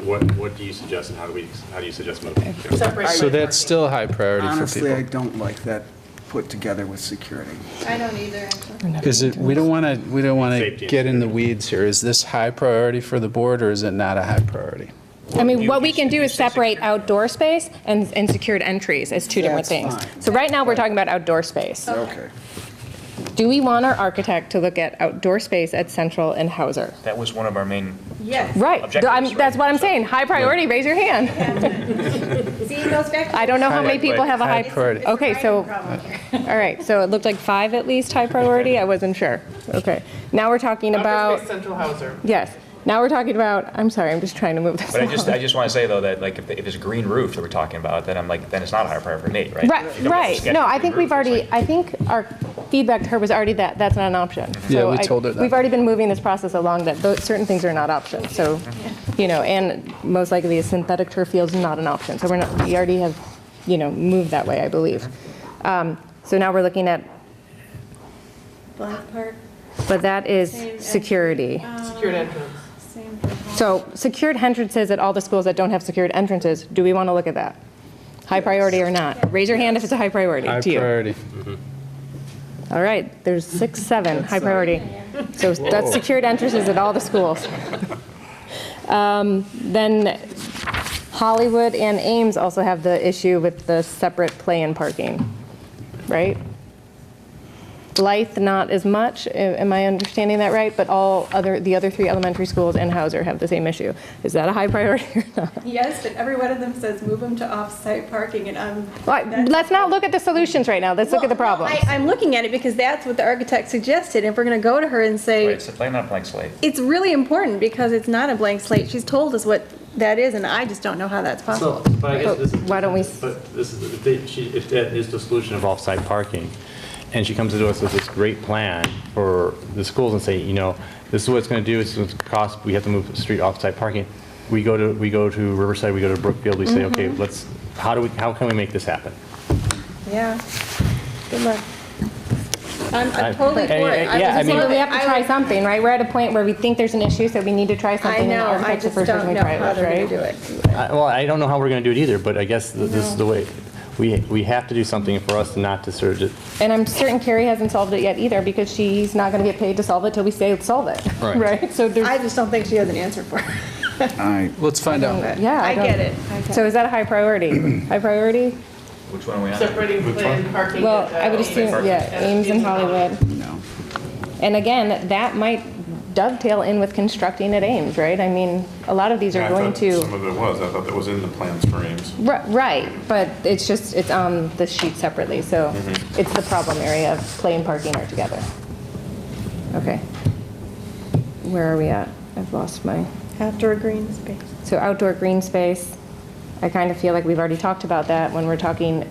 What do you suggest and how do you suggest moving? Separate So play and that's still high priority for Honestly, I people. don't like that put together with security. I don't either, actually. Is it, we don't want to Safety and get in the security. weeds here. Is this high priority for the board or is it not a high priority? I mean, what we can do is separate outdoor space and secured entries as two different That's things. fine. So right now, we're talking about outdoor space. Okay. Do we want our architect to look at outdoor space at Central and Hauser? That was one of our main, Yes. Right, Objectives, right? that's what I'm saying, high priority, raise your hand. See, it goes back to. I don't know how many people have a High high, priority. okay, so, Problem here. all right, so it looked like 5 at least high priority, I wasn't sure. Okay, now we're talking Outdoor about, space, central Hauser. yes, now we're talking about, I'm sorry, I'm just trying to move this but I along. just want to say though that like if it's a green roof that we're talking about, then I'm like, then it's not a high priority for me, right? Right, If you don't have a right, sketch no, of a I green think roof, we've it's already, like- I think our feedback to her was already that that's not an option. Yeah, So we told her that. We've already been moving this process along, that those certain things are not options, so, you know, and most likely a synthetic turf field is not an option, so we already have, you know, moved that way, I believe. So now we're looking at, Blythe Park, but that is Same as- security. Secured entrance. same for home. So secured entrances at all the schools that don't have secured entrances, do we want to look at that? High priority or not? Raise your hand if it's a high priority High to you. priority. All right, there's 6, 7, high priority. So that's secured entrances at all the schools. Then Hollywood and Ames also have the issue with the separate play and parking, right? Blythe, not as much, am I understanding that right? But the other 3 elementary schools and Hauser have the same issue. Is that a high priority or not? Yes, but every one of them says move them to off-site parking, and I'm. Well, let's not look at the solutions right now, let's look at the Well, problems. I'm looking at it because that's what the architect suggested. If we're going to go to her and Right, say, it's a plain, not a blank slate. it's really important because it's not a blank slate. She's told us what that is, and I just don't know how that's possible. So, but I guess But this is. why don't we- But this is, if that is the solution of off-site parking, and she comes to us with this great plan for the schools and say, you know, this is what it's going to do, it's going to cost, we have to move street off-site parking. We go to Riverside, we go to Brookfield, we say, okay, how can we make this happen? Yeah. Good luck. I'm totally for it. Yeah, I mean- But we have to try something, right? We're at a point where we think there's an issue, so we need to try I something. and the know, I architect's the just first person don't we know try it how with, they're going right? to do it. Well, I don't know how we're going to do it either, but I guess this is the way, we have to do something for us not to sort of just. And I'm certain Carrie hasn't solved it yet either, because she's not going to get paid to solve it till we say solve it, Right. right? So there's, I just don't think she has an answer for it. Let's find out. yeah. I don't- get it. So is that a high priority? High priority? Which one are we on? Separating play and parking. Well, at, I would Ames assume, yeah, Ames and Hollywood. No. And again, that might dovetail in with constructing at Ames, right? I mean, a lot of these are going to. Some of it was, I thought that was in the plans for Ames. Right, but it's just, it's on the sheet separately, so it's the problem area of play and parking are together. Okay. Where are we at? I've lost my, Outdoor green space. so outdoor green space, I kind of feel like we've already talked about that when we're talking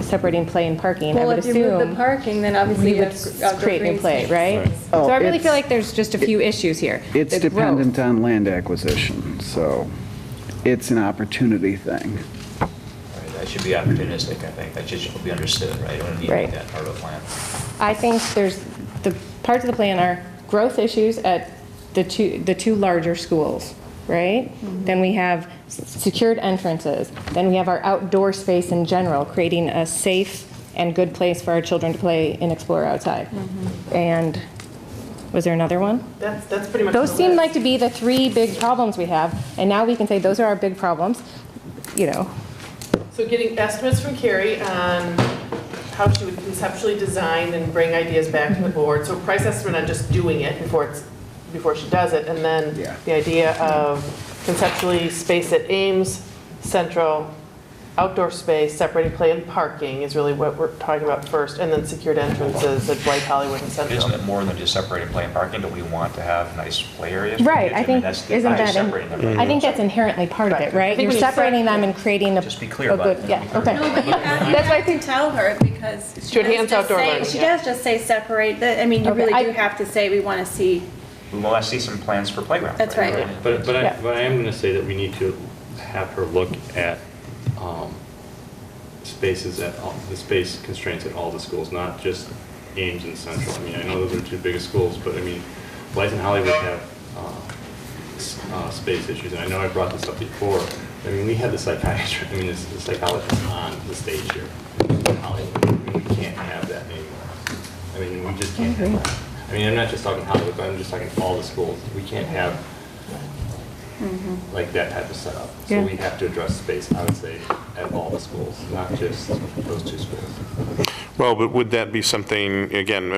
separating play and parking. I Well, would if you move the assume parking, then obviously we you would have outdoor create green new play, space. right? Oh, So I really feel it's- like there's just a few issues here. It's The growth. dependent on land acquisition, so it's an opportunity thing. Right, that should be opportunistic, I think. That should be understood, right? You don't need to Right. make that part of the plan. I think there's, the parts of the plan are growth issues at the two larger schools, right? Then we have secured entrances. Then we have our outdoor space in general, creating a safe and good place for our children to play and explore outside. And was there another one? That's pretty much. Those the seem list. like to be the 3 big problems we have, and now we can say those are our big problems, you know. So getting estimates from Carrie on how she would conceptually design and bring ideas back to the board. So price estimate on just doing it before it's before she does it. And then Yeah. the idea of conceptually space at Ames Central, outdoor space, separating play and parking is really what we're talking about first, and then secured entrances at Blythe, Hollywood, and Central. Isn't it more than just separating play and parking? Do we want to have nice play areas? for Right, kids? I think, that's isn't just that, separating them, right? I think that's inherently part of it, right? I think You're when you separating separate- them and creating a. Just be clear a about good- it. Yeah, okay. No, but you That's why I have to think, tell her because She would does hands just outdoor say- learning, She yeah. does just say separate, I mean, you Okay, really I- do have to say, we want to see, We want to see some plans for playground. That's right. But Yeah. I am going to say that we need to have her look at spaces at the space constraints at all the schools, not just Ames and Central. I mean, I know those are two biggest schools, but I mean, Blythe and Hollywood have space issues, and I know I brought this up before. I mean, we had the psychiatrist, the psychologist on the stage here in Hollywood. I mean, we can't have that anymore. I mean, we just can't have that. I mean, I'm not just talking Hollywood, but I'm just talking all the schools. We can't have like that type of setup. So Yeah. we have to address space, I would say, at all the schools, not just those two schools. Well, but would that be something, again,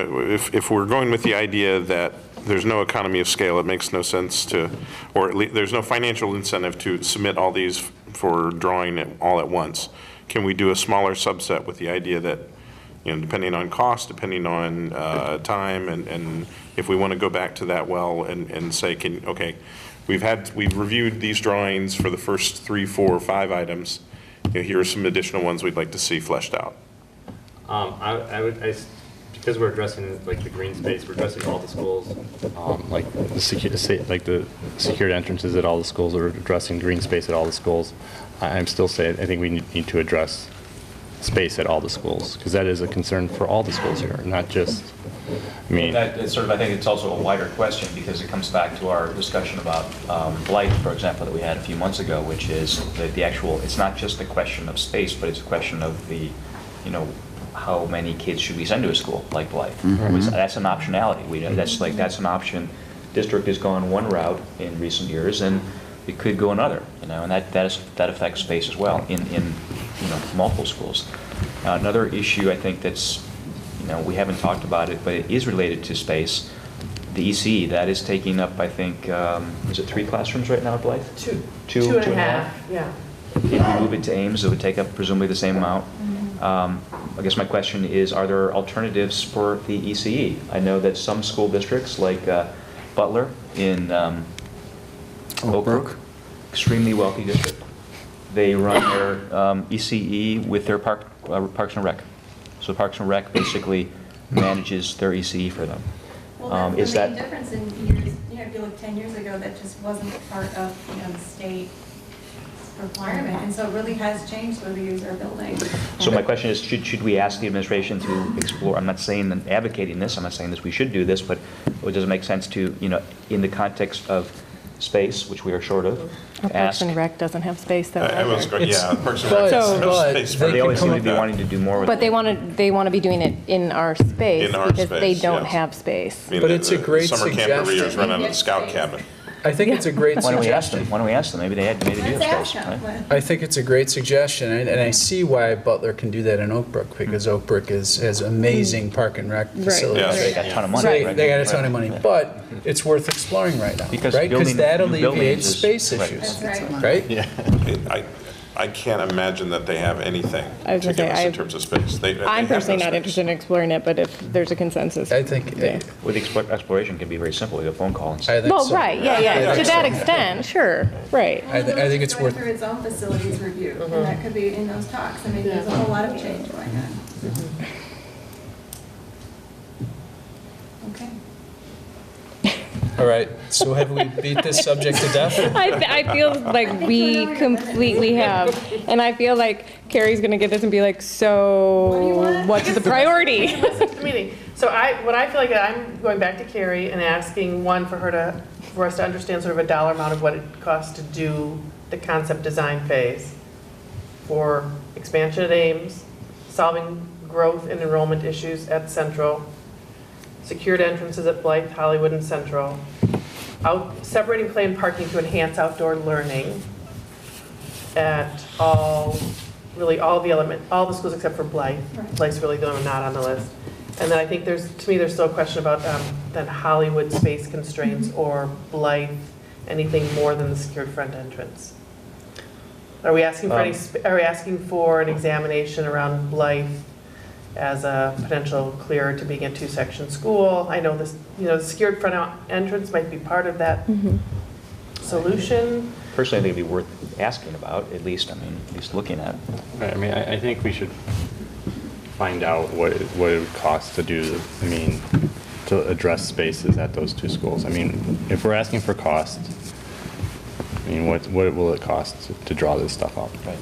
if we're going with the idea that there's no economy of scale, it makes no sense to, or at least there's no financial incentive to submit all these for drawing it all at once, can we do a smaller subset with the idea that, depending on cost, depending on time, and if we want to go back to that well and say, okay, we've reviewed these drawings for the first 3, 4, 5 items. Here are some additional ones we'd like to see fleshed out. Because we're addressing like the green space, we're addressing all the schools, like the secured entrances at all the schools, or addressing green space at all the schools. I'm still saying, I think we need to address space at all the schools, because that is a concern for all the schools here, not just, I mean. It's sort of, I think it's also a wider question, because it comes back to our discussion about Blythe, for example, that we had a few months ago, which is the actual, it's not just a question of space, but it's a question of the, how many kids should we send to a school like Blythe? That's an optionality. That's an option. District has gone one route in recent years, and it could go another, and that affects space as well in multiple schools. Another issue I think that's, we haven't talked about it, but it is related to space. The ECE, that is taking up, I think, is it 3 classrooms right now at Blythe? Two and a half, yeah. If we move it to Ames, it would take up presumably the same amount. I guess my question is, are there alternatives for the ECE? I know that some school districts, like Butler in Oak Brook, extremely wealthy district, they run their ECE with their Parks and Rec. So Parks and Rec basically manages their ECE for them. well, that's Is the main that- difference in years, if you look 10 years ago, that just wasn't part of, the state requirement, and so it really has changed the way we use our building. So my question is, should we ask the administration to explore, I'm not saying that advocating this, I'm not saying this, we should do this, but does it make sense to, in the context of space, which we are short of, Parks ask, and Rec doesn't have space though. I was going, yeah, Parks and But- Rec has no but space they for they always seem to anything be like wanting to do more with But they it. want to be doing it in our space In our because they space, don't yes. have space. I mean, But it's a great Summer camp every year is suggestion. run out of the scout cabin. I think it's a great Why don't we ask suggestion. them? Why don't we ask them? Maybe they do have Let's ask space. them. right? I think it's a great suggestion, and I see why Butler can do that in Oak Brook, because Oak Brook has amazing park and rec facilities. Yes. They got a ton of money. They right? they got a ton of money, but it's worth exploring right now, Because right? Because building that new alleviates buildings is- space right. issues, That's right. right? Yeah. I can't imagine that they have anything I was to gonna give say, us in I- terms of space. They I'm have no personally not space. interested in exploring it, but if there's a consensus. I think, Yeah. With exploration can be very simple. You have a phone call and I say, think Well, so. right, yeah, to that extent, sure, right. I think it's worth. Going through its own facilities review, and that could be in those talks. I mean, there's a whole lot of change going on. Okay. All right, so have we beat this subject to death? I feel like we completely have, and I feel like Carrie's gonna get this and be like, so what's the priority? Listen to the meeting. So what I feel like I'm going back to Carrie and asking, one, for us to understand sort of a dollar amount of what it costs to do the concept design phase for expansion at Ames, solving growth and enrollment issues at Central, secured entrances at Blythe, Hollywood, and Central, separating play and parking to enhance outdoor learning at all the schools except for Blythe. Right. Blythe's really the one not on the list. And then I think to me, there's still a question about then Hollywood space constraints or Blythe, anything more than the secured front entrance. Are we asking for are we asking for an examination around Blythe as a potential clearer to being a two-section school? I know this, the secured front entrance might be part of that solution. Personally, I think it'd be worth asking about, at least looking at. Right, I think we should find out what it would cost to do, to address spaces at those two schools. If we're asking for cost, what will it cost to draw this stuff up? Right.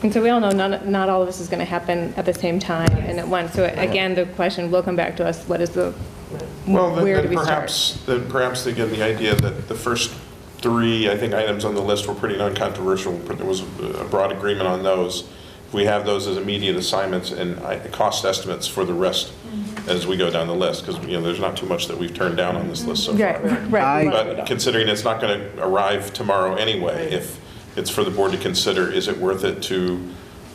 And so we all know not all of this is going to happen at the same time and at once. So again, the question will come back to us, what is the, where do we start? Then perhaps again, the idea that the first 3, I think, items on the list were pretty non-controversial. There was a broad agreement on those. If we have those as immediate assignments and cost estimates for the rest as we go down the list, because there's not too much that we've turned down on this list so far. Right. But considering it's not going to arrive tomorrow anyway, if it's for the board to consider, is it worth it to,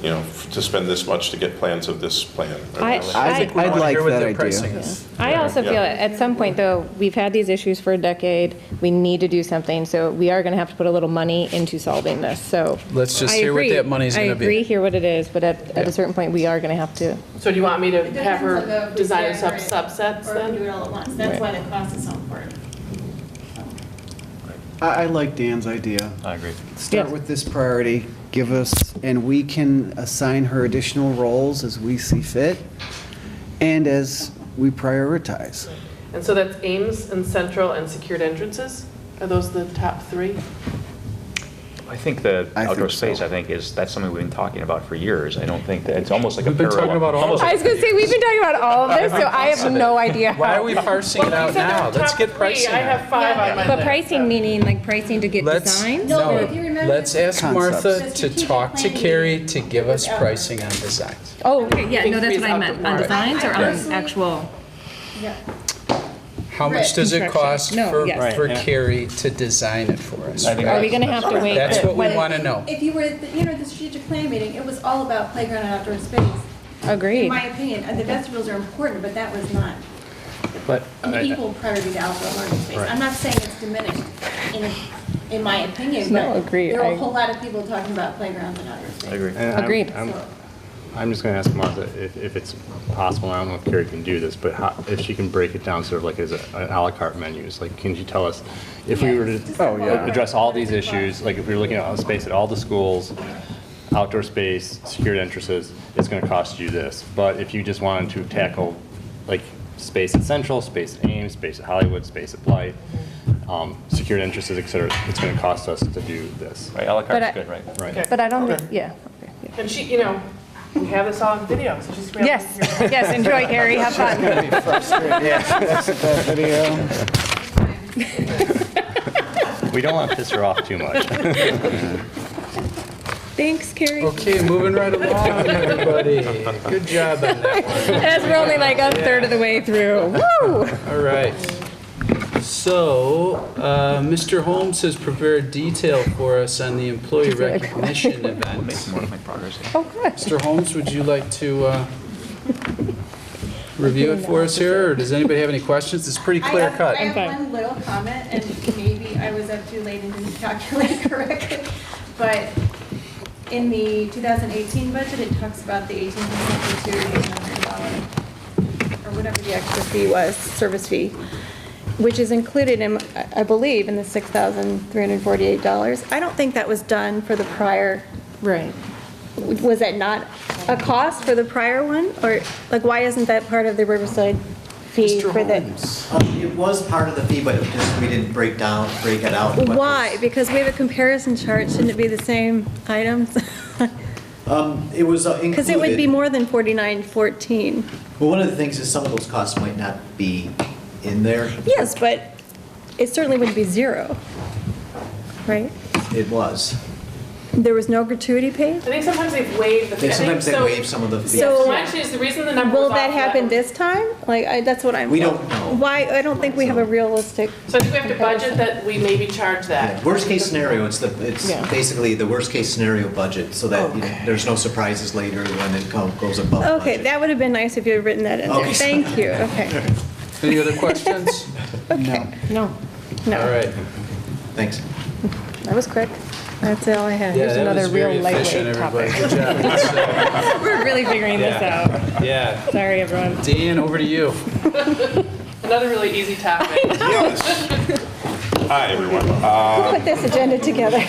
to spend this much to get plans of this plan? I'd like that idea. I also feel at some point, though, we've had these issues for a decade. We need to do something, so we are going to have to put a little money into solving this. So Let's just hear what that money's going to be. I agree, hear what it is, but at a certain point, we are going to have to. So do you want me to have her Depends on the design generate, subsets Or then? do it all at once. That's why the cost is so important. I like Dan's idea. I agree. Start Yes. with this priority, give us, and we can assign her additional roles as we see fit and as we prioritize. And so that's Ames and Central and secured entrances? Are those the top 3? I think the I outdoor think so. space, that's something we've been talking about for years. I don't think that, it's almost like a We've been parallel. talking about all almost I was going to say, we've been talking about all of this, so I have no idea how. Why are we parsing it out now? Let's get pricing. I have 5 on my But list. pricing meaning like pricing to get Let's, designs? No, no, but if you remember let's the- ask Martha Concepts. to talk to Carrie to give us pricing on designs. Oh, okay, yeah, no, that's Increase what I meant, on outdoor. designs or on Personally- actual? Yeah. How much does it cost Construction. No, yes. for Right. Carrie to design it for us? I think Are we going to have to wait? That's what we when- want to know. If you were at the strategic plan meeting, it was all about playground and outdoor space. In Agreed. my opinion, and the vestibules are important, but that was not But an equal priority to outdoor learning space. Right. I'm not saying it's diminished in my opinion, No, but agreed. there were a whole lot of people talking about playgrounds and outdoor space. I agree. Agreed. I'm just going to ask Martha if it's possible, and I don't know if Carrie can do this, but if she can break it down sort of like as an a la carte menus. Like, can you tell us, if we were to address all these issues, like if we were looking at space at all the schools, outdoor space, secured entrances, it's going to cost you this. But if you just wanted to tackle like space at Central, space at Ames, space at Hollywood, space at Blythe, secured entrances, et cetera, it's going to cost us to do this. Right, a la carte But is I- good, right? Right. But I don't, yeah. Okay, yeah. And she, we have this all on video, so she's. Yes, yes, enjoy, Carrie, have fun. That video. We don't want to piss her off too much. Thanks, Carrie. Okay, moving right along, everybody. Good job on that one. As we're only like a third of the way through. Woo! All right. So, Mr. Holmes has prepared detail for us on the employee recognition Make event. some more of my progress. Oh, good. Mr. Holmes, would you like to review it for us here, or does anybody have any questions? It's pretty clear cut. I have one little comment, and maybe I was up too late and didn't calculate correctly, but in the 2018 budget, it talks about the 18% gratuity $800, or whatever the extra fee was, service fee, which is included in, I believe, in the $6,348. I don't think that was done for the prior. Right. Was that not a cost for the prior one? Or, like, why isn't that part of the Riverside fee Mr. for the? Holmes. It was part of the fee, but we didn't break it out. What Why? was- Because we have a comparison chart, shouldn't it be the same items? It was included. Because it would be more than 4914. Well, one of the things is some of those costs might not be in there. Yes, but it certainly wouldn't be zero, right? It was. There was no gratuity paid? I think sometimes they've waived the fee. Sometimes they waive some of the fees. So- So actually, it's the reason the number was Will that off happen this time? Like, that's what I'm. We don't know. Why, I don't think we have a realistic. So I think we have to budget that we maybe charge that. Worst case scenario, it's Yeah. basically the worst case scenario budget, so that there's no surprises later when it goes above budget. Okay, that would have been nice if you had written that in there. Okay. Thank you, okay. Any other questions? No. No. No, All right. Thanks. that was quick. That's all I had. Yeah, Here's that another was very real efficient, lightweight everybody. topic. Good job. We're really figuring this out. Yeah. Sorry, everyone. Dan, over to you. Another really easy topic. Yes. Hi, everyone. Put this agenda together.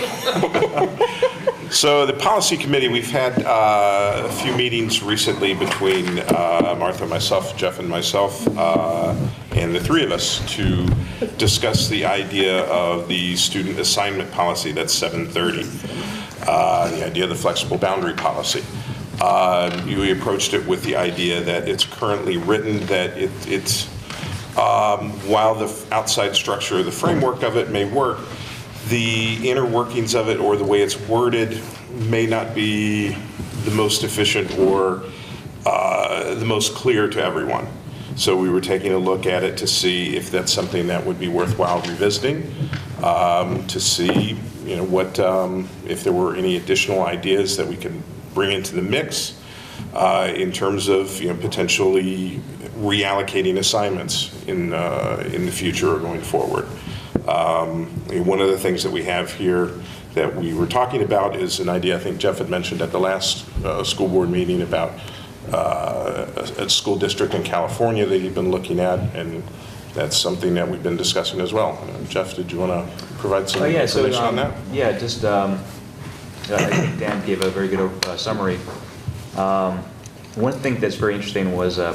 So the policy committee, we've had a few meetings recently between Martha, myself, Jeff, and myself, and the three of us to discuss the idea of the student assignment policy, that's 730, the idea of the flexible boundary policy. We approached it with the idea that it's currently written, that it's while the outside structure, the framework of it may work, the inner workings of it or the way it's worded may not be the most efficient or the most clear to everyone. So we were taking a look at it to see if that's something that would be worthwhile revisiting, to see, you know, what if there were any additional ideas that we could bring into the mix in terms of, you know, potentially reallocating assignments in the future or going forward. One of the things that we have here that we were talking about is an idea I think Jeff had mentioned at the last school board meeting about a school district in California that he'd been looking at, and that's something that we've been discussing as well. Jeff, did you want to provide some information on that? Yeah, just, I think Dan gave a very good summary. One thing that's very interesting was a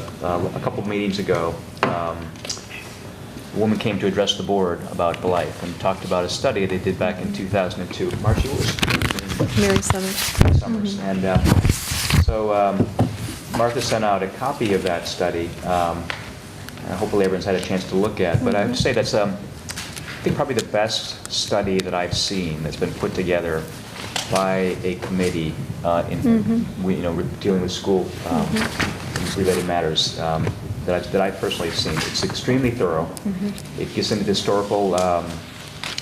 couple of meetings ago, a woman came to address the board about Blythe and talked about a study they did back in 2002. Marcy, what was Mary Summers. Summers. And so Martha sent out a copy of that study. Hopefully everyone's had a chance to look at. But I have to say that's, I think, probably the best study that I've seen that's been put together by a committee in dealing with school related matters that I personally have seen. It's extremely thorough. It gets into the historical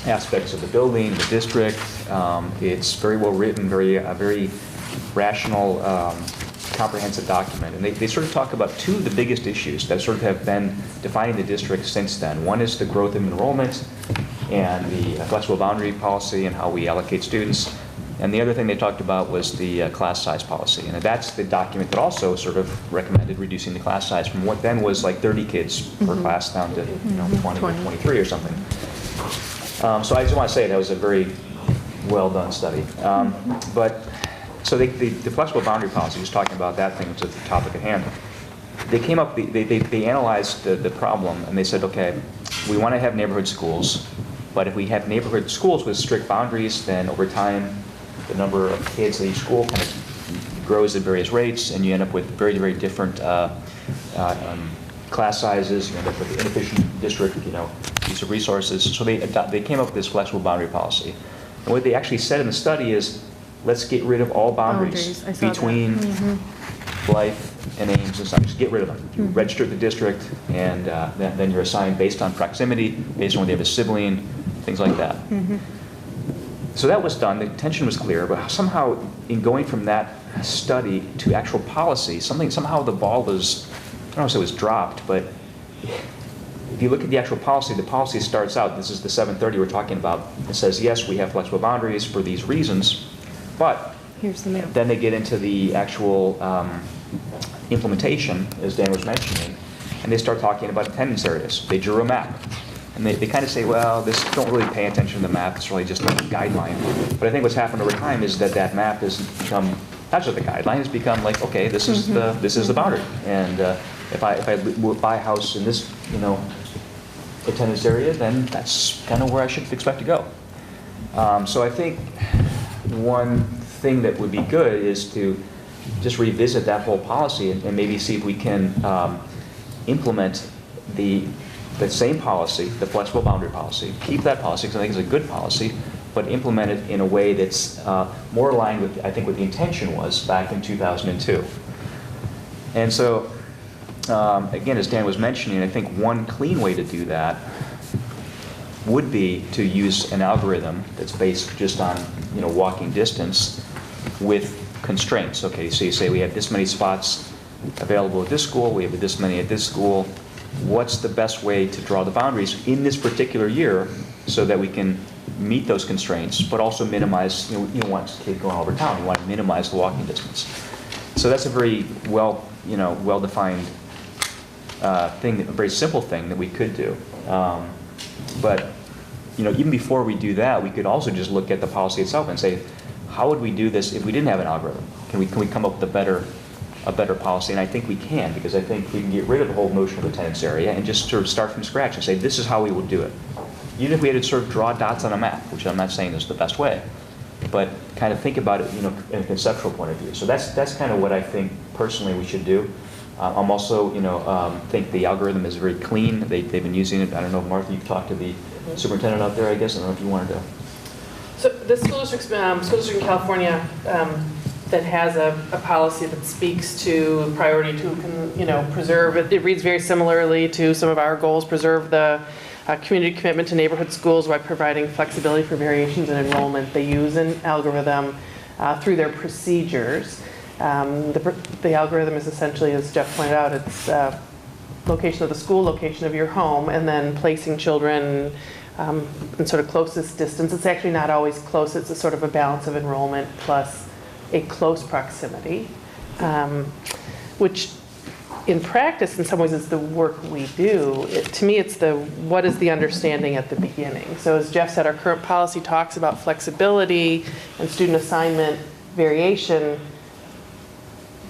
aspects of the building, the district. It's very well written, very rational, comprehensive document. And they sort of talk about two of the biggest issues that sort of have been defining the district since then. One is the growth of enrollment and the flexible boundary policy and how we allocate students. And the other thing they talked about was the class size policy. And that's the document that also sort of recommended reducing the class size from what then was like 30 kids per class down to 20 or 23 or something. So I just want to say that was a very well done study. So the flexible boundary policy, just talking about that thing, which is the topic at hand, they came up, they analyzed the problem, and they said, okay, we want to have neighborhood schools, but if we have neighborhood schools with strict boundaries, then over time, the number of kids at each school kind of grows at various rates, and you end up with very, very different class sizes. You end up with an inefficient district, use of resources. So they came up with this flexible boundary policy. And what they actually said in the study is, let's get rid of all boundaries I saw between Blythe and Ames and stuff. Just get rid of them. You register at the district, and then you're assigned based on proximity, based on whether they have a sibling, things like that. So that was done. The intention was clear, but somehow in going from that study to actual policy, somehow the ball was, I don't know if it was dropped, but if you look at the actual policy, the policy starts out, this is the 730 we're talking about, it says, yes, we have flexible boundaries for these reasons, but Here's the map. then they get into the actual implementation, as Dan was mentioning, and they start talking about attendance areas. They drew a map. And they kind of say, well, this don't really pay attention to the map. It's really just a guideline. But I think what's happened over time is that map has become not just a guideline. It's become like, okay, this is the boundary. And if I buy a house in this attendance area, then that's kind of where I should expect to go. So I think one thing that would be good is to just revisit that whole policy and maybe see if we can implement the same policy, the flexible boundary policy, keep that policy because I think it's a good policy, but implement it in a way that's more aligned with, I think, what the intention was back in 2002. And so, again, as Dan was mentioning, I think one clean way to do that would be to use an algorithm that's based just on, walking distance with constraints. Okay, so you say we have this many spots available at this school, we have this many at this school. What's the best way to draw the boundaries in this particular year so that we can meet those constraints, but also minimize, you don't want kids going all over town, you want to minimize the walking distance. So that's a very well-defined thing, a very simple thing that we could do. But even before we do that, we could also just look at the policy itself and say, how would we do this if we didn't have an algorithm? Can we come up with a better policy? And I think we can, because I think we can get rid of the whole notion of attendance area and just sort of start from scratch and say, this is how we would do it. Even if we had to sort of draw dots on a map, which I'm not saying is the best way, but kind of think about it, in a conceptual point of view. So that's kind of what I think personally we should do. I'm also, think the algorithm is very clean. They've been using it. I don't know, Martha, you've talked to the superintendent out there, I guess. I don't know if you wanted to. So the school district in California that has a policy that speaks to priority to, preserve it. It reads very similarly to some of our goals, preserve the community commitment to neighborhood schools by providing flexibility for variations in enrollment. They use an algorithm through their procedures. The algorithm is essentially, as Jeff pointed out, it's location of the school, location of your home, and then placing children in sort of closest distance. It's actually not always close. It's a sort of a balance of enrollment plus a close proximity, which in practice, in some ways, is the work we do. To me, it's what is the understanding at the beginning. So as Jeff said, our current policy talks about flexibility and student assignment variation,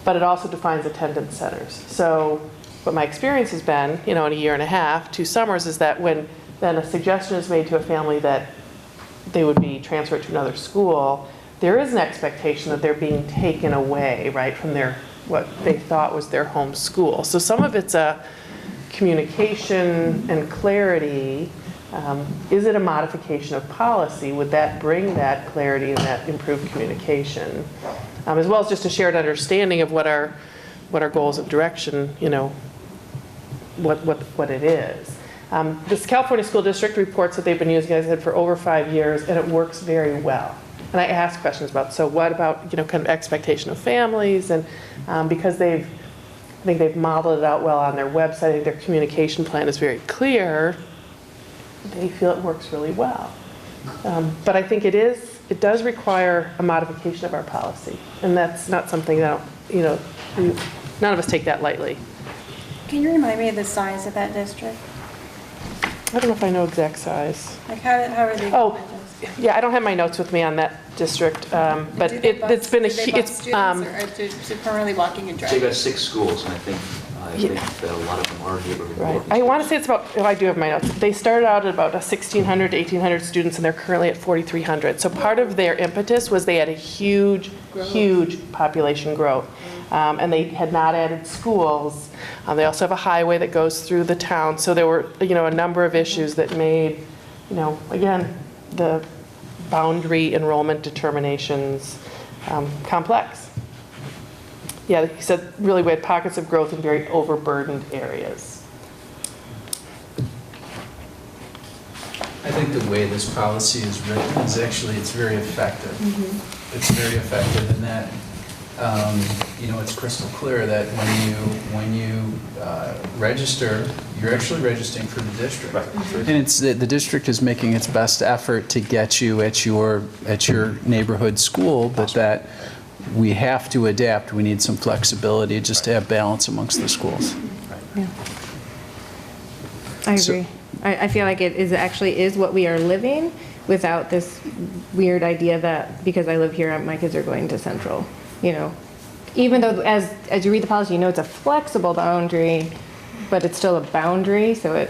but it also defines attendance centers. So what my experience has been, in a year and a half, 2 summers, is that when then a suggestion is made to a family that they would be transferred to another school, there is an expectation that they're being taken away, right, from what they thought was their home school. So some of it's a communication and clarity. Is it a modification of policy? Would that bring that clarity and that improved communication? As well as just a shared understanding of what our goals of direction, what it is. This California School District reports that they've been using, as I said, for over 5 years, and it works very well. And I ask questions about, so what about, kind of expectation of families? And because I think they've modeled it out well on their website, I think their communication plan is very clear, they feel it works really well. But I think it does require a modification of our policy. And that's not something that, none of us take that lightly. Can you remind me of the size of that district? I don't know if I know exact size. Like how are they? Oh, yeah, I don't have my notes with me on that district, but it's been a huge. It's students or are primarily walking and driving? They've got 6 schools, and I think that a lot of them are neighborhood. Right. I want to say it's about, I do have my notes. They started out at about 1,600 to 1,800 students, and they're currently at 4,300. So part of their impetus was they had a huge population growth. And they had not added schools. They also have a highway that goes through the town. So there were, a number of issues that made, again, the boundary enrollment determinations complex. Yeah, he said really we had pockets of growth in very overburdened areas. I think the way this policy is written is actually, it's very effective. Mm-hmm. It's very effective in that, it's crystal clear that when you register, you're actually registering for the district. Right. And it's the district is making its best effort to get you at your neighborhood school, but that we have to adapt. We need some flexibility just to have balance amongst the schools. Yeah. I agree. I feel like it is what we are living without this weird idea that because I live here, my kids are going to Central. Even though as you read the policy, it's a flexible boundary, but it's still a boundary, so it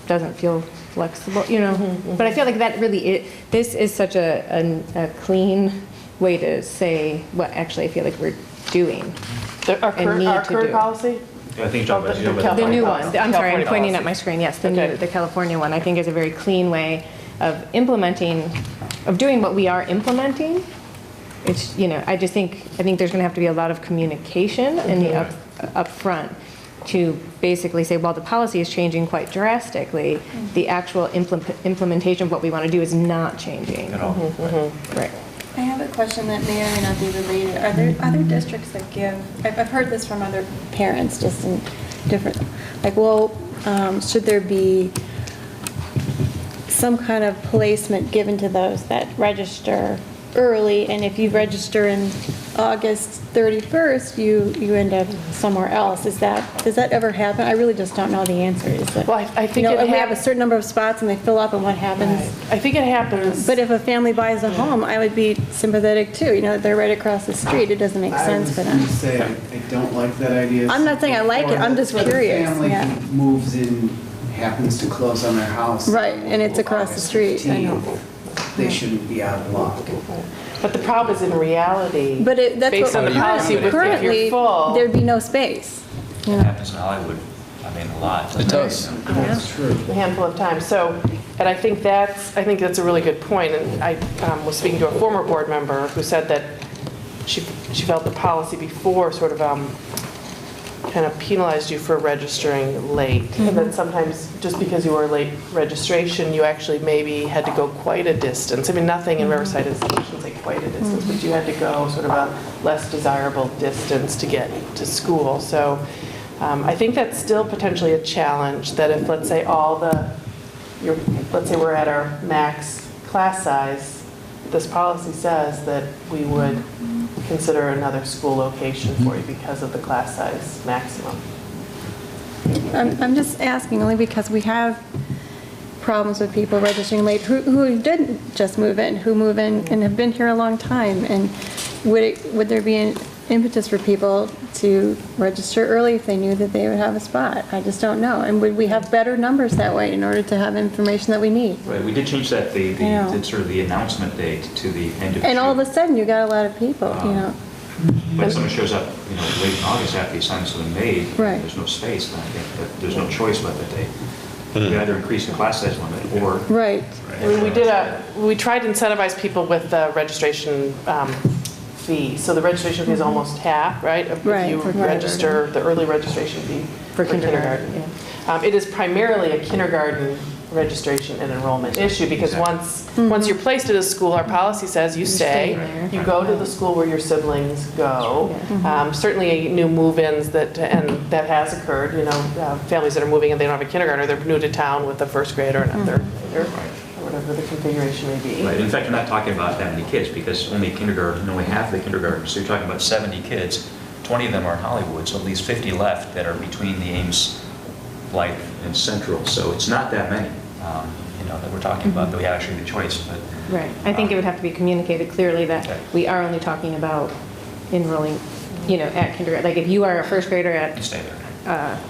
doesn't feel flexible, Mm-hmm. But I feel like that really this is such a clean way to say what actually I feel like we're doing. Our current policy? I think you're talking about the new one. I'm sorry, I'm pointing policy. at my screen. Yes, the California one, I think, is a very clean way of implementing of doing what we are implementing. It's, I think there's going to have to be a lot of communication in the up front to basically say, well, the policy is changing quite drastically. The actual implementation of what we want to do is not changing. At all. Right. I have a question that may or may not be related. Are there other districts that give, I've heard this from other parents, just in different, like, well, should there be some kind of placement given to those that register early, and if you register in August 31st, you end up somewhere else? Does that ever happen? I really just don't know the answer. Is it? Well, I think and we have a certain number of spots and they fill up, and what happens? I think it happens. But if a family buys a home, I would be sympathetic too. They're right across the street. It doesn't make sense for them. I would say I don't like that idea. I'm not saying I like it. I'm just curious. For the family Yeah. who moves in, happens to close on their house. Right, and it's across the August street. I know. 15th, They shouldn't be out of luck. But the problem is in reality, But that's based what on the policy, if currently, you're full. there'd be no space. It happens in Hollywood, a lot. It does. That's true. A handful of times. So, and I think that's a really good point. And I was speaking to a former board member who said that she felt the policy before sort of kind of penalized you for registering late. And then sometimes just because you were late registration, you actually maybe had to go quite a distance. I mean, nothing in Riverside is, I shouldn't say quite a distance, but you had to go sort of a less desirable distance to get to school. So I think that's still potentially a challenge, that if, let's say, let's say we're at our max class size, this policy says that we would consider another school location for you because of the class size maximum. I'm just asking only because we have problems with people registering late who didn't just move in, who move in and have been here a long time. And would there be an impetus for people to register early if they knew that they would have a spot? I just don't know. And would we have better numbers that way in order to have information that we need? Right, we did change that, sort of the announcement date to the end of June. And all of a sudden, you got a lot of people, But if someone shows up, late in August after the assignment's been made, Right. there's no space, then I think that there's no choice but that they either increase the class size limit or. Right. I mean, we tried to incentivize people with the registration fee. So the registration fee is almost half, right? If Right, you for register, the early registration fee for kindergarten. It is primarily a kindergarten registration and enrollment issue, because once you're placed at a school, our policy says you stay. You go to the school where your siblings go. Certainly new move-ins that has occurred, families that are moving and they don't have a kindergartner, they're new to town with a first grader and a third grader, or whatever the configuration may be. Right, in fact, you're not talking about that many kids, because only half the kindergarten, so you're talking about 70 kids, 20 of them are in Hollywood, so at least 50 left that are between the Ames, Blythe, and Central, so it's not that many, that we're talking about, that we have actually the choice, but. Right. I think it would have to be communicated clearly that we are only talking about enrolling, at kindergarten. Like if you are a first grader at You stay there.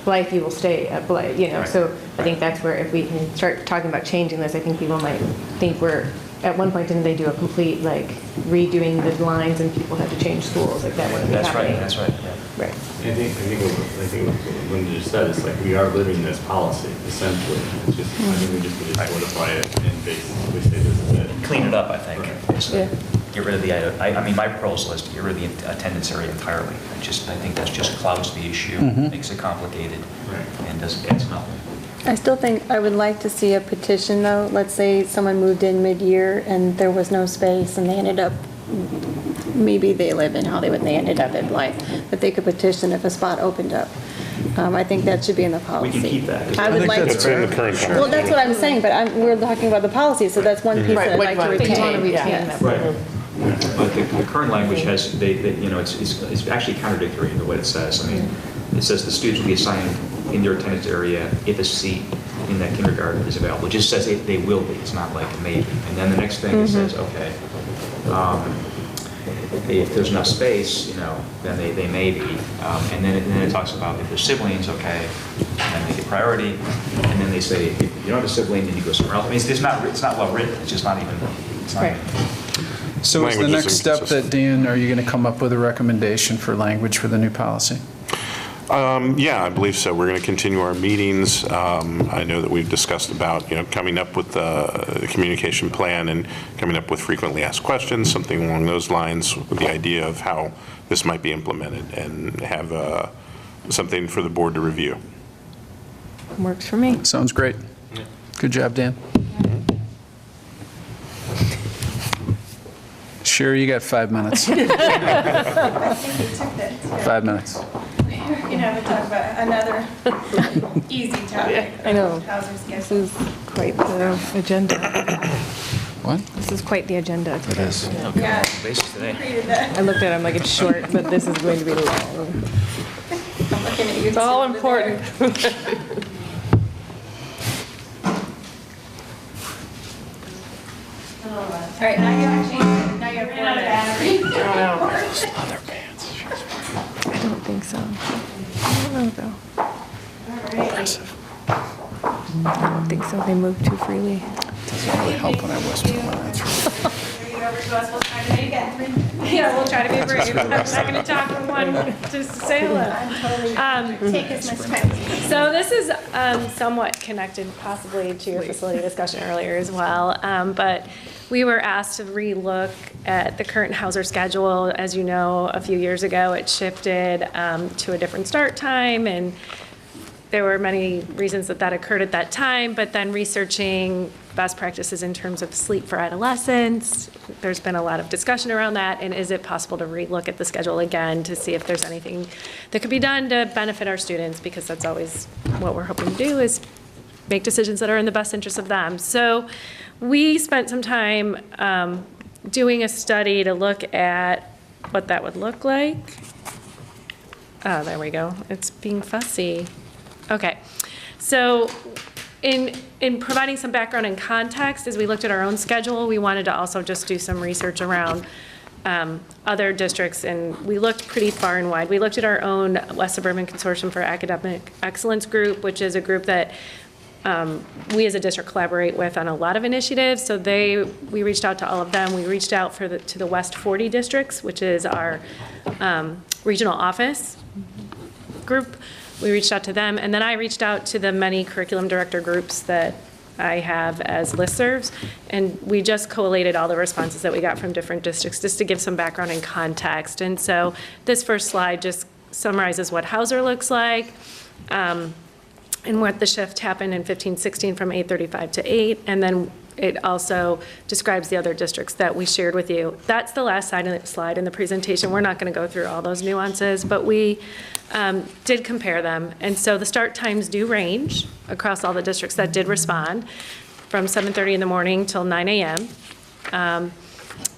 Blythe, you will stay at Blythe, Right. So I think that's where, if we can start talking about changing this, I think people might think at one point, didn't they do a complete, redoing the lines and people had to change schools, like that wouldn't be happening? That's right, yeah. Right. I think what Linda just said, it's like we are living this policy, essentially. It's just, I think we just need to solidify it and basically say this is it. Clean it up, I think. Just get rid of the, my proposal is to get rid of the attendance area entirely. I think that just clouds the issue, makes it complicated, and adds nothing. I still think I would like to see a petition, though. Let's say someone moved in mid-year and there was no space and they ended up, maybe they live in Hollywood and they ended up at Blythe, but they could petition if a spot opened up. I think that should be in the policy. We can keep that. I would like That's in the current policy. Well, that's what I'm saying, but we're talking about the policy, so that's one piece that I'd like to Right, You want to retain. retain that. Right. But the current language has, it's actually contradictory to what it says. I mean, it says the students will be assigned in their attendance area if a seat in that kindergarten is available. It just says they will be. It's not like a maybe. And then the next thing it says, okay, if there's enough space, then they may be. And then it talks about if there's siblings, okay, then they get priority. And then they say if you don't have a sibling, then you go somewhere else. I mean, it's not well written. It's just not even. Right. So is the Language is next step inconsistent. that, Dan, are you going to come up with a recommendation for language for the new policy? Yeah, I believe so. We're going to continue our meetings. I know that we've discussed about, coming up with the communication plan and coming up with frequently asked questions, something along those lines, with the idea of how this might be implemented, and have something for the board to review. Works for me. Sounds great. Good job, Dan. Sure, you got 5 minutes. I think you took that. 5 minutes. You know, we talk about another easy topic. I know. Housing This schedule. is quite the agenda. What? This is quite the agenda. It is. Yeah. Basis today. Created that. I looked at it, I'm like, it's short, but this is going to be long. I'm looking at you. It's all over there. important. All right, now you actually, now you have 4 minutes. Other pants. I don't think so. I don't know, though. I don't think so. They move too freely. Doesn't really help when I whisper. Yeah, we'll try to be brief. I'm not going to talk for one, just to say hello. Take as much time. So this is somewhat connected possibly to your facility discussion earlier as well, but we were asked to relook at the current Hauser schedule. As you know, a few years ago, it shifted to a different start time, and there were many reasons that occurred at that time, but then researching best practices in terms of sleep for adolescents, there's been a lot of discussion around that, and is it possible to relook at the schedule again to see if there's anything that could be done to benefit our students, because that's always what we're hoping to do, is make decisions that are in the best interest of them. So we spent some time doing a study to look at what that would look like. Oh, there we go. It's being fussy. Okay. So in providing some background and context, as we looked at our own schedule, we wanted to also just do some research around other districts, and we looked pretty far and wide. We looked at our own West Suburban Consortium for Academic Excellence group, which is a group that we as a district collaborate with on a lot of initiatives. So we reached out to all of them. We reached out to the West 40 districts, which is our regional office group. We reached out to them, and then I reached out to the many curriculum director groups that I have as listservs, and we just collated all the responses that we got from different districts just to give some background and context. And so this first slide just summarizes what Hauser looks like, and what the shift happened in 15-16 from 8:35 to 8, and then it also describes the other districts that we shared with you. That's the last slide in the presentation. We're not going to go through all those nuances, but we did compare them. And so the start times do range across all the districts that did respond, from 7:30 in the morning till 9 a.m.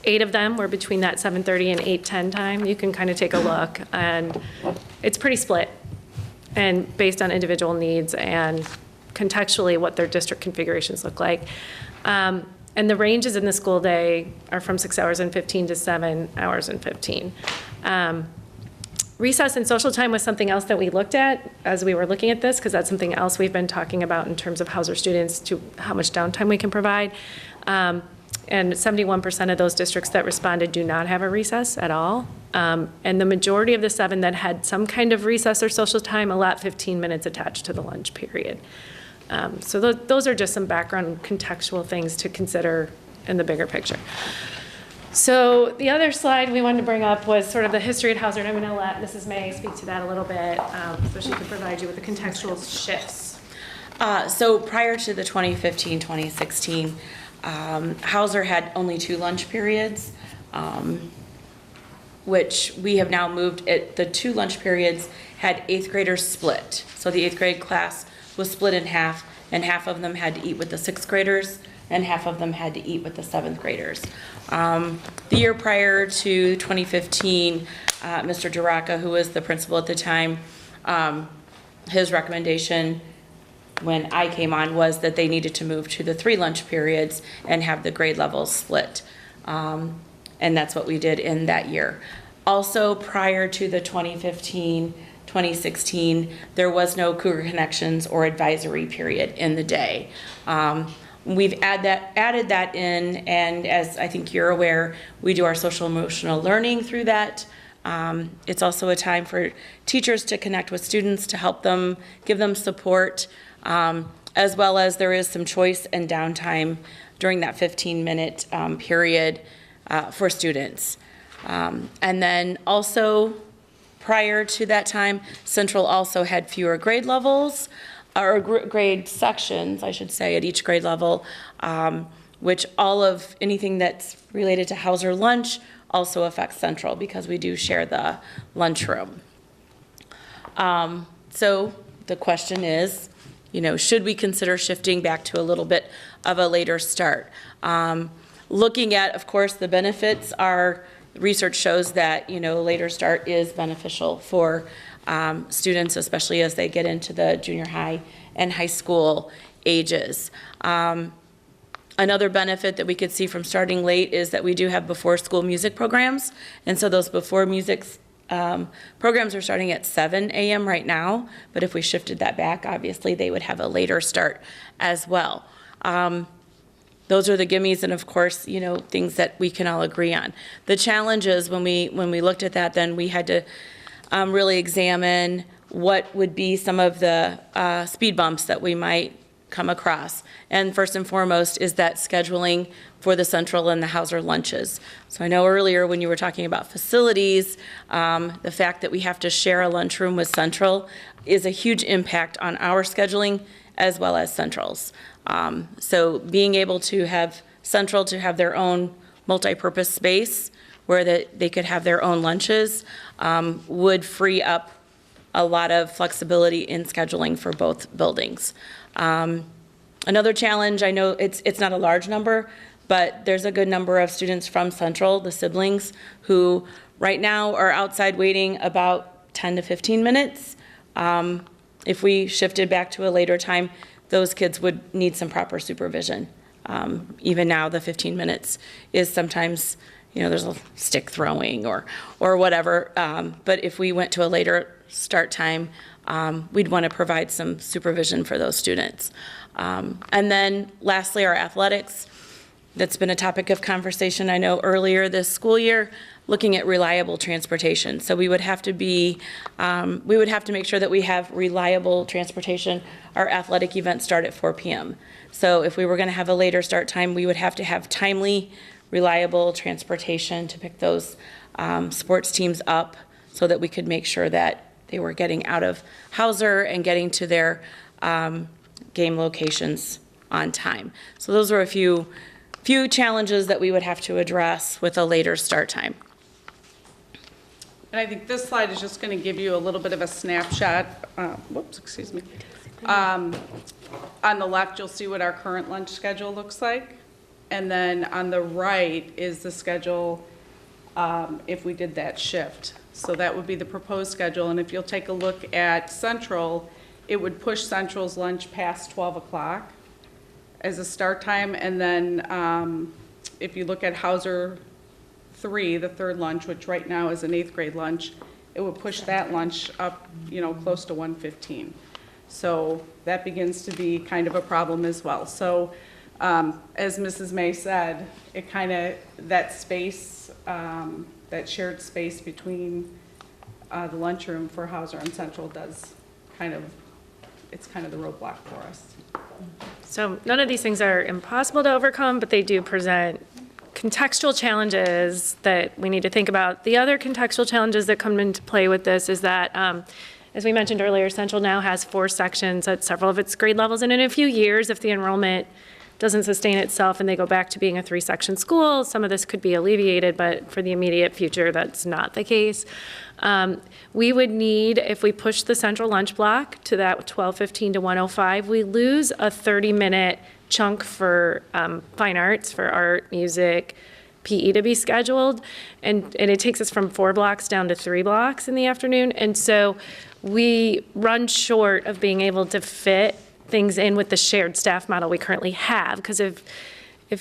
8 of them were between that 7:30 and 8:10 time. You can kind of take a look, and it's pretty split, and based on individual needs and contextually what their district configurations look like. And the ranges in the school day are from 6 hours and 15 to 7 hours and 15. Recess and social time was something else that we looked at as we were looking at this, because that's something else we've been talking about in terms of Hauser students, to how much downtime we can provide. And 71% of those districts that responded do not have a recess at all. And the majority of the 7 that had some kind of recess or social time allot 15 minutes attached to the lunch period. So those are just some background contextual things to consider in the bigger picture. So the other slide we wanted to bring up was sort of the history at Hauser, and I'm going to let Mrs. May speak to that a little bit, so she can provide you with the contextual shifts. So prior to the 2015-2016, Hauser had only 2 lunch periods, which we have now moved. The 2 lunch periods had 8th graders split. So the 8th grade class was split in half, and half of them had to eat with the 6th graders, and half of them had to eat with the 7th graders. The year prior to 2015, Mr. Duraka, who was the principal at the time, his recommendation when I came on was that they needed to move to the 3 lunch periods and have the grade levels split. And that's what we did in that year. Also, prior to the 2015-2016, there was no Cougar Connections or advisory period in the day. We've added that in, and as I think you're aware, we do our social emotional learning through that It's also a time for teachers to connect with students, to help them, give them support, as well as there is some choice and downtime during that 15-minute period for students. And then also, prior to that time, Central also had fewer grade levels, or grade sections, I should say, at each grade level, which all of anything that's related to Hauser lunch also affects Central because we do share the lunchroom. So the question is, should we consider shifting back to a little bit of a later start? Looking at, of course, the benefits are, research shows that, later start is beneficial for students, especially as they get into the junior high and high school ages. Another benefit that we could see from starting late is that we do have before school music programs. And so those before music programs are starting at 7 a.m. right now, but if we shifted that back, obviously they would have a later start as well. Those are the gimmies, and of course, things that we can all agree on. The challenges, when we looked at that, then we had to really examine what would be some of the speed bumps that we might come across. And first and foremost is that scheduling for the Central and the Hauser lunches. So I know earlier when you were talking about facilities, the fact that we have to share a lunchroom with Central is a huge impact on our scheduling as well as Central's. So being able to have Central to have their own multi-purpose space where they could have their own lunches would free up a lot of flexibility in scheduling for both buildings. Another challenge, I know it's not a large number, but there's a good number of students from Central, the siblings, who right now are outside waiting about 10 to 15 minutes. If we shifted back to a later time, those kids would need some proper supervision. Even now, the 15 minutes is sometimes, there's a stick throwing or whatever. But if we went to a later start time, we'd want to provide some supervision for those students. And then lastly, our athletics. That's been a topic of conversation, I know, earlier this school year, looking at reliable transportation. So we would have to make sure that we have reliable transportation. Our athletic events start at 4 p.m. So if we were going to have a later start time, we would have to have timely, reliable transportation to pick those sports teams up so that we could make sure that they were getting out of Hauser and getting to their game locations on time. So those are a few challenges that we would have to address with a later start time. And I think this slide is just going to give you a little bit of a snapshot. Excuse me. On the left, you'll see what our current lunch schedule looks like. And then on the right is the schedule if we did that shift. So that would be the proposed schedule. And if you'll take a look at Central, it would push Central's lunch past 12 o'clock as a start time. And then if you look at Hauser 3, the third lunch, which right now is an 8th grade lunch, it would push that lunch up, close to 1:15. So that begins to be kind of a problem as well. So as Mrs. May said, it kind of, that space, that shared space between the lunchroom for Hauser and Central does it's kind of the roadblock for us. So none of these things are impossible to overcome, but they do present contextual challenges that we need to think about. The other contextual challenges that come into play with this is that, as we mentioned earlier, Central now has 4 sections at several of its grade levels, and in a few years, if the enrollment doesn't sustain itself and they go back to being a 3-section school, some of this could be alleviated, but for the immediate future, that's not the case. We would need, if we push the Central lunch block to that 12:15 to 1:05, we lose a 30-minute chunk for fine arts, for art, music, PE to be scheduled, and it takes us from 4 blocks down to 3 blocks in the afternoon, and so we run short of being able to fit things in with the shared staff model we currently have, because if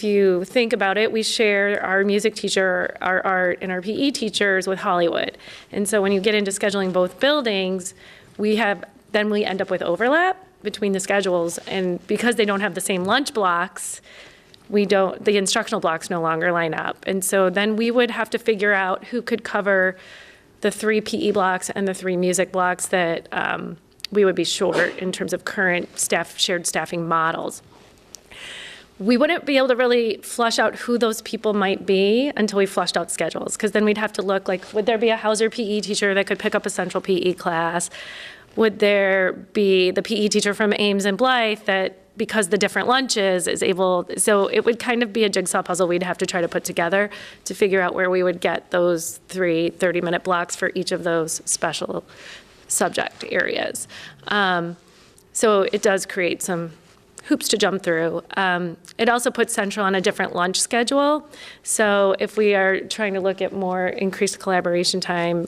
you think about it, we share our music teacher, our art, and our PE teachers with Hollywood. And so when you get into scheduling both buildings, then we end up with overlap between the schedules. And because they don't have the same lunch blocks, the instructional blocks no longer line up. And so then we would have to figure out who could cover the 3 PE blocks and the 3 music blocks that we would be short in terms of current shared staffing models. We wouldn't be able to really flush out who those people might be until we flushed out schedules, because then we'd have to look like, would there be a Hauser PE teacher that could pick up a central PE class? Would there be the PE teacher from Ames and Blythe that, because the different lunches, is able, so it would kind of be a jigsaw puzzle we'd have to try to put together to figure out where we would get those 3 30-minute blocks for each of those special subject areas. So it does create some hoops to jump through. It also puts Central on a different lunch schedule. So if we are trying to look at more increased collaboration time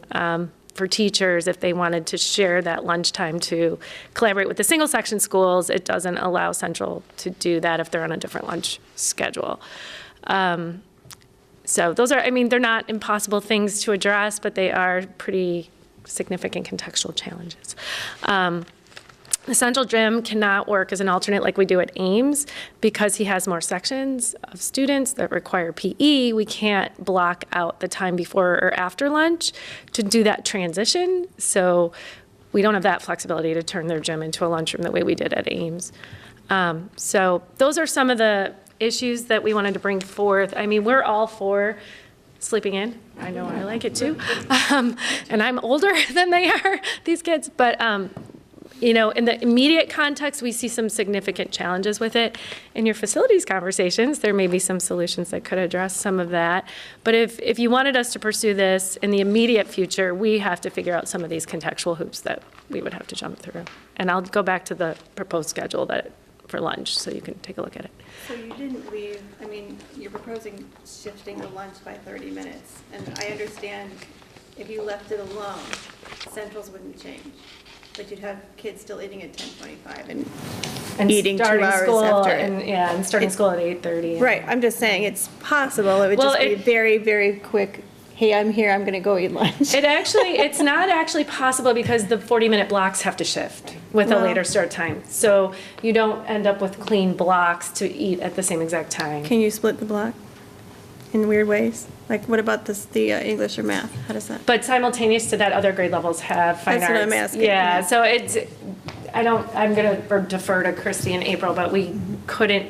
for teachers, if they wanted to share that lunchtime to collaborate with the single section schools, it doesn't allow Central to do that if they're on a different lunch schedule. So those are, I mean, they're not impossible things to address, but they are pretty significant contextual challenges. The Central Gym cannot work as an alternate like we do at Ames because he has more sections of students that require PE. We can't block out the time before or after lunch to do that transition. So we don't have that flexibility to turn their gym into a lunchroom the way we did at Ames. So those are some of the issues that we wanted to bring forth. I mean, we're all for sleeping in. I know I like it too. And I'm older than they are, these kids. But you know, in the immediate context, we see some significant challenges with it. In your facilities conversations, there may be some solutions that could address some of that. But if you wanted us to pursue this in the immediate future, we have to figure out some of these contextual hoops that we would have to jump through. And I'll go back to the proposed schedule for lunch, so you can take a look at it. So you didn't leave, I mean, you're proposing shifting the lunch by 30 minutes. And I understand if you left it alone, Centrals wouldn't change. But you'd have kids still eating at 10:25 and eating 2 hours school after. and starting school at 8:30. Right, I'm just saying it's possible. It would Well, just be very, very quick. Hey, I'm here, I'm gonna go eat lunch. It's not actually possible because the 40-minute blocks have to shift with a Well- later start time. So you don't end up with clean blocks to eat at the same exact time. Can you split the block in weird ways? Like, what about the English or math? How does that? But simultaneous to that, other grade levels have fine That's arts. what I'm asking, Yeah, yeah. so I'm gonna defer to Christy and April, but we couldn't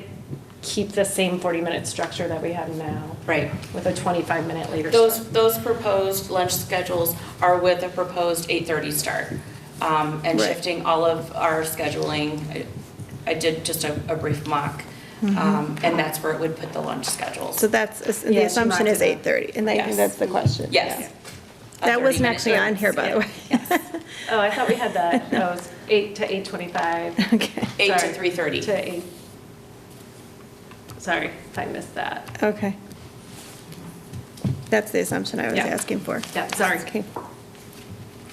keep the same 40-minute structure that we have now. Right. With a 25-minute later start. Those proposed lunch schedules are with a proposed 8:30 start. And Right. shifting all of our scheduling, I did just a brief mock. And that's where it would put the lunch schedules. So that's, the Yeah, she assumption is marked it up. 8:30, and I think Yes. that's the question. Yes. Yeah. A That wasn't 30-minute actually on here, by the way. Oh, I thought we had that. That was 8 to 8:25. Okay, 8 to Sorry. 3:30. To 8. Sorry if I missed that. okay. That's the assumption I was Yeah. asking for. Yeah, sorry. Okay.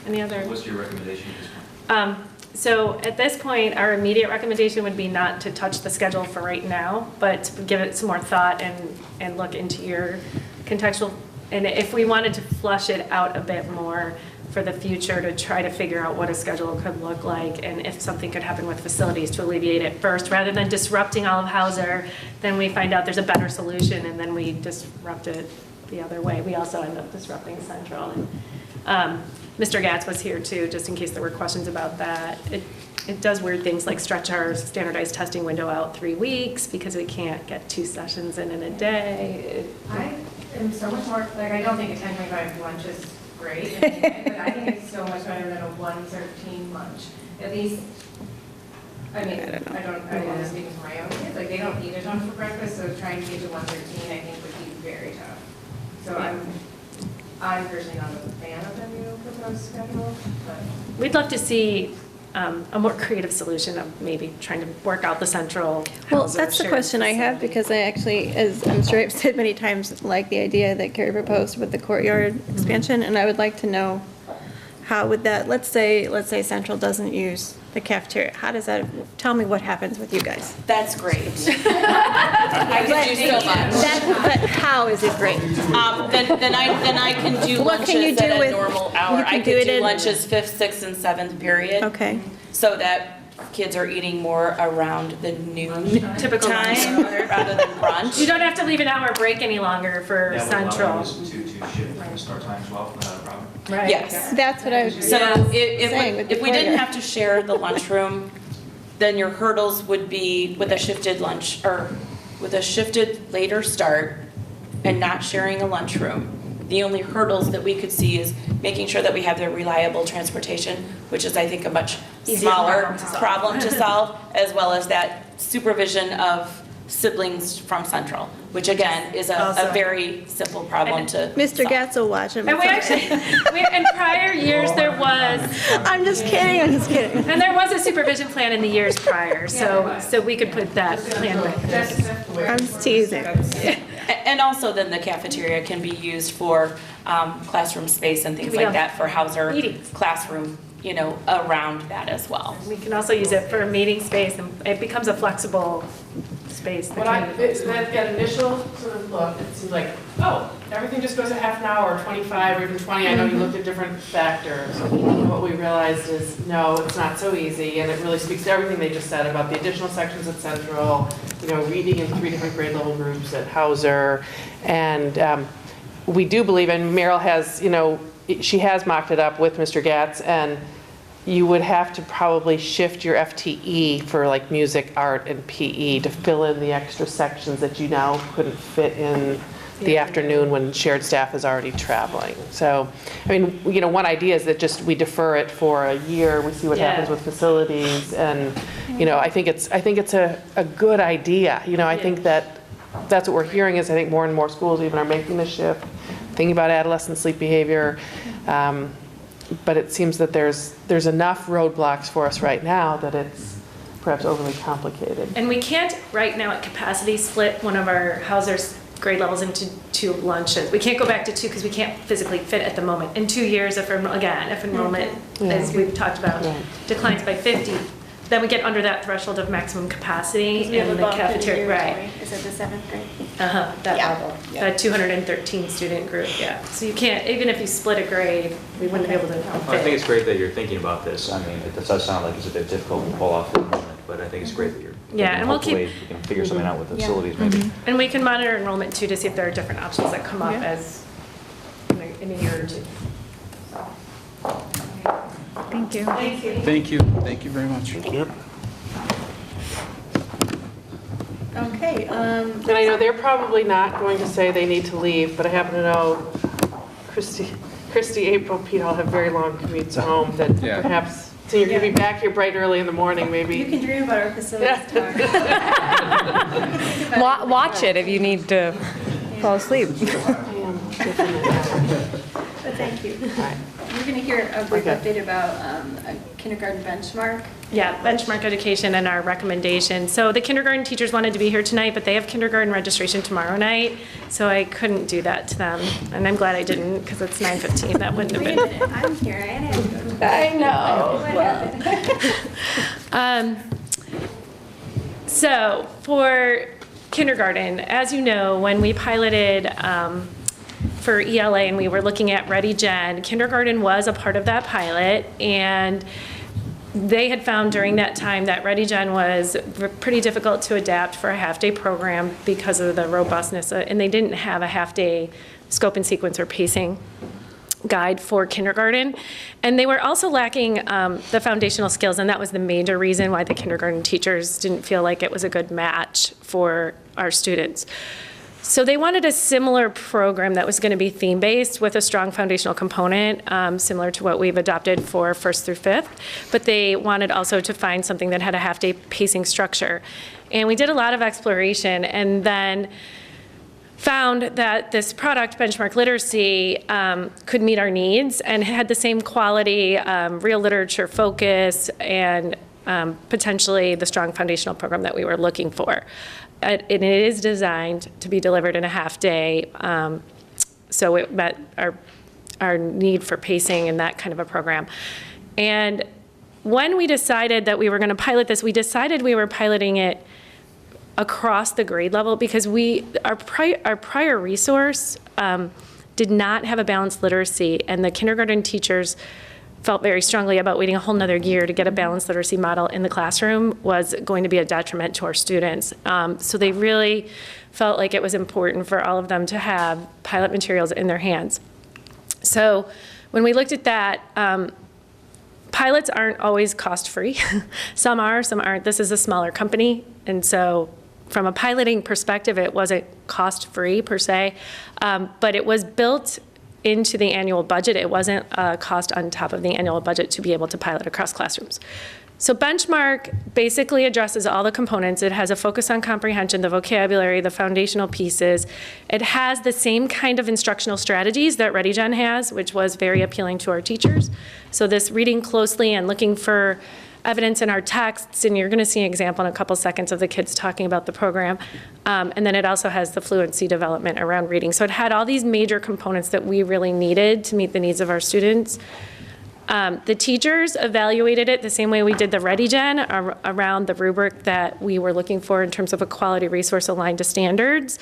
Any other? What's your recommendation at this point? So at this point, our immediate recommendation would be not to touch the schedule for right now, but to give it some more thought and look into your contextual. And if we wanted to flush it out a bit more for the future to try to figure out what a schedule could look like and if something could happen with facilities to alleviate it first, rather than disrupting all of Hauser, then we find out there's a better solution and then we disrupt it the other way. We also end up disrupting Central. And, Mr. Gatz was here too, just in case there were questions about that. It does weird things like stretch our standardized testing window out 3 weeks because we can't get 2 sessions in a day. I am so much more, like, I don't think a 10:25 lunch is great, but I think it's so much better than a 1:13 lunch. At least, I mean, I want to speak for my own kids, like, they don't eat a ton for breakfast, so trying to get to 1:13, I think would be very tough. So I'm personally not a fan of the new proposed schedule, but. We'd love to see a more creative solution of maybe trying to work out the Central. Well, Hauser that's the shared question I have, facility. because I actually, as I'm sure I've said many times, like the idea that Carrie proposed with the courtyard expansion, and I would like to know how would that, let's say Central doesn't use the cafeteria, how does that, tell me what happens with you guys? That's great. I can do so much. But how is it great? Then I can do What can you lunches do at a with- normal hour. you can I do could it do in- lunches 5th, 6th, and 7th period. Okay. So that kids are eating more around the noon Typical lunch time hour. rather than brunch. You don't have to leave an hour break any longer for That would allow Central. us to shift the start time as well, Robin? Right. Yes. That's what I was So saying with the if we didn't corridor. have to share the lunchroom, then your hurdles would be with a shifted lunch, or with a shifted later start and not sharing a lunchroom. The only hurdles that we could see is making sure that we have the reliable transportation, which is, I think, a much Easier smaller problem to solve. problem to solve, as well as that supervision of siblings from Central, which again is a Also. very simple problem to Mr. solve. Gatz will watch him. And we actually, in prior years, there was, I'm just kidding, I'm just kidding. and there was a supervision plan in the years prior, so we could put that plan back. I'm just teasing. And also then the cafeteria can be used for classroom space and things Could be like that for Hauser meetings. classroom, you know, around that as well. We can also use it for meeting space, and it becomes a flexible space. that When can be flexible. that initial sort of look, it seems like, oh, everything just goes a half an hour, or 25, or even 20. I know you looked at different factors. And what we realized is, no, it's not so easy, and it really speaks to everything they just said about the additional sections at Central, you know, reading in 3 different grade level groups at Hauser. And we do believe, and Meryl has, you know, she has mocked it up with Mr. Gatz, and you would have to probably shift your FTE for like music, art, and PE to fill in the extra sections that you now couldn't fit in the afternoon when shared staff is already traveling. So, I mean, you know, one idea is that just we defer it for a year, we see what happens with facilities, and, you know, I think it's a good idea. You know, I think that's what we're hearing is I think more and more schools even are making the shift, thinking about adolescent sleep behavior. But it seems that there's enough roadblocks for us right now that it's perhaps overly complicated. And we can't, right now at capacity, split one of our Hauser's grade levels into 2 lunches. We can't go back to 2 because we can't physically fit at the moment. In 2 years, if enrollment, as we've talked about, declines by 50, then we get under that threshold of maximum capacity We have in a the bump in the cafeteria. year, Right. don't we? Is it the 7th grade? That level. That 213 student group, yeah. So you can't, even if you split a grade, we wouldn't be able to I think fit. it's great that you're thinking about this. I mean, it does sound like it's a bit difficult to pull off at the moment, but I think it's great that you're. Yeah, and we'll keep- hopefully we can figure something out with the facilities maybe. And we can monitor enrollment too to see if there are different options that come up as in a year or 2. Thank you. Thank you. Thank you. Thank you very much. Okay, And I know they're probably not going to say they need to leave, but I happen to know Christy, April, Pete all have very long commutes home that Yeah. perhaps, so you're going to be back here bright early in the morning, maybe. you can dream about our facilities tomorrow. Watch it if you need to fall asleep. But thank you. You're going to hear a brief update about a kindergarten benchmark. Yeah, benchmark education and our recommendation. So the kindergarten teachers wanted to be here tonight, but they have kindergarten registration tomorrow night, so I couldn't do that to them. And I'm glad I didn't, because it's 9:15. That wouldn't have Wait been. a minute, I'm here, I had to go to. I know. What happened? So for kindergarten, as you know, when we piloted for ELA and we were looking at Ready Gen, kindergarten was a part of that pilot, and they had found during that time that Ready Gen was pretty difficult to adapt for a half-day program because of the robustness, and they didn't have a half-day scope and sequence or pacing guide for kindergarten. And they were also lacking the foundational skills, and that was the major reason why the kindergarten teachers didn't feel like it was a good match for our students. So they wanted a similar program that was going to be theme-based with a strong foundational component, similar to what we've adopted for 1st through 5th, but they wanted also to find something that had a half-day pacing structure. And we did a lot of exploration, and then found that this product, Benchmark Literacy, could meet our needs and had the same quality, real literature focus, and potentially the strong foundational program that we were looking for. And it is designed to be delivered in a half day, so it met our need for pacing and that kind of a program. And when we decided that we were going to pilot this, we decided we were piloting it across the grade level because our prior resource did not have a balanced literacy, and the kindergarten teachers felt very strongly about waiting a whole nother year to get a balanced literacy model in the classroom was going to be a detriment to our students. So they really felt like it was important for all of them to have pilot materials in their hands. So when we looked at that, pilots aren't always cost-free. Some are, some aren't. This is a smaller company, and so from a piloting perspective, it wasn't cost-free per se, but it was built into the annual budget. It wasn't a cost on top of the annual budget to be able to pilot across classrooms. So Benchmark basically addresses all the components. It has a focus on comprehension, the vocabulary, the foundational pieces. It has the same kind of instructional strategies that ReadyGen has, which was very appealing to our teachers. So this reading closely and looking for evidence in our texts, and you're going to see an example in a couple seconds of the kids talking about the program. And then it also has the fluency development around reading. So it had all these major components that we really needed to meet the needs of our students. The teachers evaluated it the same way we did the ReadyGen around the rubric that we were looking for in terms of a quality resource aligned to standards.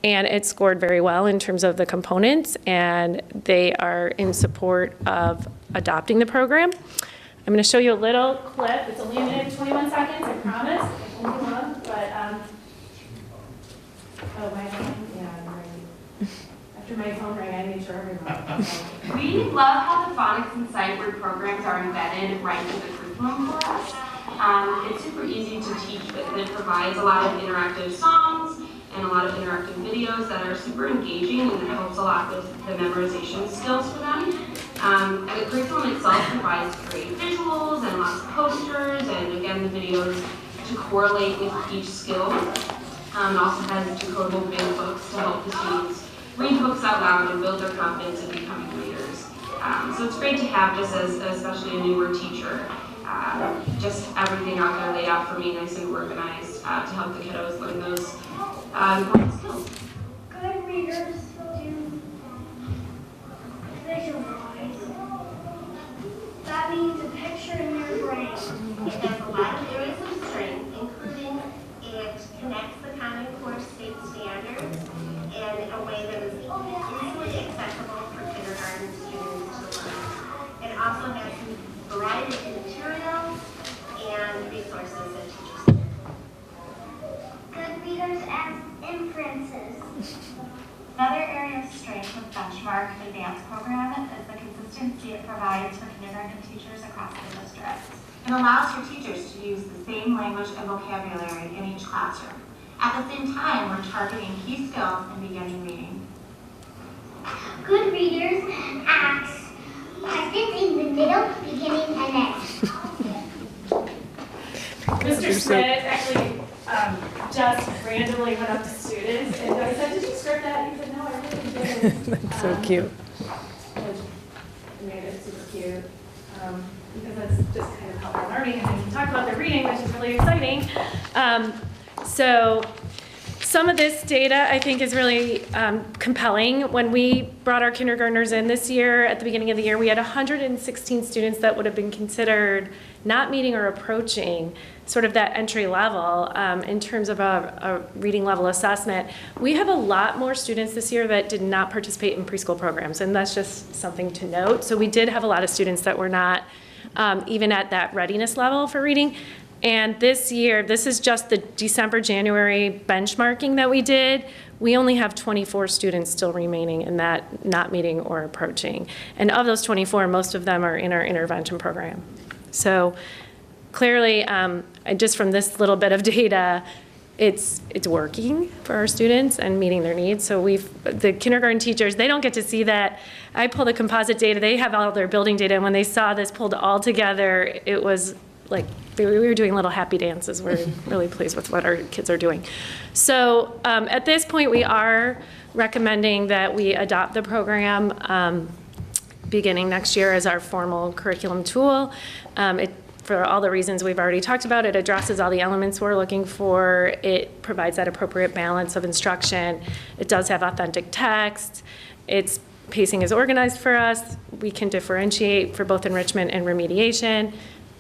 And it scored very well in terms of the components, and they are in support of adopting the program. I'm going to show you a little clip. It's only a minute and 21 seconds, I promise. It won't be long, but, oh, my phone? Yeah, I'm ready. After my phone rang, I made sure everyone. We love how the phonics and sight word programs are embedded right into the curriculum for us. It's super easy to teach, but it provides a lot of interactive songs and a lot of interactive videos that are super engaging, and it helps a lot with the memorization skills for them. And the curriculum itself provides great visuals and lots of posters, and again, the videos to correlate with each skill. It also has decodable big books to help the students read books out loud and build their confidence in becoming readers. So it's great to have, just as especially a newer teacher, just everything out there laid out for me, nice and organized, to help the kiddos learn those important skills. Good readers do visualize. That means a picture in your brain. It has a lot of areas of strength, including it connects the Common Core state standards in a way that is easily accessible for kindergarten students to learn. It also has a variety of materials and resources that teachers need. Good readers as inferences. Another area of strength with Benchmark Advanced Program is the consistency it provides for kindergarten teachers across the district. It allows for teachers to use the same language and vocabulary in each classroom. At the same time, we're targeting key skills in beginning reading. Good readers ask questions in the middle, beginning, and end. Mr. Schmidt actually just randomly went up to students, and I said, "Did you script that?" He said, "No, I really didn't." That's so cute. Which made it super cute, because that's just kind of how they're learning, and we can talk about their reading, which is really exciting. So some of this data, I think, is really compelling. When we brought our kindergartners in this year, at the beginning of the year, we had 116 students that would have been considered not meeting or approaching sort of that entry level in terms of a reading level assessment. We have a lot more students this year that did not participate in preschool programs, and that's just something to note. So we did have a lot of students that were not even at that readiness level for reading. And this year, this is just the December, January benchmarking that we did. We only have 24 students still remaining in that not meeting or approaching. And of those 24, most of them are in our intervention program. So clearly, just from this little bit of data, it's working for our students and meeting their needs. So the kindergarten teachers, they don't get to see that. I pull the composite data, they have all their building data, and when they saw this pulled all together, it was like we were doing little happy dances. We're really pleased with what our kids are doing. So at this point, we are recommending that we adopt the program beginning next year as our formal curriculum tool. For all the reasons we've already talked about, it addresses all the elements we're looking for. It provides that appropriate balance of instruction. It does have authentic text. Its pacing is organized for us. We can differentiate for both enrichment and remediation.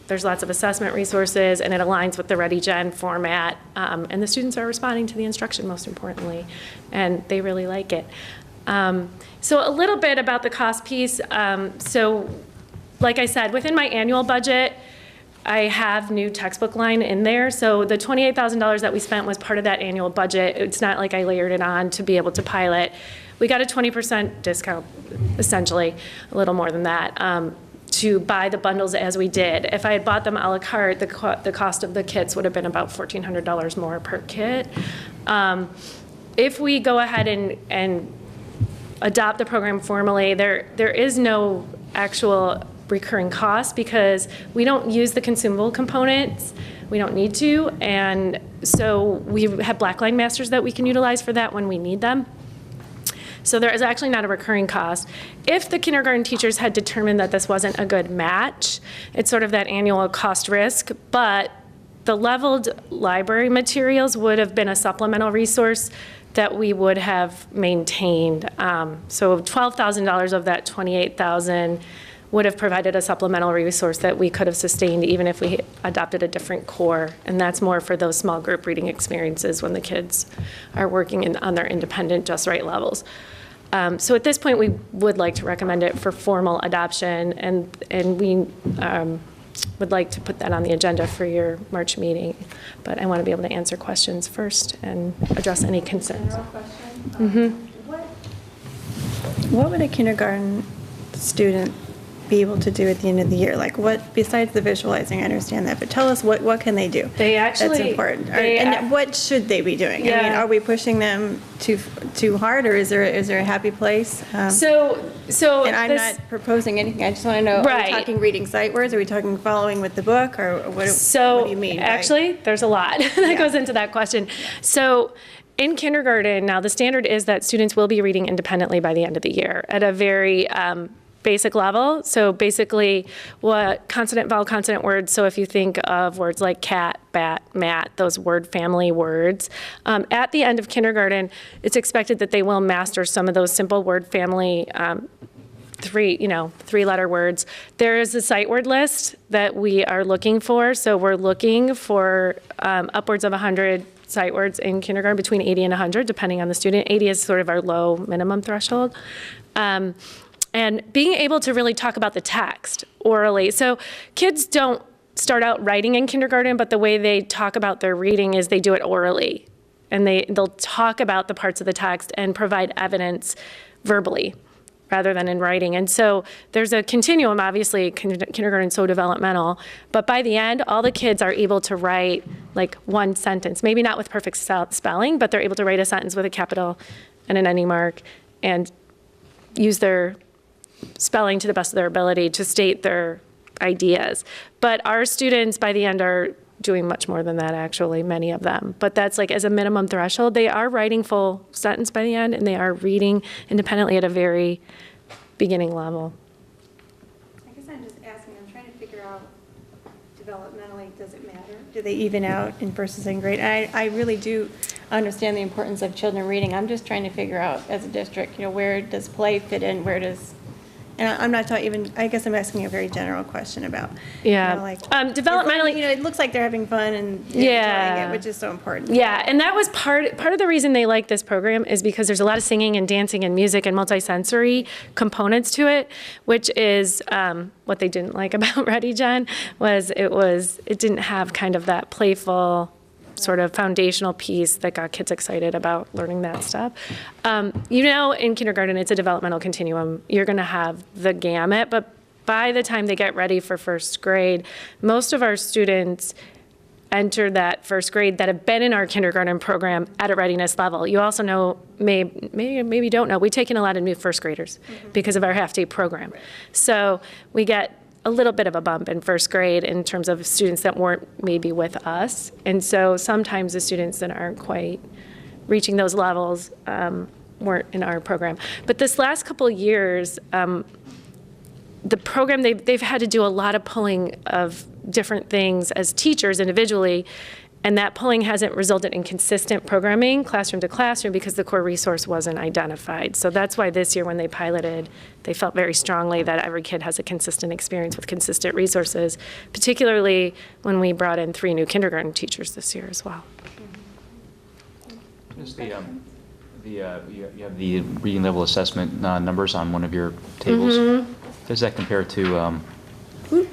There's lots of assessment resources, and it aligns with the ReadyGen format. And the students are responding to the instruction, most importantly, and they really like it. So a little bit about the cost piece. So like I said, within my annual budget, I have new textbook line in there. So the $28,000 that we spent was part of that annual budget. It's not like I layered it on to be able to pilot. We got a 20% discount, essentially, a little more than that, to buy the bundles as we did. If I had bought them a la carte, the cost of the kits would have been about $1,400 more per kit. If we go ahead and adopt the program formally, there is no actual recurring cost because we don't use the consumable components. We don't need to, and so we have Blackline Masters that we can utilize for that when we need them. So there is actually not a recurring cost. If the kindergarten teachers had determined that this wasn't a good match, it's sort of that annual cost risk, but the leveled library materials would have been a supplemental resource that we would have maintained. So $12,000 of that $28,000 would have provided a supplemental resource that we could have sustained even if we adopted a different core. And that's more for those small group reading experiences when the kids are working on their independent just right levels. So at this point, we would like to recommend it for formal adoption, and we would like to put that on the agenda for your March meeting. But I want to be able to answer questions first and address any concerns. What would a kindergarten student be able to do at the end of the year? Like what, besides the visualizing, I understand that, but tell us what can they do? They actually, that's important. And what should they be doing? I mean, are we pushing them too hard, or is there a happy place? So and I'm not proposing anything. I just want to know, are we talking reading sight words? Are we talking following with the book, or what do you mean? Actually, there's a lot that goes into that question. So in kindergarten, now the standard is that students will be reading independently by the end of the year at a very basic level. So basically what consonant, vowel, consonant words, so if you think of words like cat, bat, mat, those word family words, at the end of kindergarten, it's expected that they will master some of those simple word family three-letter words. There is a sight word list that we are looking for. So we're looking for upwards of 100 sight words in kindergarten, between 80 and 100, depending on the student. 80 is sort of our low minimum threshold. And being able to really talk about the text orally. So kids don't start out writing in kindergarten, but the way they talk about their reading is they do it orally. And they'll talk about the parts of the text and provide evidence verbally rather than in writing. And so there's a continuum, obviously, kindergarten is so developmental, but by the end, all the kids are able to write like one sentence, maybe not with perfect spelling, but they're able to write a sentence with a capital and an ending mark and use their spelling to the best of their ability to state their ideas. But our students by the end are doing much more than that, actually, many of them. But that's like as a minimum threshold. They are writing full sentence by the end, and they are reading independently at a very beginning level. I guess I'm just asking, I'm trying to figure out developmentally, does it matter? Do they even out in first and second grade? I really do understand the importance of children reading. I'm just trying to figure out as a district, where does play fit in, where does, and I'm not talking even, I guess I'm asking a very general question about, developmentally, it looks like they're having fun and enjoying it, which is so important. Yeah, and that was part of the reason they like this program is because there's a lot of singing and dancing and music and multisensory components to it, which is what they didn't like about Ready Gen was it didn't have kind of that playful sort of foundational piece that got kids excited about learning that stuff. In kindergarten, it's a developmental continuum. You're going to have the gamut, but by the time they get ready for first grade, most of our students enter that first grade that have been in our kindergarten program at a readiness level. You also know, maybe don't know, we take in a lot of new first graders because of our half-day program. So we get a little bit of a bump in first grade in terms of students that weren't maybe with us. And so sometimes the students that aren't quite reaching those levels weren't in our program. But this last couple of years, the program, they've had to do a lot of pulling of different things as teachers individually, and that pulling hasn't resulted in consistent programming classroom to classroom because the core resource wasn't identified. So that's why this year when they piloted, they felt very strongly that every kid has a consistent experience with consistent resources, particularly when we brought in 3 new kindergarten teachers this year as well. Just you have the reading level assessment numbers on one of your tables. Does that compare to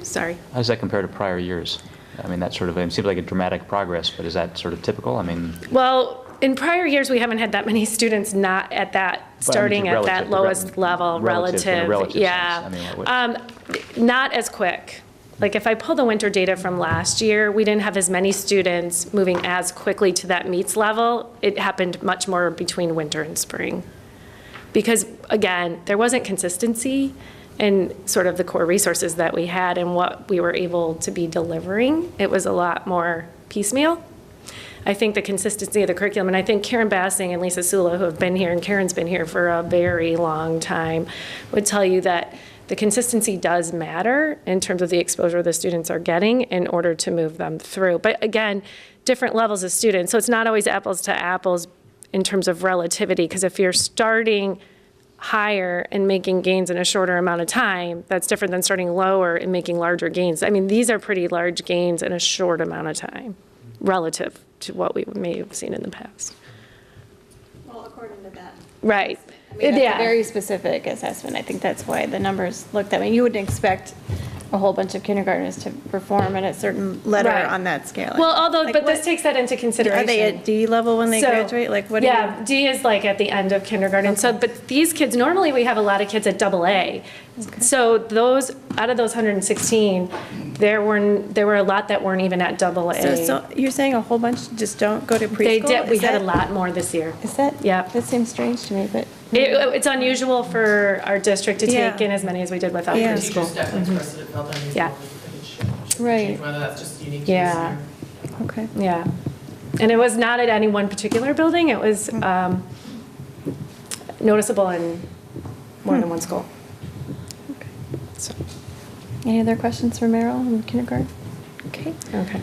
Sorry. How does that compare to prior years? I mean, that sort of, it seems like a dramatic progress, but is that sort of typical? I mean, Well, in prior years, we haven't had that many students not at that, starting at that lowest level relative. In a relative Yeah. sense. I mean, Not as quick. Like if I pull the winter data from last year, we didn't have as many students moving as quickly to that meets level. It happened much more between winter and spring. Because again, there wasn't consistency in sort of the core resources that we had and what we were able to be delivering. It was a lot more piecemeal. I think the consistency of the curriculum, and I think Karen Bassing and Lisa Sula, who have been here, and Karen's been here for a very long time, would tell you that the consistency does matter in terms of the exposure the students are getting in order to move them through. But again, different levels of students, so it's not always apples to apples in terms of relativity, because if you're starting higher and making gains in a shorter amount of time, that's different than starting lower and making larger gains. I mean, these are pretty large gains in a short amount of time relative to what we may have seen in the past. Well, according to that. Right. I mean, that's Yeah. a very specific assessment. I think that's why the numbers look that way. You wouldn't expect a whole bunch of kindergartners to perform at a certain letter Right. on that scale. Well, although, Like but what- this takes that into consideration. Are they at D level when they So, graduate? Like what do Yeah, D is like at the end of kindergarten. So, but these kids, normally we have a lot of kids at AA. So those, out of those 116, there were a lot that weren't even at AA. So you're saying a whole bunch just don't go to preschool? They did, we Is had a that- lot more this year. Is that? Yeah. That seems strange to me, but. It's unusual for our district to Yeah. take in as many as we did without Yeah. preschool. Yeah. Right. Whether that's just unique to this Yeah. year. Okay. Yeah. And it was not at any one particular building. It was noticeable in more than one school. So. Any other questions for Meryl in kindergarten? Okay. Okay.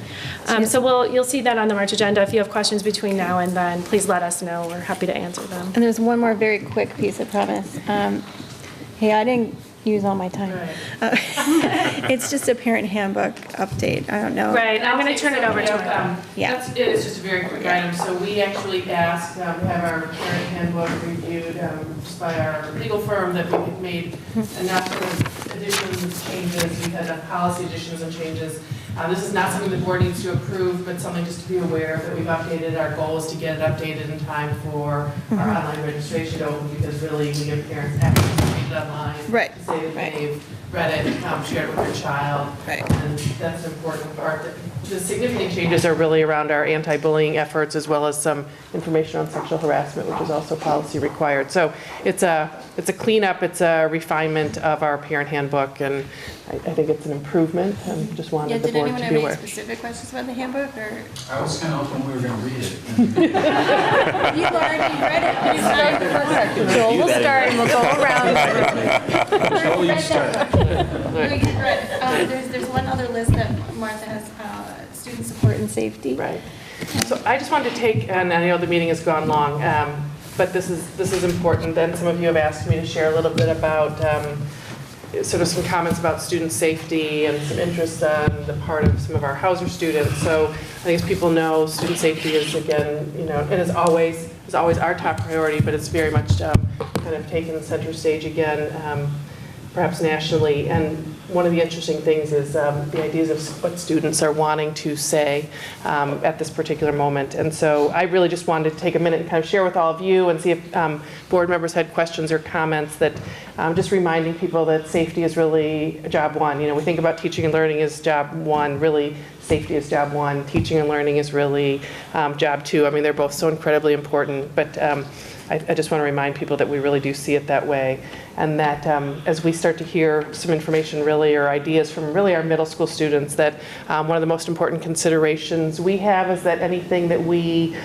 So you'll see that on the March agenda. If you have questions between now and then, please let us know. We're happy to answer them. And there's one more very quick piece, I promise. Hey, I didn't use all my time. It's just a parent handbook update. I don't know. Right, I'm going to turn it over to her. Yeah. It is just a very quick item. So we actually asked to have our parent handbook reviewed just by our legal firm that we made enough of additions, changes. We had policy additions and changes. This is not something the board needs to approve, but something just to be aware of that we've updated. Our goal is to get it updated in time for our online registration to open, because really we give parents access to read it online. Right. To say that they've read it, shared it with their child. Right. And that's an important part. The significant changes are really around our anti-bullying efforts, as well as some information on sexual harassment, which is also policy required. So it's a cleanup, it's a refinement of our parent handbook, and I think it's an improvement, and just wanted the board to be aware. Did anyone have any specific questions about the handbook, or? I was kind of hoping we were going to read it. You've already read it. You start first. Joel will start, and we'll go around. Joel, you start. We can read. There's one other list that Martha has, student support and safety. Right. So I just wanted to take, and I know the meeting has gone long, but this is important. And some of you have asked me to share a little bit about sort of some comments about student safety and some interest on the part of some of our Hauser students. So I think as people know, student safety is, again, it is always our top priority, but it's very much kind of taken center stage again, perhaps nationally. And one of the interesting things is the ideas of what students are wanting to say at this particular moment. And so I really just wanted to take a minute and kind of share with all of you and see if board members had questions or comments, that just reminding people that safety is really job one. We think about teaching and learning as job one, really safety is job one. Teaching and learning is really job two. I mean, they're both so incredibly important, but I just want to remind people that we really do see it that way, and that as we start to hear some information really, or ideas from really our middle school students, that one of the most important considerations we have is that anything that we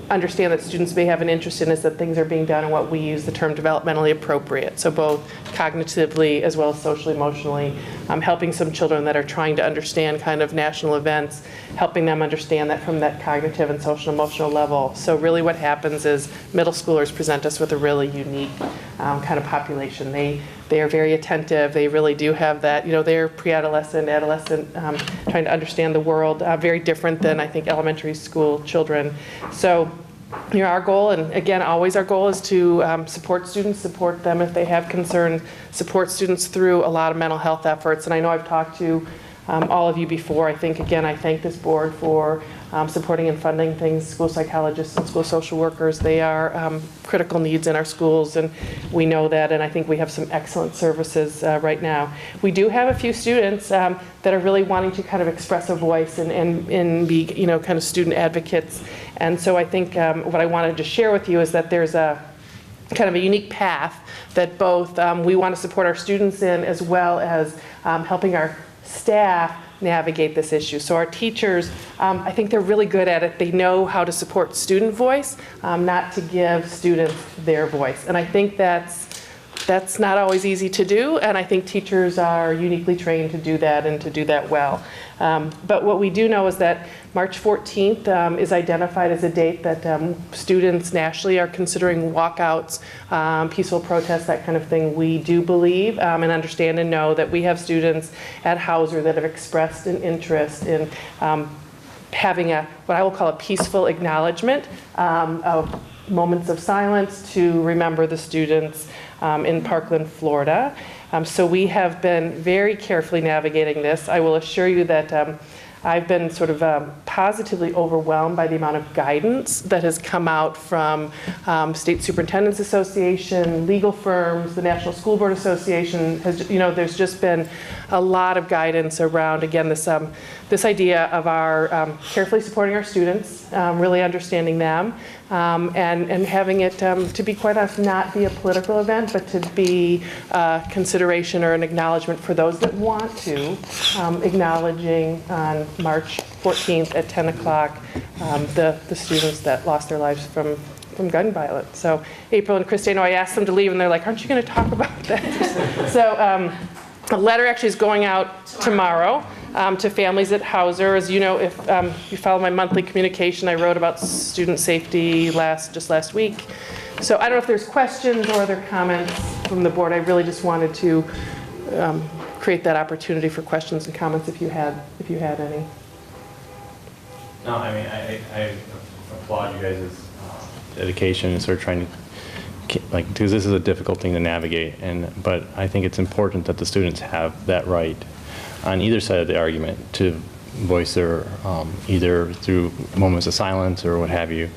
understand that students may have an interest in is that things are being done in what we use the term developmentally appropriate. So both cognitively as well as socially, emotionally, helping some children that are trying to understand kind of national events, helping them understand that from that cognitive and social emotional level. So really what happens is middle schoolers present us with a really unique kind of population. They are very attentive. They really do have that, they're pre-adolescent, adolescent, trying to understand the world, very different than I think elementary school children. So our goal, and again, always our goal, is to support students, support them if they have concerns, support students through a lot of mental health efforts. And I know I've talked to all of you before. I thank this board for supporting and funding things, school psychologists and school social workers. They are critical needs in our schools, and we know that, and I think we have some excellent services right now. We do have a few students that are really wanting to kind of express a voice and be, kind of student advocates. And so I think what I wanted to share with you is that there's a kind of a unique path that both we want to support our students in, as well as helping our staff navigate this issue. So our teachers, I think they're really good at it. They know how to support student voice, not to give students their voice. And I think that's not always easy to do, and I think teachers are uniquely trained to do that and to do that well. But what we do know is that March 14th is identified as a date that students nationally are considering walkouts, peaceful protests, that kind of thing. We do believe and understand and know that we have students at Hauser that have expressed an interest in having what I will call a peaceful acknowledgement of moments of silence to remember the students in Parkland, Florida. So we have been very carefully navigating this. I will assure you that I've been sort of positively overwhelmed by the amount of guidance that has come out from State Superintendents Association, legal firms, the National School Board Association. There's just been a lot of guidance around, again, this idea of our carefully supporting our students, really understanding them, and having it, to be quite honest, not be a political event, but to be a consideration or an acknowledgement for those that want to, acknowledging on March 14th at 10 o'clock the students that lost their lives from gun violence. So April and Christy, I know I asked them to leave, and they're like, aren't you going to talk about that? So a letter actually is going out tomorrow to families at Hauser. As you know, if you follow my monthly communication, I wrote about student safety just last week. So I don't know if there's questions or other comments from the board. I really just wanted to create that opportunity for questions and comments if you had any. No, I mean, I applaud you guys' dedication and sort of trying to, because this is a difficult thing to navigate, but I think it's important that the students have that right on either side of the argument to voice their, either through moments of silence or what have you,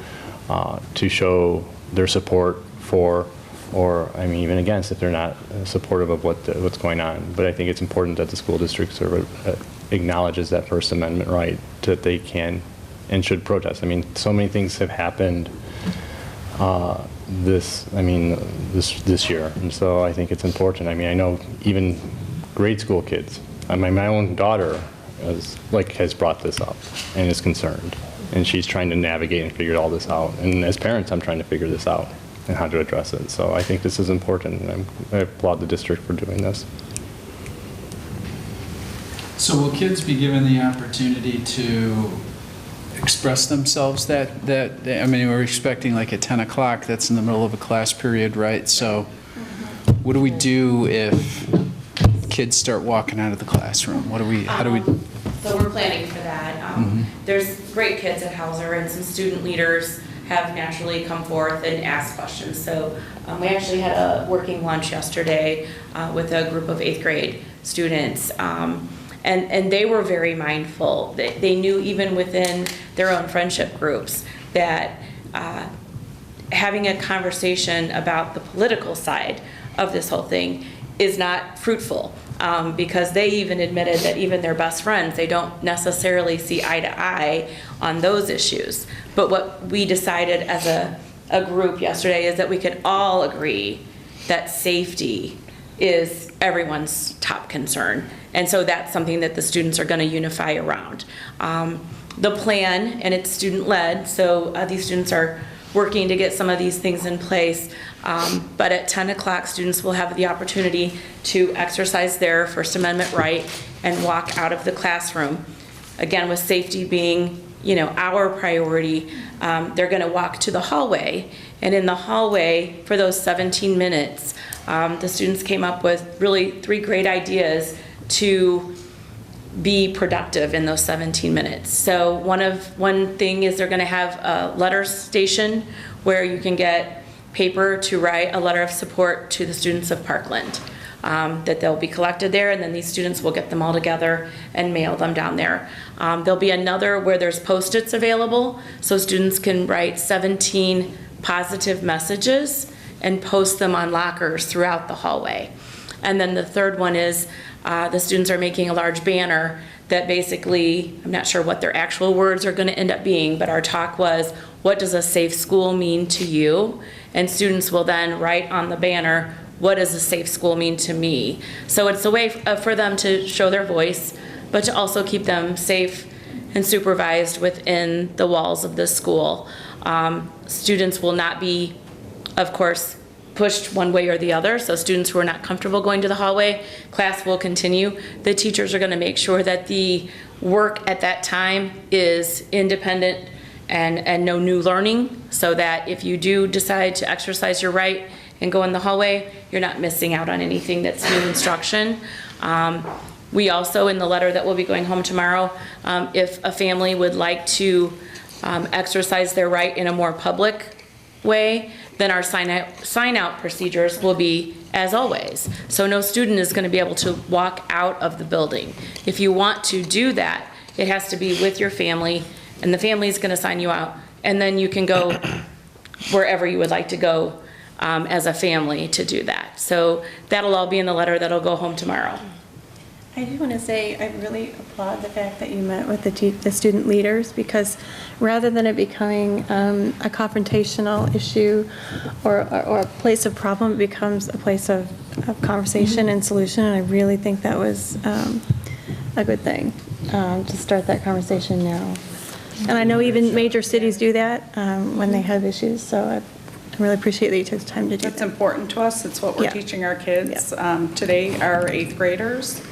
to show their support for, or I mean even against if they're not supportive of what's going on. But I think it's important that the school district sort of acknowledges that First Amendment right that they can and should protest. I mean, so many things have happened this year, and so I think it's important. I mean, I know even grade school kids. My own daughter has brought this up and is concerned, and she's trying to navigate and figure all this out. And as parents, I'm trying to figure this out and how to address it. So I think this is important, and I applaud the district for doing this. So will kids be given the opportunity to express themselves I mean, we're expecting like at 10 o'clock, that's in the middle of a class period, right? So what do we do if kids start walking out of the classroom? How do we? So we're planning for that. There's great kids at Hauser, and some student leaders have naturally come forth and asked questions. So we actually had a working lunch yesterday with a group of 8th grade students. And they were very mindful. They knew even within their own friendship groups that having a conversation about the political side of this whole thing is not fruitful, because they even admitted that even their best friends, they don't necessarily see eye to eye on those issues. But what we decided as a group yesterday is that we can all agree that safety is everyone's top concern. And so that's something that the students are going to unify around. The plan, and it's student-led, so these students are working to get some of these things in place. But at 10 o'clock, students will have the opportunity to exercise their First Amendment right and walk out of the classroom. Again, with safety being, our priority, they're going to walk to the hallway. And in the hallway, for those 17 minutes, the students came up with really 3 great ideas to be productive in those 17 minutes. So one thing is they're going to have a letter station where you can get paper to write a letter of support to the students of Parkland. That they'll be collected there, and then these students will get them all together and mail them down there. There'll be another where there's Post-its available, so students can write 17 positive messages and post them on lockers throughout the hallway. And then the third one is the students are making a large banner that basically, I'm not sure what their actual words are going to end up being, but our talk was, what does a safe school mean to you? And students will then write on the banner, what does a safe school mean to me? So it's a way for them to show their voice, but to also keep them safe and supervised within the walls of the school. Students will not be, of course, pushed one way or the other. So students who are not comfortable going to the hallway, class will continue. The teachers are going to make sure that the work at that time is independent and no new learning, so that if you do decide to exercise your right and go in the hallway, you're not missing out on anything that's new instruction. We also, in the letter that will be going home tomorrow, if a family would like to exercise their right in a more public way, then our sign out procedures will be as always. So no student is going to be able to walk out of the building. If you want to do that, it has to be with your family, and the family is going to sign you out, and then you can go wherever you would like to go as a family to do that. So that'll all be in the letter that'll go home tomorrow. I do want to say I really applaud the fact that you met with the student leaders, because rather than it becoming a confrontational issue or a place of problem, it becomes a place of conversation and solution. And I really think that was a good thing to start that conversation now. And I know even major cities do that when they have issues. So I really appreciate that you took the time to do that. It's important to us. It's what we're teaching our kids. Today, our 8th graders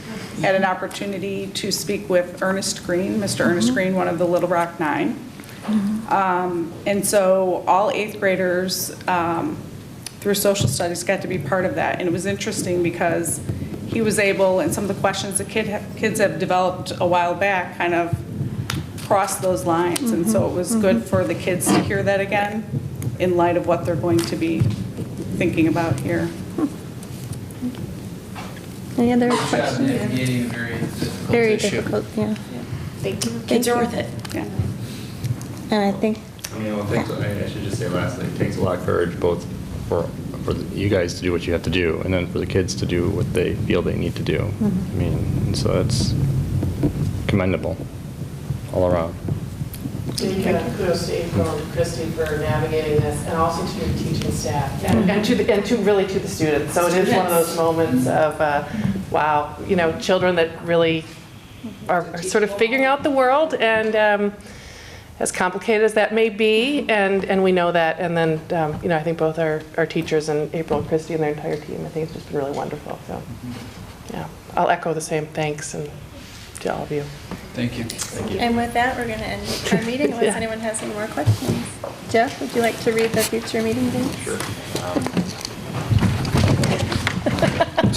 had an opportunity to speak with Ernest Green, Mr. Ernest Green, one of the Little Rock 9. And so all 8th graders through social studies got to be part of that. And it was interesting because he was able, and some of the questions the kids have developed a while back kind of crossed those lines. And so it was good for the kids to hear that again in light of what they're going to be thinking about here. Any other Good job questions? navigating a very difficult Very issue. difficult, yeah. Thank you. Thank Kids are you. worth it. Yeah. And I think, I mean, well, I should just say lastly, it takes a lot of courage both for you guys to do what you have to do, and then for the kids to do what they feel they need to do. I mean, and so that's commendable all around. Kudos to April and Christy for navigating this, and also to your teaching staff, and to really to the students. So it is one of those moments of, wow, you know, children that really are sort of figuring out the world, and as complicated as that may be, and we know that. And then, you know, I think both our teachers and April and Christy and their entire team, I think it's just been really wonderful. So, yeah, I'll echo the same thanks and to all of you. Thank you. and with that, we're going to end our meeting unless anyone has any more questions. Jeff, would you like to read the future meeting dates? Sure. Or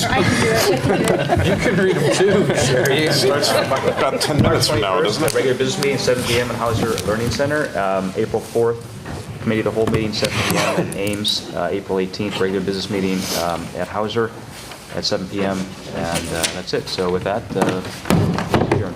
I can do it. You can read them too, Sherry. It starts about 10 minutes from now, doesn't it? Regular business meeting, 7 p.m. in Hauser Learning Center. April 4th, committee of the whole meeting, 7 p.m. at Ames. April 18th, regular business meeting at Hauser at 7 p.m. And that's it. So with that, adjourn.